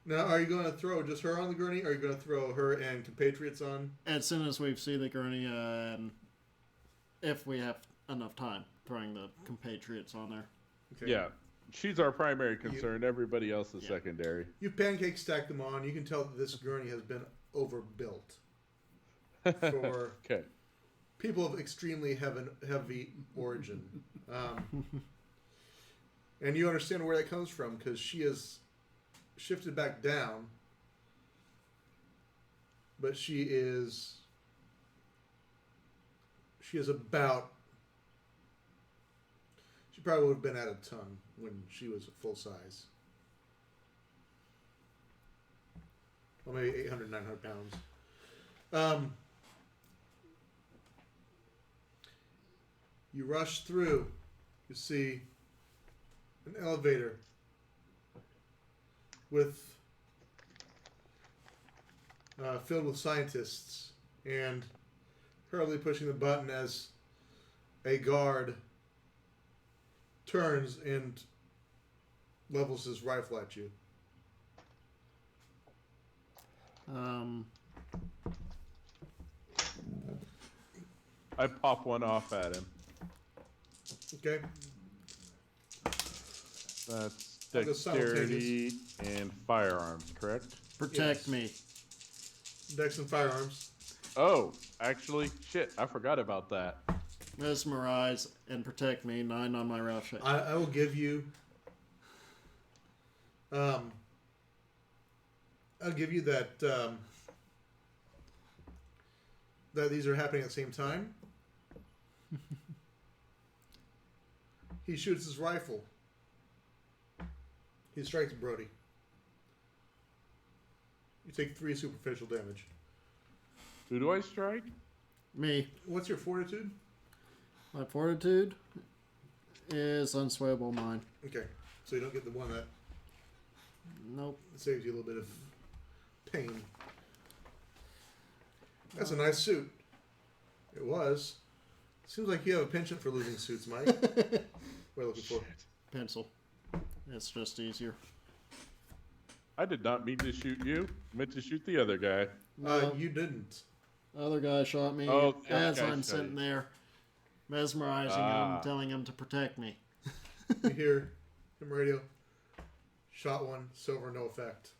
Now, are you going to throw just her on the gurney, or are you going to throw her and compatriots on? As soon as we see the gurney, and if we have enough time, throwing the compatriots on there. Okay. Yeah. She's our primary concern. Everybody else is Yeah. secondary. You pancake stack them on. You can tell that this gurney has been overbuilt for Okay. people of extremely heavy origin. And you understand where that comes from because she has shifted back down, but she is about, she probably would have been at a ton when she was full size. Well, maybe 800, 900 pounds. You rush through you see an elevator with filled with scientists, and hurriedly pushing the button as a guard turns and levels his rifle at you. I pop one off at him. Okay. That's I'll go dexterity and firearms, correct? Protect Yes. me. Dex and firearms. Oh, actually, shit, I forgot about that. Mesmerize and protect me. 9 on my rough check. I will give you. I'll give you that. That these are happening at the same time. He shoots his rifle. He strikes Brody. You take 3 superficial damage. Who do I strike? Me. What's your fortitude? My fortitude is unswayable mine. Okay, so you don't get the one that Nope. saves you a little bit of pain. That's a nice suit. It was. Seems like you have a penchant for losing suits, Mike. What are you looking for? Pencil. It's just easier. I did not mean to shoot you. I meant to shoot the other guy. No, You didn't. other guy shot me Oh, the other as guy I'm shot sitting you. there, mesmerizing Ah. him, telling him to protect me. You hear him radio. Shot one, silver, no effect.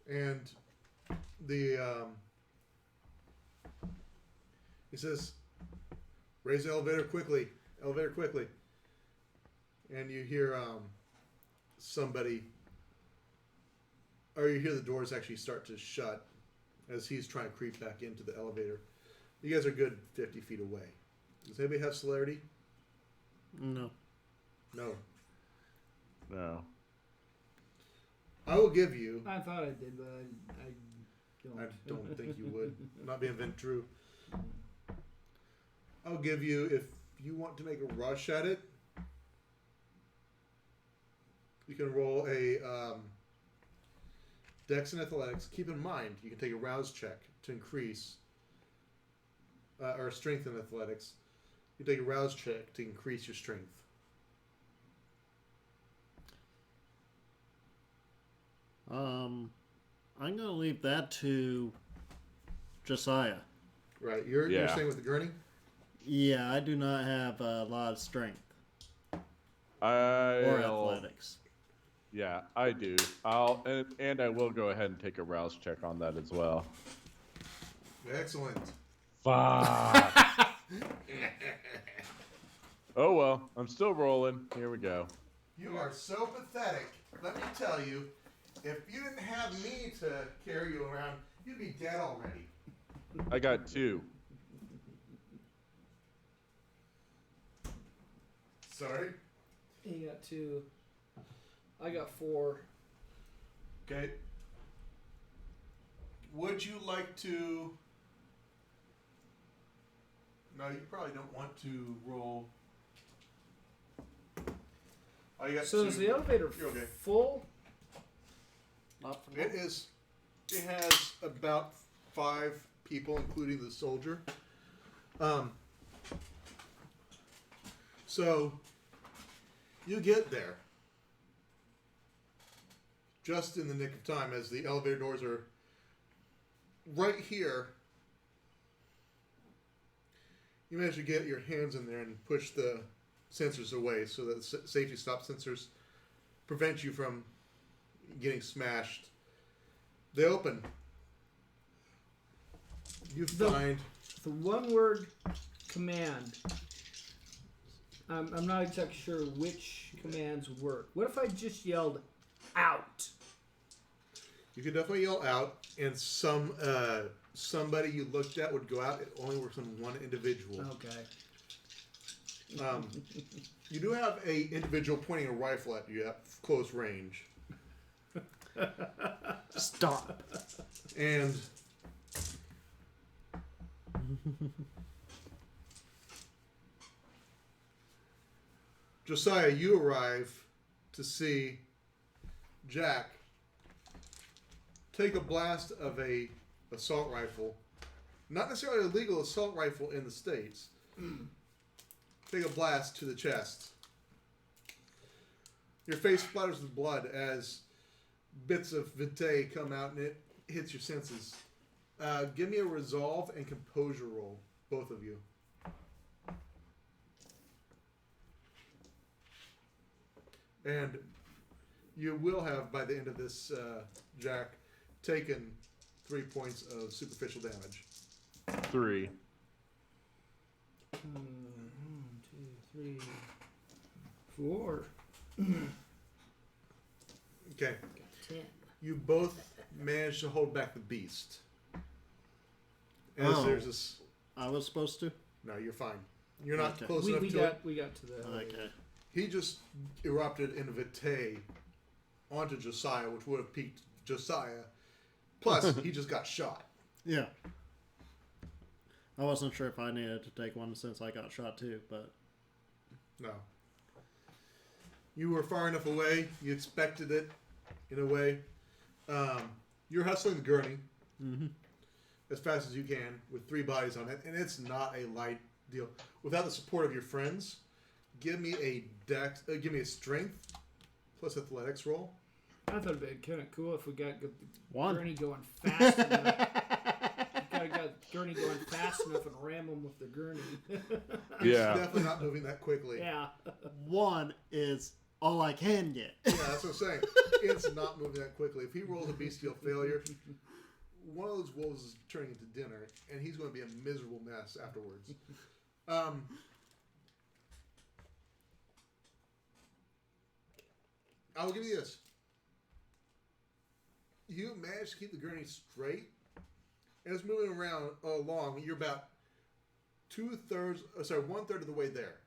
And the he says, "Raise the elevator quickly, elevator quickly." And you hear somebody, or you hear the doors actually start to shut as he's trying to creep back into the elevator. You guys are good 50 feet away. Does anybody have celerity? No. No. No. I will give you. I thought I did, but I don't. I don't think you would. Not being true. I'll give you, if you want to make a rush at it, you can roll a Dex and Athletics. Keep in mind, you can take a rouse check to increase, or Strength and Athletics. You take a rouse check to increase your strength. I'm gonna leave that to Josiah. Right. You're Yeah. staying with the gurney? Yeah, I do not have a lot of strength or I'll, athletics. yeah, I do. And I will go ahead and take a rouse check on that as well. Excellent. Fuck. Oh well, I'm still rolling. Here we go. You are so pathetic. Let me tell you, if you didn't have me to carry you around, you'd be dead already. I got 2. Sorry? He got 2. I got 4. Okay. Would you like to... No, you probably don't want to roll... Oh, you got So 2. is the elevator You're okay. full? Not for It is... It has about 5 people, including the soldier. So, you get there just in the nick of time as the elevator doors are right here. You manage to get your hands in there and push the sensors away so that the safety stop sensors prevent you from getting smashed. They open. You find... The one word command. I'm not exactly sure which commands work. What if I just yelled out? You could definitely yell out, and somebody you looked at would go out. It only works on one individual. Okay. You do have a individual pointing a rifle at you at close range, Stop. and Josiah, you arrive to see Jack take a blast of a assault rifle, not necessarily a legal assault rifle in the States. Take a blast to the chest. Your face splatters with blood as bits of vitae come out and it hits your senses. Give me a resolve and composure roll, both of you. And you will have, by the end of this, Jack, taken 3 points of superficial damage. 3. 1, 2, 3, 4. Okay. Got 10. You both managed to hold back the beast. As there's this... I was supposed to? No, you're fine. You're not Okay. close enough to it. We got to the. Okay. He just erupted in vitae onto Josiah, which would have piqued Josiah. Plus, he just got shot. Yeah. I wasn't sure if I needed to take one since I got shot too, but... No. You were far enough away. You expected it, in a way. You're hustling the gurney as fast as you can with 3 bodies on it, and it's not a light deal. Without the support of your friends, give me a give me a strength plus athletics roll. I thought it'd be kind of cool if we got the 1. gurney going fast enough. got gurney going fast enough and ram him with the gurney. It's Yeah. definitely not moving that quickly. Yeah. 1 is all I can get. Yeah, that's what I'm saying. It's not moving that quickly. If he rolls a bestial failure, one of those wolves is turning into dinner, and he's going to be a miserable mess afterwards. I'll give you this. You managed to keep the gurney straight, and it's moving around along. You're about 1/3 of the way there.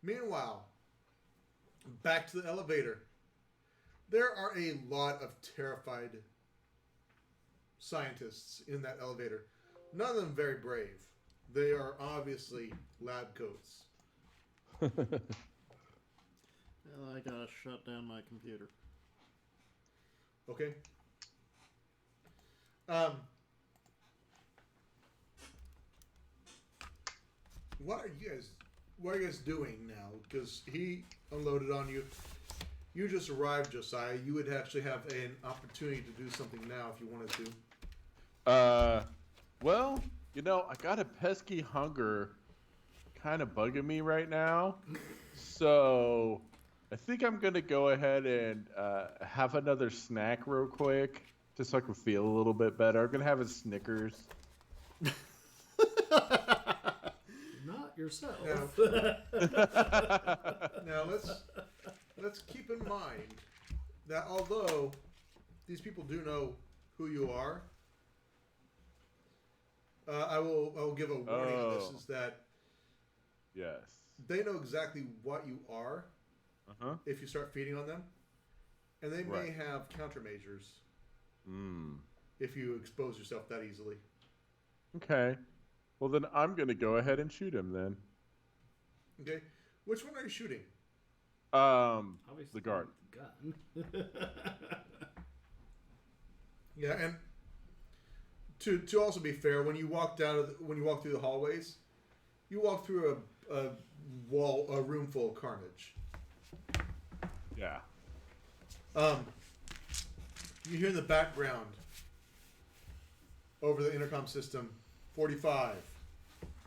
Meanwhile, back to the elevator. There are a lot of terrified scientists in that elevator. None of them very brave. They are obviously lab coats. I gotta shut down my computer. Okay. What are you guys doing now? Because he unloaded on you. You just arrived, Josiah. You would actually have an opportunity to do something now if you wanted to. Well, I got a pesky hunger kind of bugging me right now. So I think I'm going to go ahead and have another snack real quick just so I can feel a little bit better. I'm going to have a Snickers. Not yourself. Now let's keep in mind that although these people do know who you are, I will give a warning on this, is that Yes. they know exactly what you are Uh-huh. if you start feeding on them, and they may Right. have countermeasures Mm. if you expose yourself that easily. Okay. Well, then I'm going to go ahead and shoot him then. Okay, which one are you shooting? Obviously, The guard. Gun. Yeah, and to also be fair, when you walk through the hallways, you walk through a room full of carnage. Yeah. You hear in the background over the intercom system, 45.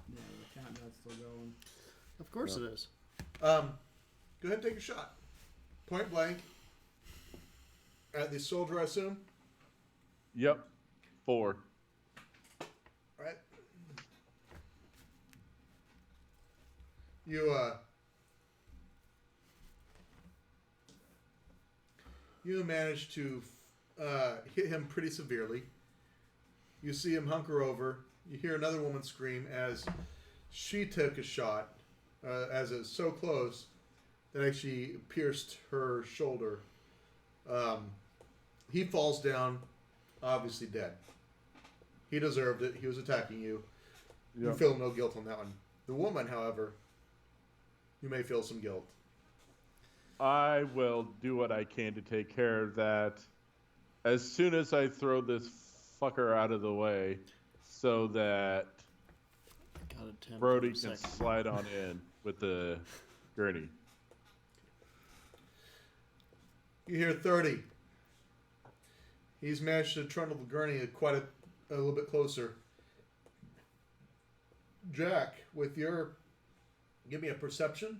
Yeah, the countdown's still going. Of course it is. Go ahead and take a shot. Point blank. At the soldier, I assume. Yep. 4. All right. You manage to hit him pretty severely. You see him hunker over. You hear another woman scream as she took a shot, as it's so close that actually pierced her shoulder. He falls down, obviously dead. He deserved it. He was attacking you. You Yep. feel no guilt on that one. The woman, however, you may feel some guilt. I will do what I can to take care of that as soon as I throw this fucker out of the way so that Got a 10 Brody for a can second. slide on in with the gurney. You hear 30. He's managed to trundle the gurney quite a little bit closer. Jack, with your... Give me a perception.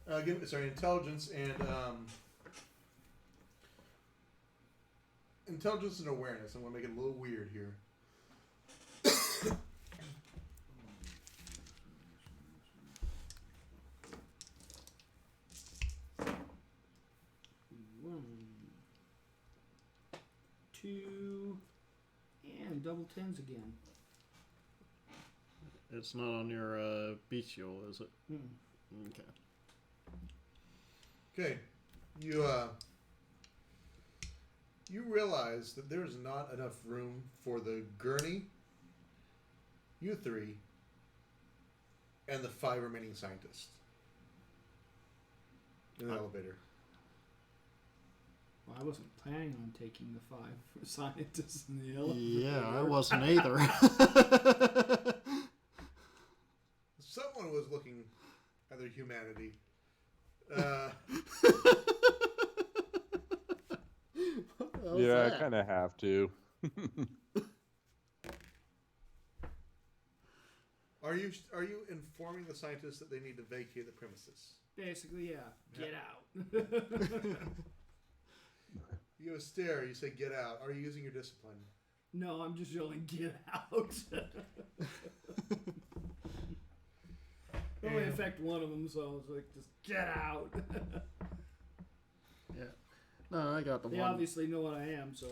Intelligence and... intelligence and awareness. I'm going to make it a little weird here. One, two, and double tens again. It's not on your bestial, is it? Okay. Okay. You realize that there's not enough room for the gurney, you three, and the 5 remaining scientists in the elevator. Well, I wasn't planning on taking the 5 scientists in the elevator. Yeah, I wasn't either. Someone was looking at their humanity. Yeah, I kind of have to. Are you informing the scientists that they need to vacate the premises? Basically, yeah. Get out. You give a stare. You say, "Get out." Are you using your discipline? No, I'm just yelling, get out. It only affect one of them, so I was like, just get out. Yeah. No, I got the They one. obviously know what I am, so.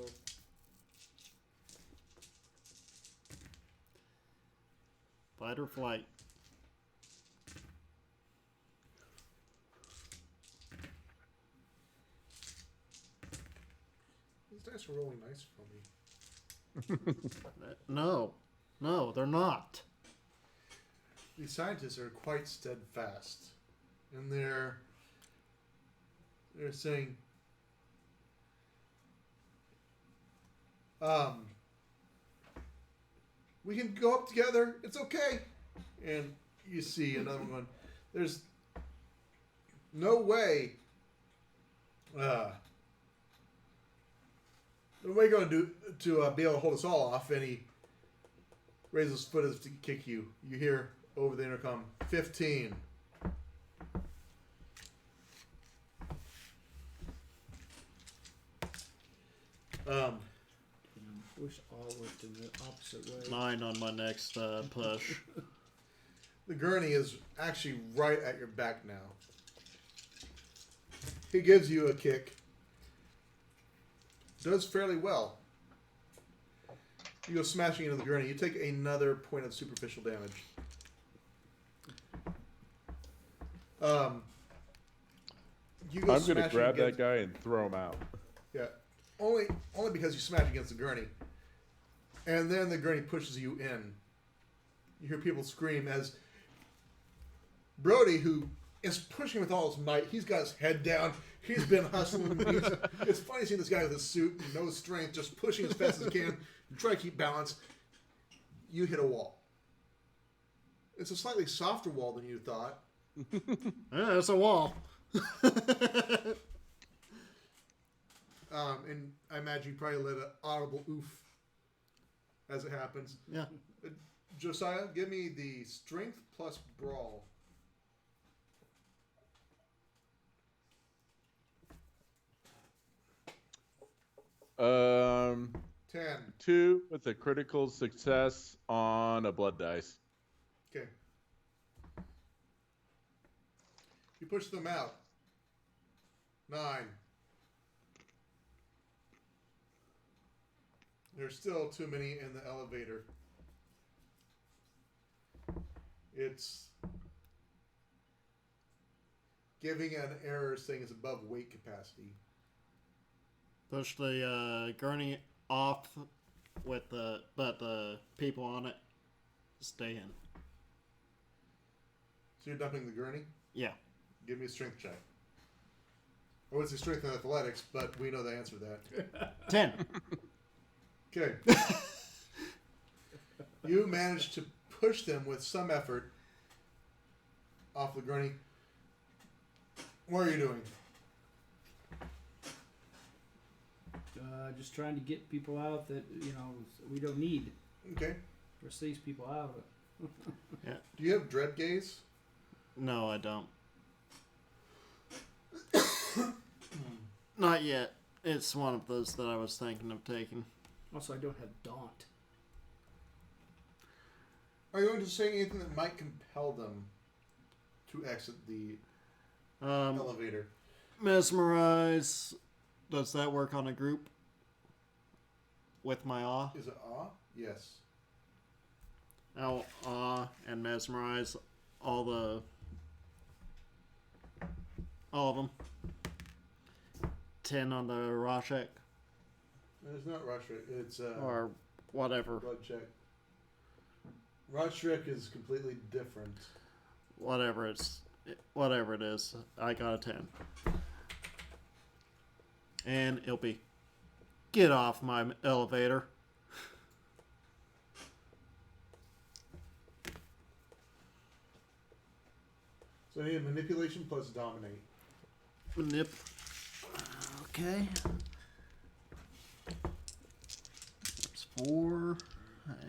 Fight or flight. These dice are rolling nice for me. No, they're not. These scientists are quite steadfast, and they're saying, we can go up together. It's okay. And you see another one. There's no way. No way going to be able to hold us all off. And he raises his foot as to kick you. You hear over the intercom, 15. Wish all worked in the opposite way. 9 on my next push. The gurney is actually right at your back now. He gives you a kick. Does fairly well. You go smashing into the gurney. You take another point of superficial damage. You go I'm going to smashing grab that against- guy and throw him out. Yeah, only because you smash against the gurney, and then the gurney pushes you in. You hear people scream as Brody, who is pushing with all his might, he's got his head down. He's been hustling. It's funny seeing this guy with a suit and no strength, just pushing as fast as he can, try to keep balance. You hit a wall. It's a slightly softer wall than you thought. Yeah, it's a wall. And I imagine you probably let an audible oof as it happens. Yeah. Josiah, give me the strength plus brawl. Um, 10. 2 with a critical success on a blood dice. Okay. You push them out. 9. There's still too many in the elevator. It's giving an error saying it's above weight capacity. Push the gurney off with the people on it. stay in. So you're dumping the gurney? Yeah. Give me a strength check. I would say strength and athletics, but we know the answer to that. 10. Okay. You managed to push them with some effort off the gurney. What are you doing? Just trying to get people out that we don't need. Okay. Or these people out of it. Do you have dread gaze? No, I don't. Not yet. It's one of those that I was thinking of taking. Also, I don't have daunt. Are you going to say anything that might compel them to exit the elevator? Mesmerize. Does that work on a group? With my awe? Is it awe? Yes. I'll awe and mesmerize all of them. 10 on the Rashek. It's not Roderick. It's Or whatever. Rodcheck. Roderick is completely different. Whatever it is. I got a 10. And it'll be, get off my elevator. So I need manipulation plus dominate. Manip. Okay. There's 4.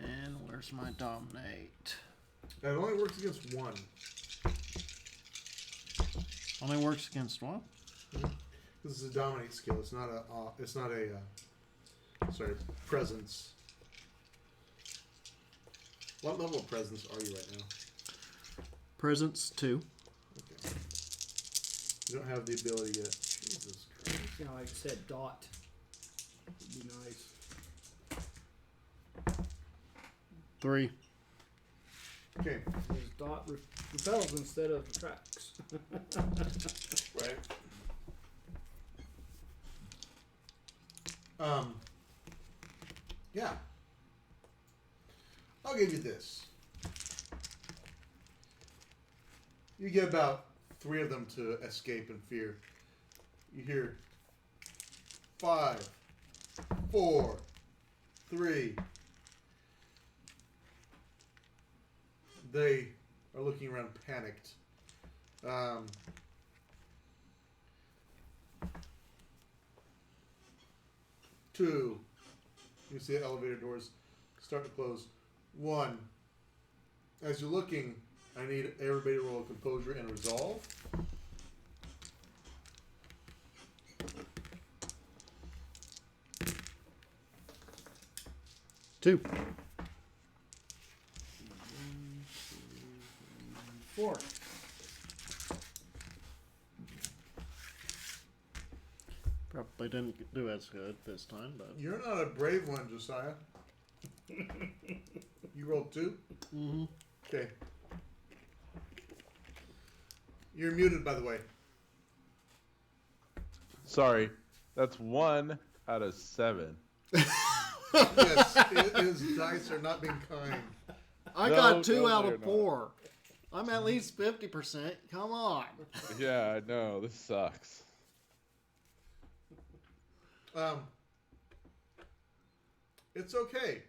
And where's my dominate? That only works against one. Only works against one? This is a dominate skill. It's not a. Presence. What level of presence are you right now? Presence 2. Okay. You don't have the ability yet. Jesus Christ. Like I said, dot. Would be nice. 3. Okay. Because dot repels instead of attracts. Right. Yeah. I'll give you this. You get about 3 of them to escape in fear. You hear 5, 4, 3. They are looking around panicked. Two. You see the elevator doors start to close. 1. As you're looking, I need everybody to roll composure and resolve. Two. 4. Probably didn't do as good this time, but. You're not a brave one, Josiah. You rolled 2? Mm-hmm. Okay. You're muted, by the way. Sorry, that's 1 out of 7. Yes, his dice are not being kind. I No, got 2 no, out they're of 4. I'm at least 50%. Come on. Yeah, I know. This sucks. It's okay.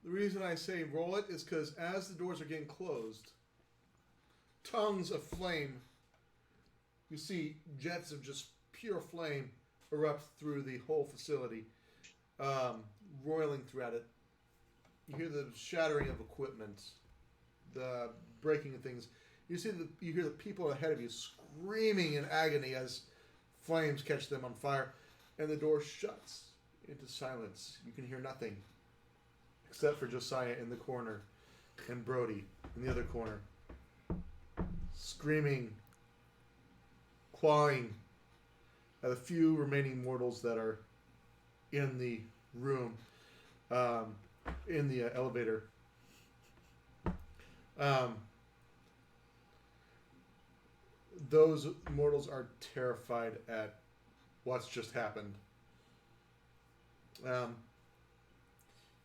The reason I say roll it is because as the doors are getting closed, tongues of flame, you see jets of just pure flame erupt through the whole facility, roiling throughout it. You hear the shattering of equipment, the breaking of things. You hear the people ahead of you screaming in agony as flames catch them on fire, and the door shuts into silence. You can hear nothing except for Josiah in the corner and Brody in the other corner, screaming, clawing at the few remaining mortals that are in the room, in the elevator. Those mortals are terrified at what's just happened.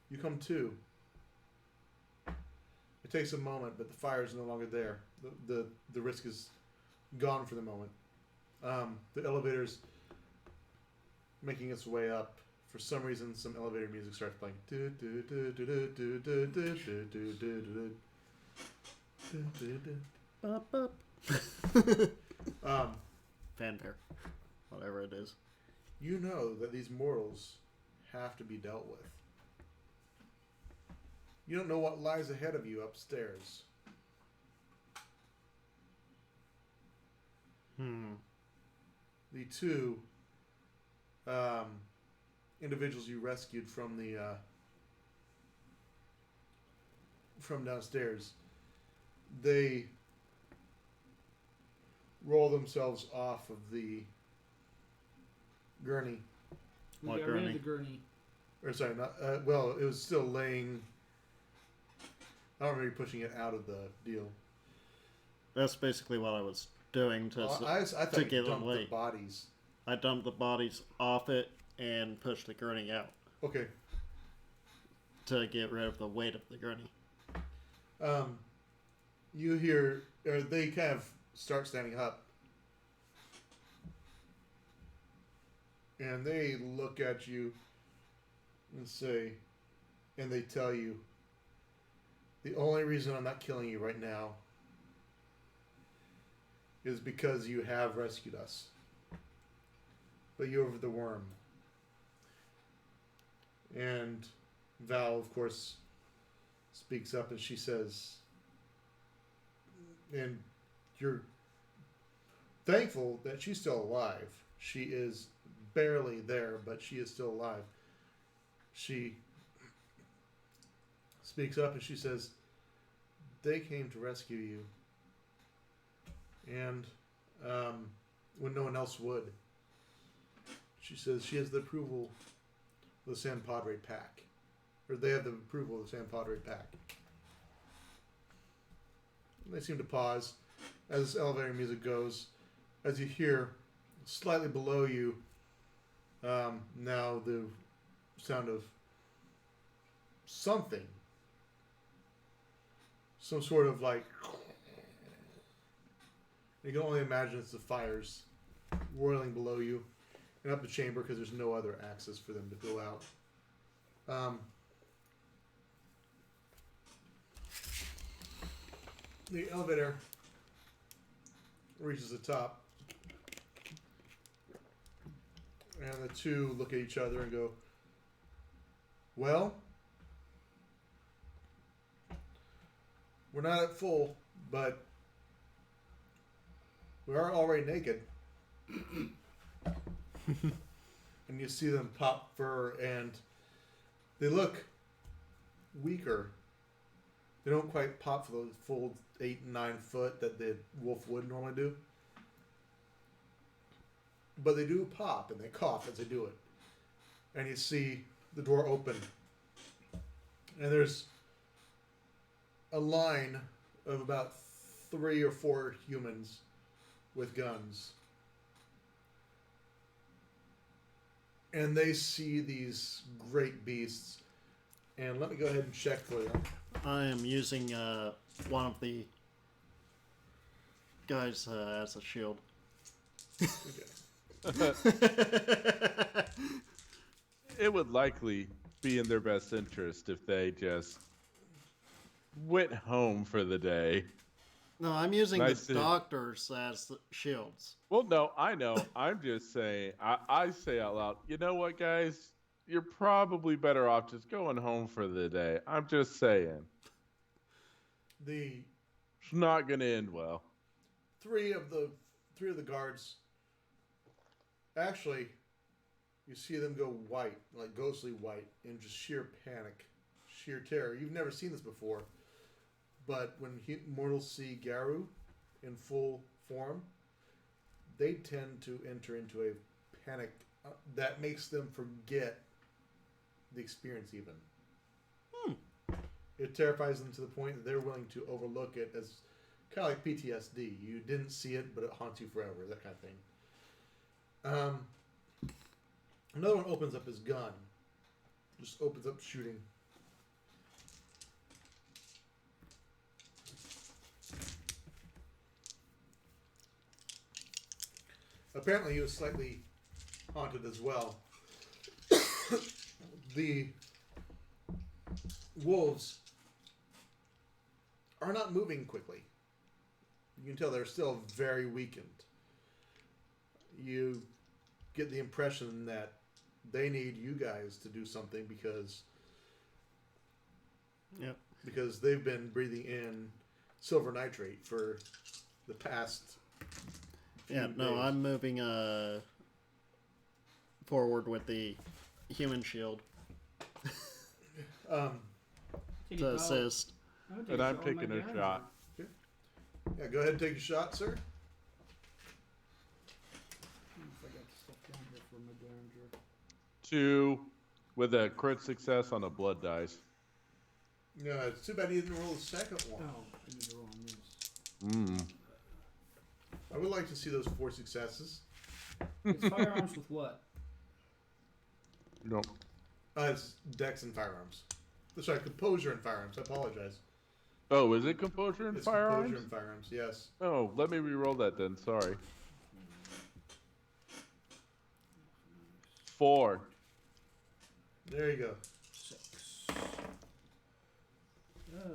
You come to. It takes a moment, but the fire is no longer there. The risk is gone for the moment. The elevator's making its way up. For some reason, some elevator music starts playing. Bop, bop. Um, Fanfare. Whatever it is. you know that these mortals have to be dealt with. You don't know what lies ahead of you upstairs. The two individuals you rescued from the from downstairs, they roll themselves off of the gurney. We What got rid of gurney? the gurney. Or sorry, not well. It was still laying. I don't remember pushing it out of the deal. That's basically what I was doing to I thought to you give them dumped the weight. bodies. I dumped the bodies off it and pushed the gurney out Okay. to get rid of the weight of the gurney. You hear, or they kind of start standing up, and they look at you and say, and they tell you, the only reason I'm not killing you right now is because you have rescued us. But you're the worm. And Val, of course, speaks up and she says, and you're thankful that she's still alive. She is barely there, but she is still alive. She speaks up and she says, they came to rescue you. And when no one else would. She says she has the approval of the San Padre pack. Or they have the approval of the San Padre pack. They seem to pause as this elevator music goes. As you hear slightly below you, now the sound of something. Some sort of like. You can only imagine it's the fires whirling below you and up the chamber because there's no other access for them to go out. The elevator reaches the top, and the two look at each other and go, well, we're not at full, but we are already naked. And you see them pop fur, and they look weaker. They don't quite pop for the full 8 and 9 foot that the wolf would normally do. But they do pop, and they cough as they do it. And you see the door open. And there's a line of about 3 or 4 humans with guns. And they see these great beasts. And let me go ahead and check for you. I am using one of the guys as a shield. Okay. It would likely be in their best interest if they just went home for the day. No, I'm using Nice the to- doctors as the shields. Well, no, I know. I'm just saying. I say out loud, you know what, guys? You're probably better off just going home for the day. I'm just saying. The It's not going to end well. three of the guards, actually, you see them go white, like ghostly white, in just sheer panic, sheer terror. You've never seen this before, but when mortals see Garu in full form, they tend to enter into a panic that makes them forget the experience even. It terrifies them to the point that they're willing to overlook it as kind of like PTSD. You didn't see it, but it haunts you forever, that kind of thing. Another one opens up his gun. Just opens up shooting. apparently he was slightly haunted as well. The wolves are not moving quickly. You can tell they're still very weakened. You get the impression that they need you guys to do something because Yep. they've been breathing in silver nitrate for the past Yeah, few no, days. I'm moving forward with the human shield Take to a assist. I'll take And I'm shot on my taking a Derringer. shot. Yeah, go ahead and take a shot, sir. If I got the stuff down here for my Derringer. 2 with a crit success on a blood dice. No, it's too bad you didn't roll the second one. Oh, I need to roll on this. Mm. I would like to see those 4 successes. It's firearms with what? No. It's dex and firearms. Sorry, composure and firearms. I apologize. Oh, is it composure and It's firearms? composure and firearms, yes. Oh, let me re-roll that then. Sorry. 4. There you go. 6. 1,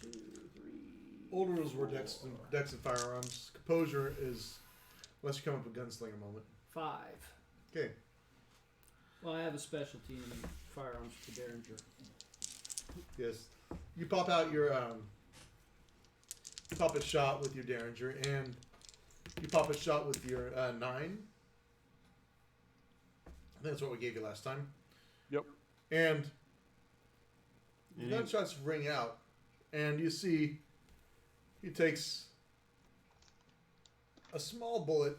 2, 3. Old rules were dex and firearms. Composure is unless you come up with gunslinger moment. 5. Okay. Well, I have a specialty in firearms with the Derringer. Yes. You pop out your you pop a shot with your Derringer and you pop a shot with your 9. I think that's what we gave you last time. Yep. And You the gunshots ring out, and you see he takes a small bullet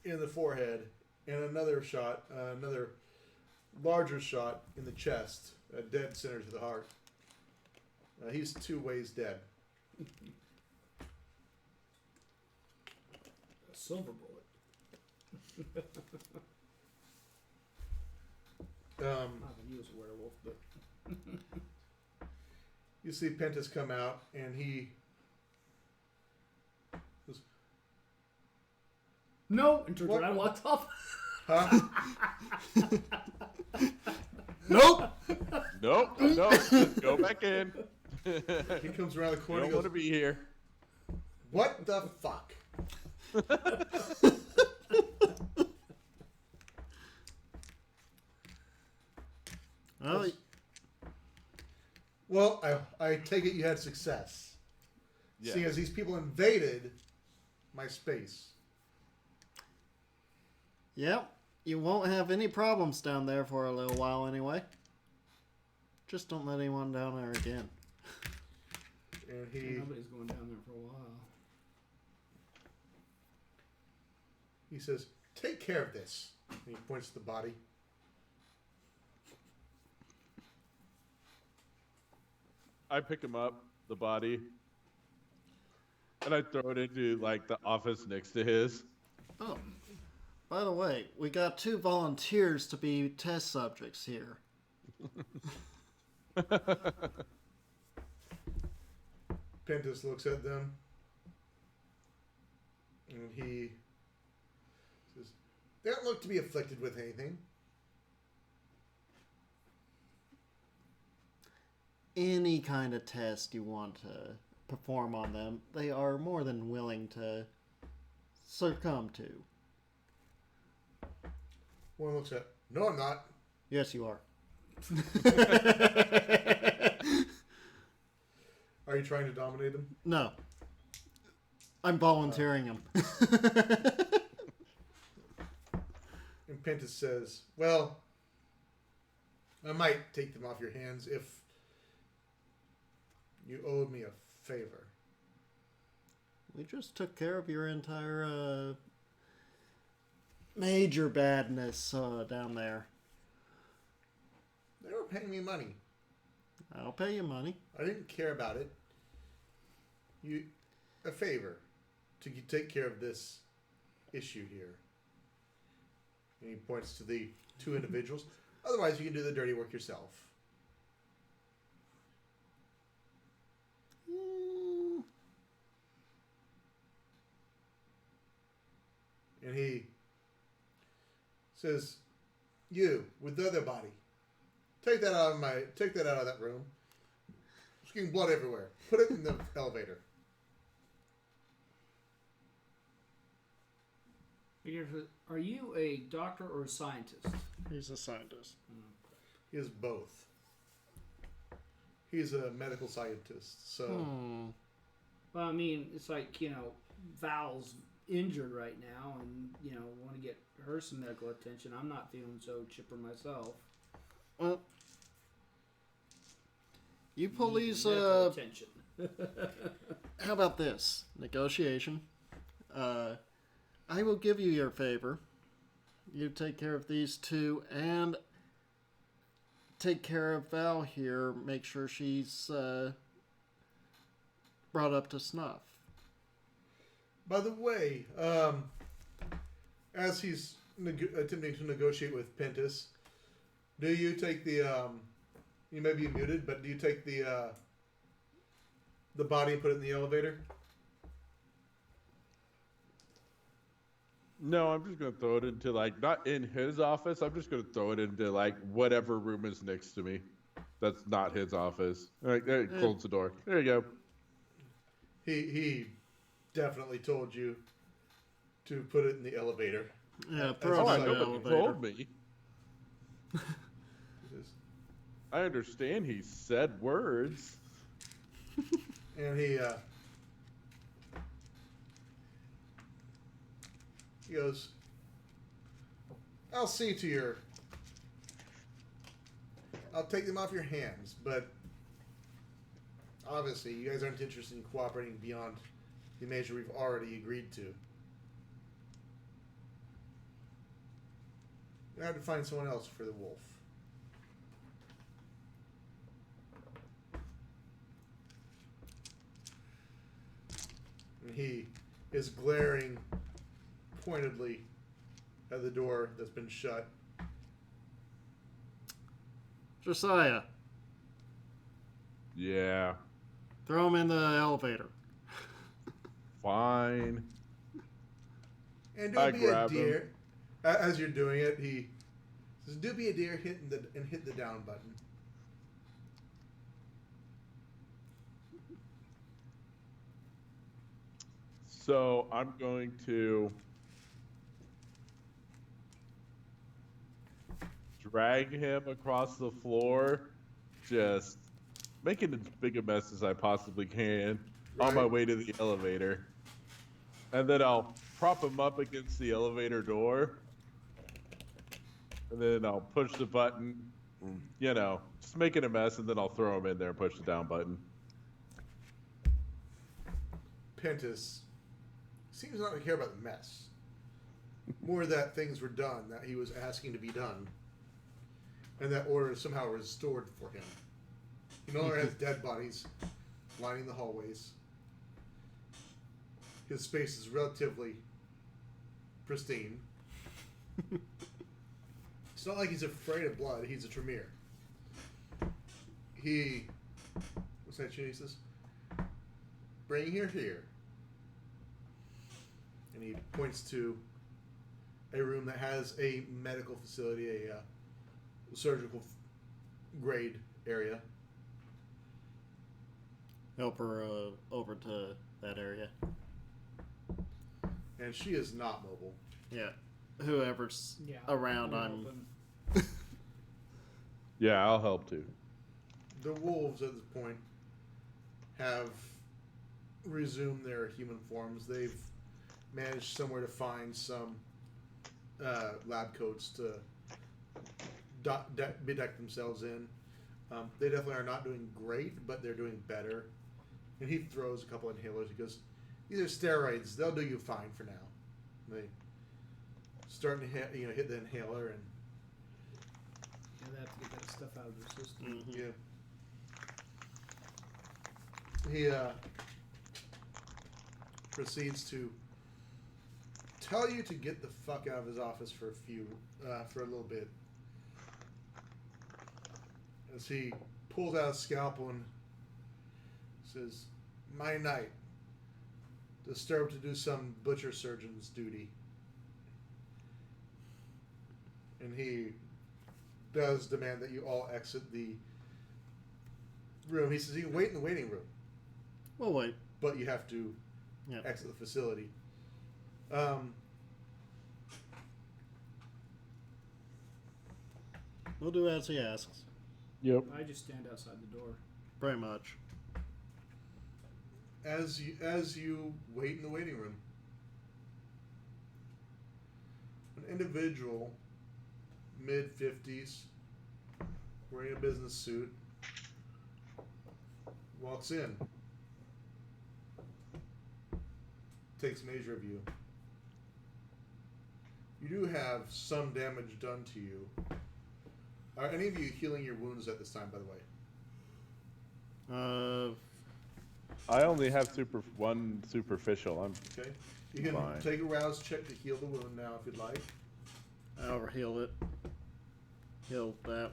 in the forehead and another shot, another larger shot in the chest, dead center to the heart. He's 2 ways dead. A silver bullet. Not that he was a werewolf, but You see Pentas come out, and he goes, no. And turns What? around and walked off. huh? Nope. Nope. Nope. Just go back in. He comes around the You corner don't and want goes, to be here. what the fuck? Well, Well, I take it you had success. Yeah. Seeing as these people invaded my space. yep. You won't have any problems down there for a little while anyway. Just don't let anyone down there again. And he Nobody's going down there for a while. says, take care of this. And he points to the body. I pick him up, the body, and I throw it into like the office next to his. Oh, by the way, we got 2 volunteers to be test subjects here. Pentas looks at them. And he says, they don't look to be afflicted with anything. Any kind of test you want to perform on them, they are more than willing to succumb to. One looks at, no, I'm not. Yes, you are. Are you trying to dominate them? No. I'm volunteering them. And Pentas says, well, I might take them off your hands if you owed me a favor. We just took care of your entire major badness down there. They were paying me money. I'll pay you money. I didn't care about it. A favor to take care of this issue here. And he points to the 2 individuals. Otherwise, you can do the dirty work yourself. Mm, Says, "You with the other body, take that out of that room. It's getting blood everywhere. Put it in the elevator." Are you a doctor or a scientist? He's a scientist. He is both. He's a medical scientist, so Well, I mean, it's like, Val's injured right now and, want to get her some medical attention. I'm not feeling so chipper myself. Well, you police, Medical attention. how about this? Negotiation. I will give you your favor. You take care of these two and take care of Val here. Make sure she's brought up to snuff. by the way, as he's attempting to negotiate with Pentus, do you take the you may be muted, but do you take the body and put it in the elevator? No, I'm just gonna throw it into not in his office. I'm just gonna throw it into whatever room is next to me. That's not his office. There, close the door. There you go. He definitely told you to put it in the elevator. Yeah, Oh, throw I it in know the what he elevator. told me. I understand he said words. And he goes, I'll see to your, I'll take them off your hands, but obviously you guys aren't interested in cooperating beyond the measure we've already agreed to. You have to find someone else for the wolf. And he is glaring pointedly at the door that's been shut. Josiah, Yeah, throw him in the elevator. fine. And I don't be a grab him. dear. As you're doing it, he says, "Do be a dear, hit the down button." So I'm going to drag him across the floor, just making as big a mess as I possibly can on my Right. way to the elevator. And then I'll prop him up against the elevator door. And then I'll push the button, just making a mess, and then I'll throw him in there and push the down button. Pentus seems not to care about the mess. More that things were done that he was asking to be done, and that order is somehow restored for him. He no longer has dead bodies lining the hallways. His space is relatively pristine. It's not like he's afraid of blood. He's a Tremere. What's that? He says, "Bring her here." And he points to a room that has a medical facility, a surgical grade area. Help her over to that area. And she is not mobile. Yeah. Whoever's Yeah. around, I'm I'm. hoping. Yeah, I'll help too. The wolves at this point have resumed their human forms. They've managed somewhere to find some lab coats to bedeck themselves in. They definitely are not doing great, but they're doing better. And he throws a couple inhalers. He goes, "These are steroids. They'll do you fine for now." And they start to hit the inhaler, and Yeah, they have to get that stuff out of their system. Mhm. yeah. He proceeds to tell you to get the fuck out of his office for a little bit. As he pulls out a scalpel and says, "My knight, disturbed to do some butcher surgeon's duty." And he does demand that you all exit the room. He says you can wait in the waiting room, Well, wait. but you have to Yeah. exit the facility. We'll do as he asks. Yep. I just stand outside the door. Pretty much. As you wait in the waiting room, an individual, mid-50s, wearing a business suit, walks in, takes measure of you. You do have some damage done to you. Are any of you healing your wounds at this time, by the way? I only have one superficial. I'm Okay. You can Fine. take a rouse check to heal the wound now if you'd like. I'll heal it. Heal that.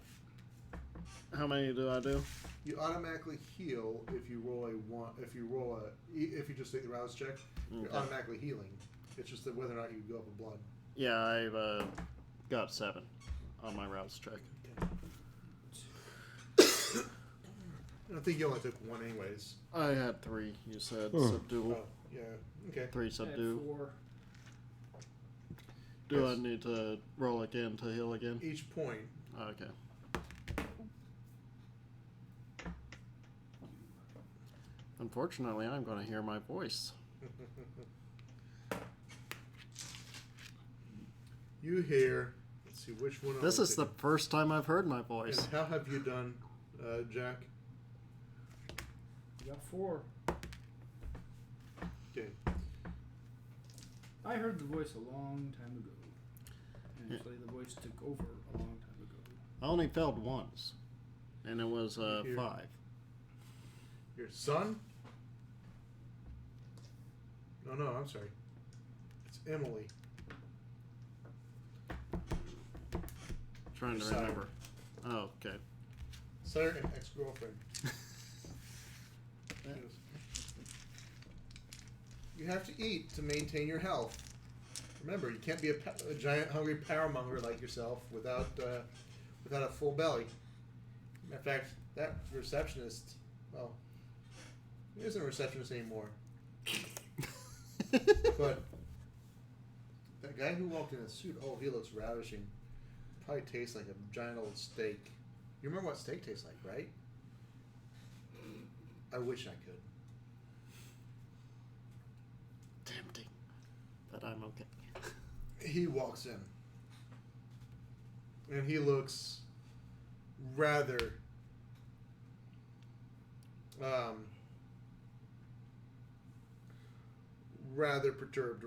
How many do I do? You automatically heal if you roll a one. If you just take the rouse check, you're Okay. automatically healing. It's just that whether or not you go up with blood. Yeah, I've got 7 on my rouse check. I think you only took one, anyways. I had 3. You said Huh. subdue. Oh, yeah. Okay. 3 I had subdue. 4. Do I Yes. need to roll again to heal again? Each point. Okay. Unfortunately, I'm going to hear my voice. You hear. Let's see which one. This is the first time I've heard my voice. And how have you done, Jack? You got 4. Okay. I heard the voice a long time ago. Actually, the voice took over a long time ago. I only failed once, and it was Here. 5. Your son? No, I'm sorry. It's Emily. Trying to Sire. remember. Oh, okay. Sire and ex-girlfriend. Yeah. You have to eat to maintain your health. Remember, you can't be a giant hungry powermonger like yourself without a full belly. In fact, that receptionist, well, he isn't a receptionist anymore. But that guy who walked in a suit, oh, he looks ravishing. Probably tastes like a giant old steak. You remember what steak tastes like, right? I wish I could. Tempting. But I'm okay. He walks in. And he looks rather perturbed,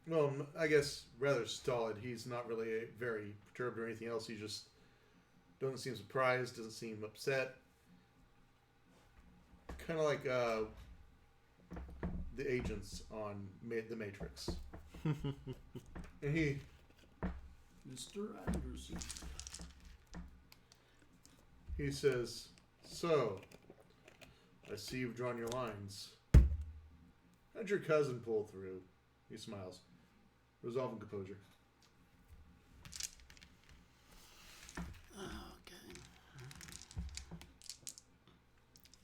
well, I guess rather stolid. He's not really very perturbed or anything else. He just doesn't seem surprised, doesn't seem upset. Kind of like the agents on the Matrix. And he Mr. Anderson. says, "So, I see you've drawn your lines. How'd your cousin pull through?" He smiles. Resolve and composure. Okay.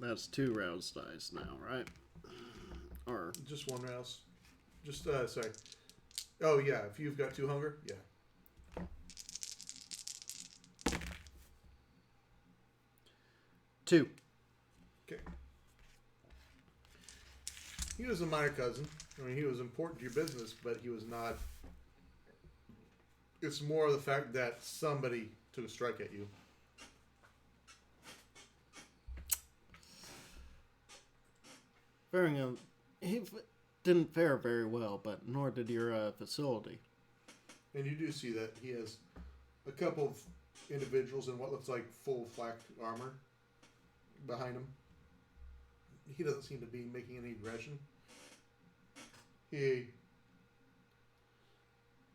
That's 2 rouse dice now, right? Or Just one rouse. Just, sorry. Oh, yeah, if you've got 2 hunger, yeah. 2. Okay. He was a minor cousin. I mean, he was important to your business, but he was not. It's more of the fact that somebody took a strike at you. He didn't fare very well, but nor did your facility. And you do see that he has a couple of individuals in what looks like full flak armor behind him. He doesn't seem to be making any aggression. He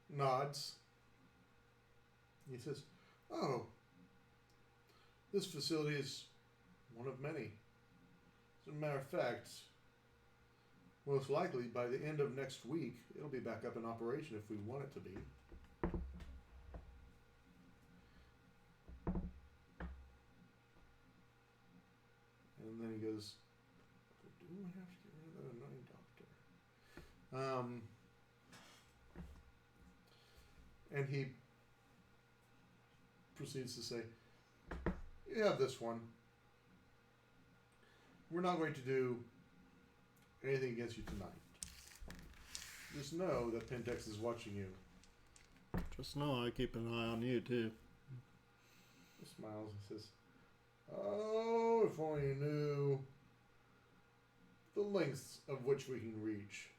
nods. He says, "Oh, this facility is one of many. As a matter of fact, Most likely, by the end of next week, it'll be back up in operation if we want it to be. And then he goes, do we have to get rid of that annoying doctor? And he proceeds to say, you have this one. We're not going to do anything against you tonight. Just know that Pentex is watching you. Just know I keep an eye on you, too. He smiles and says, oh, if only you knew the lengths of which we can reach.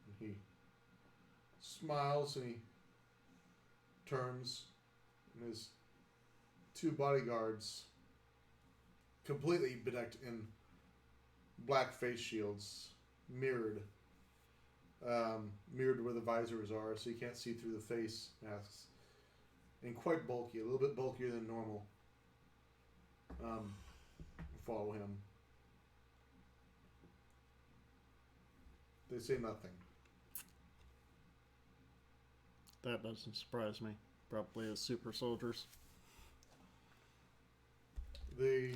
And he smiles and he turns, and his two bodyguards, completely bedecked in black face shields, mirrored where the visors are, so you can't see through the face masks, and quite bulky, a little bit bulkier than normal. Follow him. They say nothing. That doesn't surprise me. Probably as super soldiers. The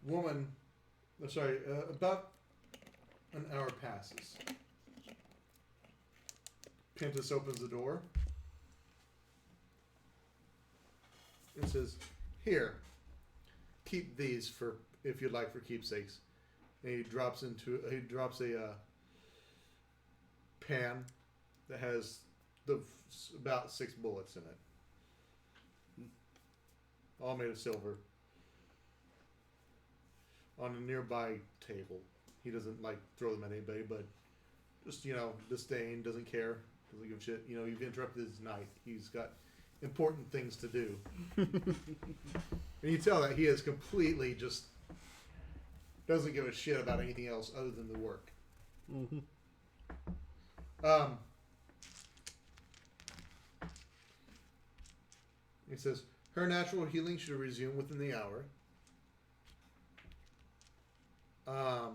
woman, about an hour passes. Pentex opens the door and says, here, keep these for, if you'd like, for keepsakes. And he drops a pan that has about 6 bullets in it, all made of silver, on a nearby table. He doesn't throw them at anybody, but just disdain, doesn't care, doesn't give a shit. You've interrupted his night. He's got important things to do. And you tell that he is completely just doesn't give a shit about anything else other than the work. Mm-hmm. He says, her natural healing should resume within the hour. I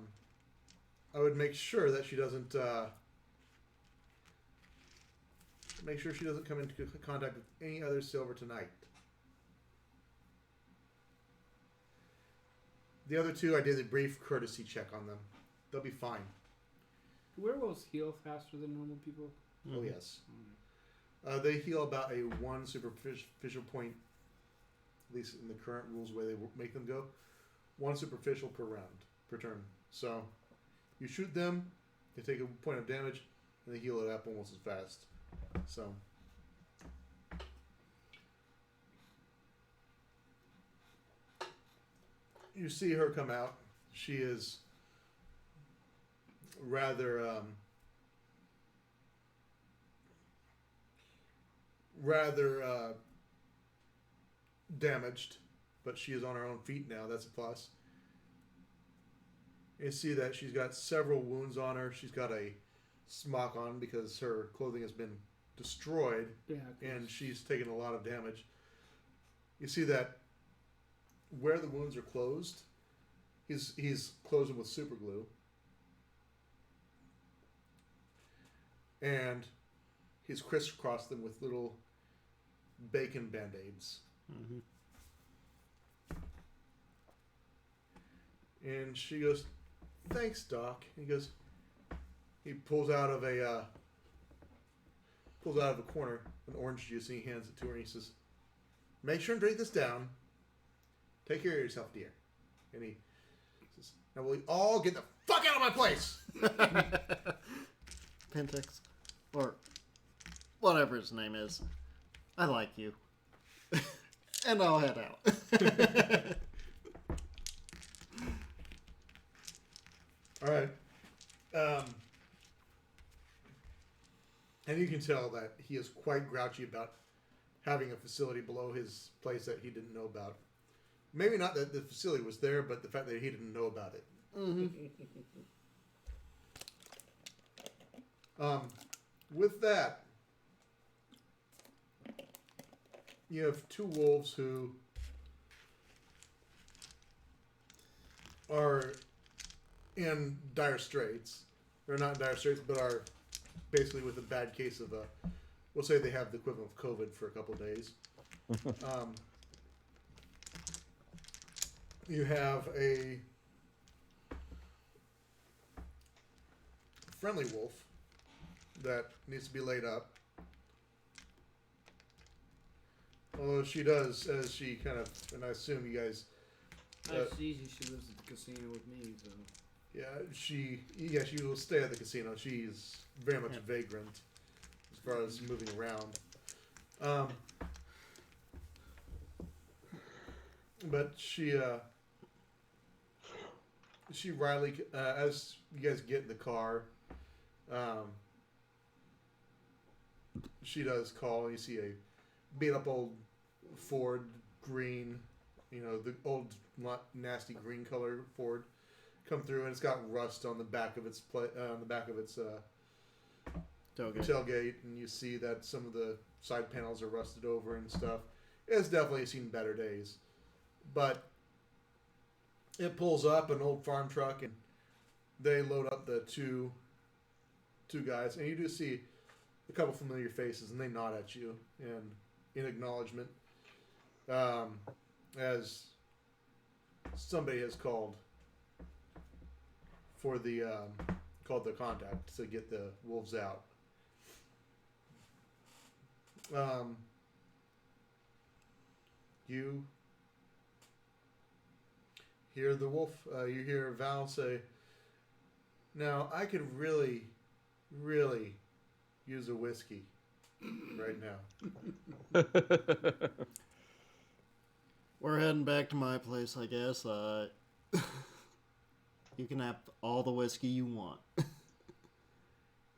would make sure that she doesn't come into contact with any other silver tonight. The other two, I did a brief courtesy check on them. They'll be fine. Do werewolves heal faster than normal people? Mm-hmm. Oh, yes. They heal about a 1 superficial point, at least in the current rules, the way they make them go. 1 superficial per round, per turn. So, you shoot them, they take a point of damage, and they heal it up almost as fast. So, you see her come out. She is rather damaged, but she is on her own feet now. That's a plus. You see that she's got several wounds on her. She's got a smock on because her clothing has been destroyed, and she's taken a lot of damage. You see that where the wounds are closed, he's closed them with super glue, and he's crisscrossed them with little bacon band-aids. Mm-hmm. And she goes, thanks, Doc. He pulls out of a corner an orange juice, and he hands it to her, and he says, make sure and drink this down. Take care of yourself, dear. And he says, now will we all get the fuck out of my place? Pentex. Or whatever his name is. I like you. And I'll head out. All right. And you can tell that he is quite grouchy about having a facility below his place that he didn't know about. Maybe not that the facility was there, but the fact that he didn't know about it. Mm-hmm. With that, you have 2 wolves who are in dire straits. They're not in dire straits, but are basically with a bad case of we'll say they have the equivalent of COVID for a couple of days. You have a friendly wolf that needs to be laid up. Although she does, as she kind of, and I assume you guys, It's easy. She lives at the casino with me, so. she will stay at the casino. She's very much a vagrant as far as moving around. But she Riley, as you guys get in the car, she does call, and you see a beat up old Ford green, the old nasty green color Ford come through, and it's got rust on the back of its tailgate, and you see that some of the side panels are rusted over and stuff. It's definitely seen better days, but it pulls up an old farm truck, and they load up the two guys, and you do see a couple familiar faces, and they nod at you and in acknowledgement, as somebody has called for the contact to get the wolves out. You hear the wolf. You hear Val say, "Now I could really, really use a whiskey right now." We're heading back to my place, I guess. You can have all the whiskey you want.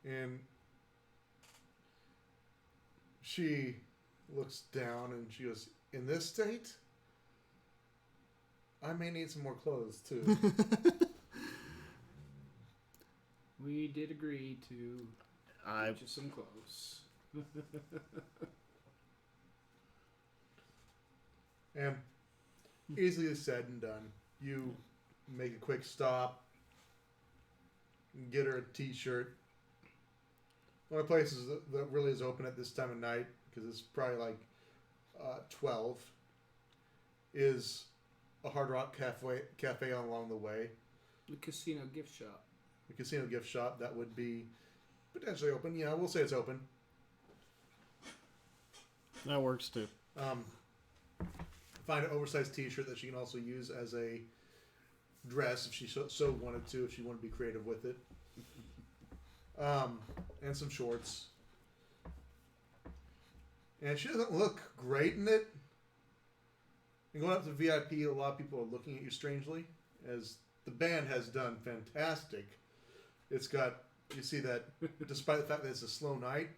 And she looks down and she goes, "In this state, I may need some more clothes too." We did agree to get you some clothes. And easily said and done. You make a quick stop, get her a t-shirt. One of the places that really is open at this time of night, because it's probably like 12, is a Hard Rock cafe along the way. The casino gift shop. The casino gift shop that would be potentially open. Yeah, we'll say it's open. That works too. Find an oversized t-shirt that she can also use as a dress if she so wanted to, if she wanted to be creative with it. And some shorts. And she doesn't look great in it. And going up to VIP, a lot of people are looking at you strangely, as the band has done fantastic. It's got, you see that despite the fact that it's a slow night,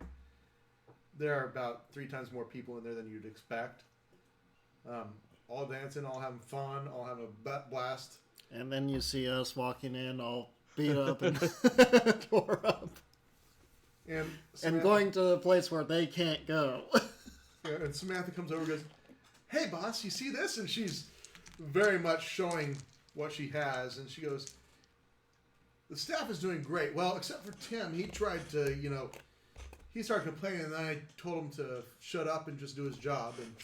there are about 3 times more people in there than you'd expect. All dancing, all having fun, all having a blast. And then you see us walking in all beat up and tore up. And going to the place where they can't go. Yeah, and Samantha comes over and goes, "Hey, boss, you see this?" And she's very much showing what she has. And she goes, "The staff is doing great. Well, except for Tim. He tried to, he started complaining, and then I told him to shut up and just do his job. And,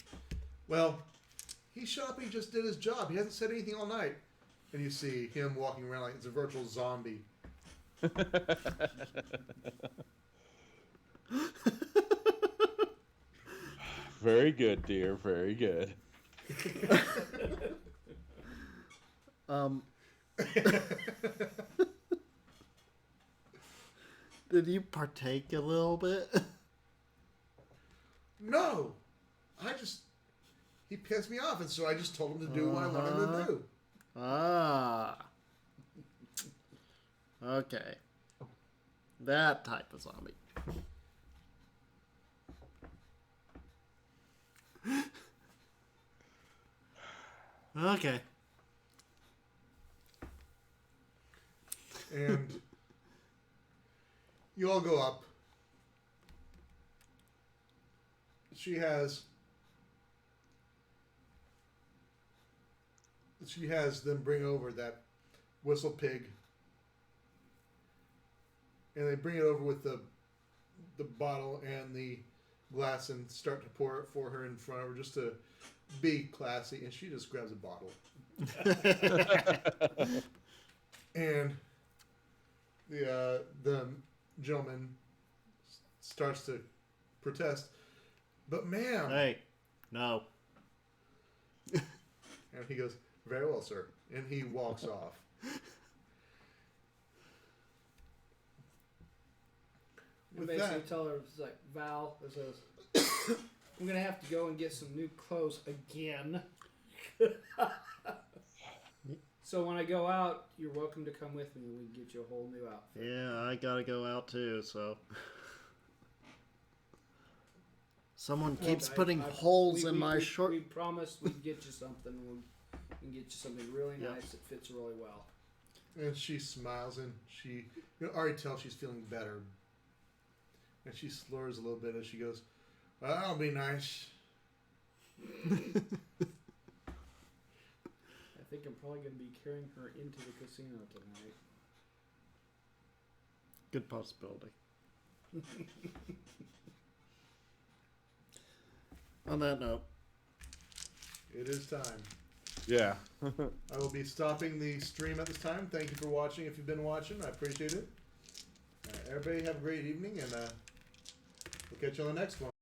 well, he shut up and he just did his job. He hasn't said anything all night." And you see him walking around like it's a virtual zombie. Very good, dear. Very good. Did you partake a little bit? No, he pissed me off, and so I just told him to do what I wanted him to do. Ah. Okay. That type of zombie. Okay. And you all go up. She has them bring over that whistle pig and they bring it over with the bottle and the glass and start to pour it for her in front of her just to be classy, and she just grabs a bottle. And the gentleman starts to protest, but ma'am. Hey, no. And he goes, very well, sir. And he walks off. And With basically that, tell her, it's like, Val, it says, I'm going to have to go and get some new clothes again. So when I go out, you're welcome to come with me and we can get you a whole new outfit. Yeah, I gotta go out too, so. Someone keeps putting holes in my short. We promised we'd get you something. We can get you something really Yep. nice that fits really well. and she smiles, and she, you know, already tell she's feeling better. And she slurs a little bit as she goes, well, that'll be nice. I think I'm probably going to be carrying her into the casino tonight. Good possibility. On that note, It is time. Yeah. I will be stopping the stream at this time. Thank you for watching. If you've been watching, I appreciate it. Everybody have a great evening, and we'll catch you on the next one.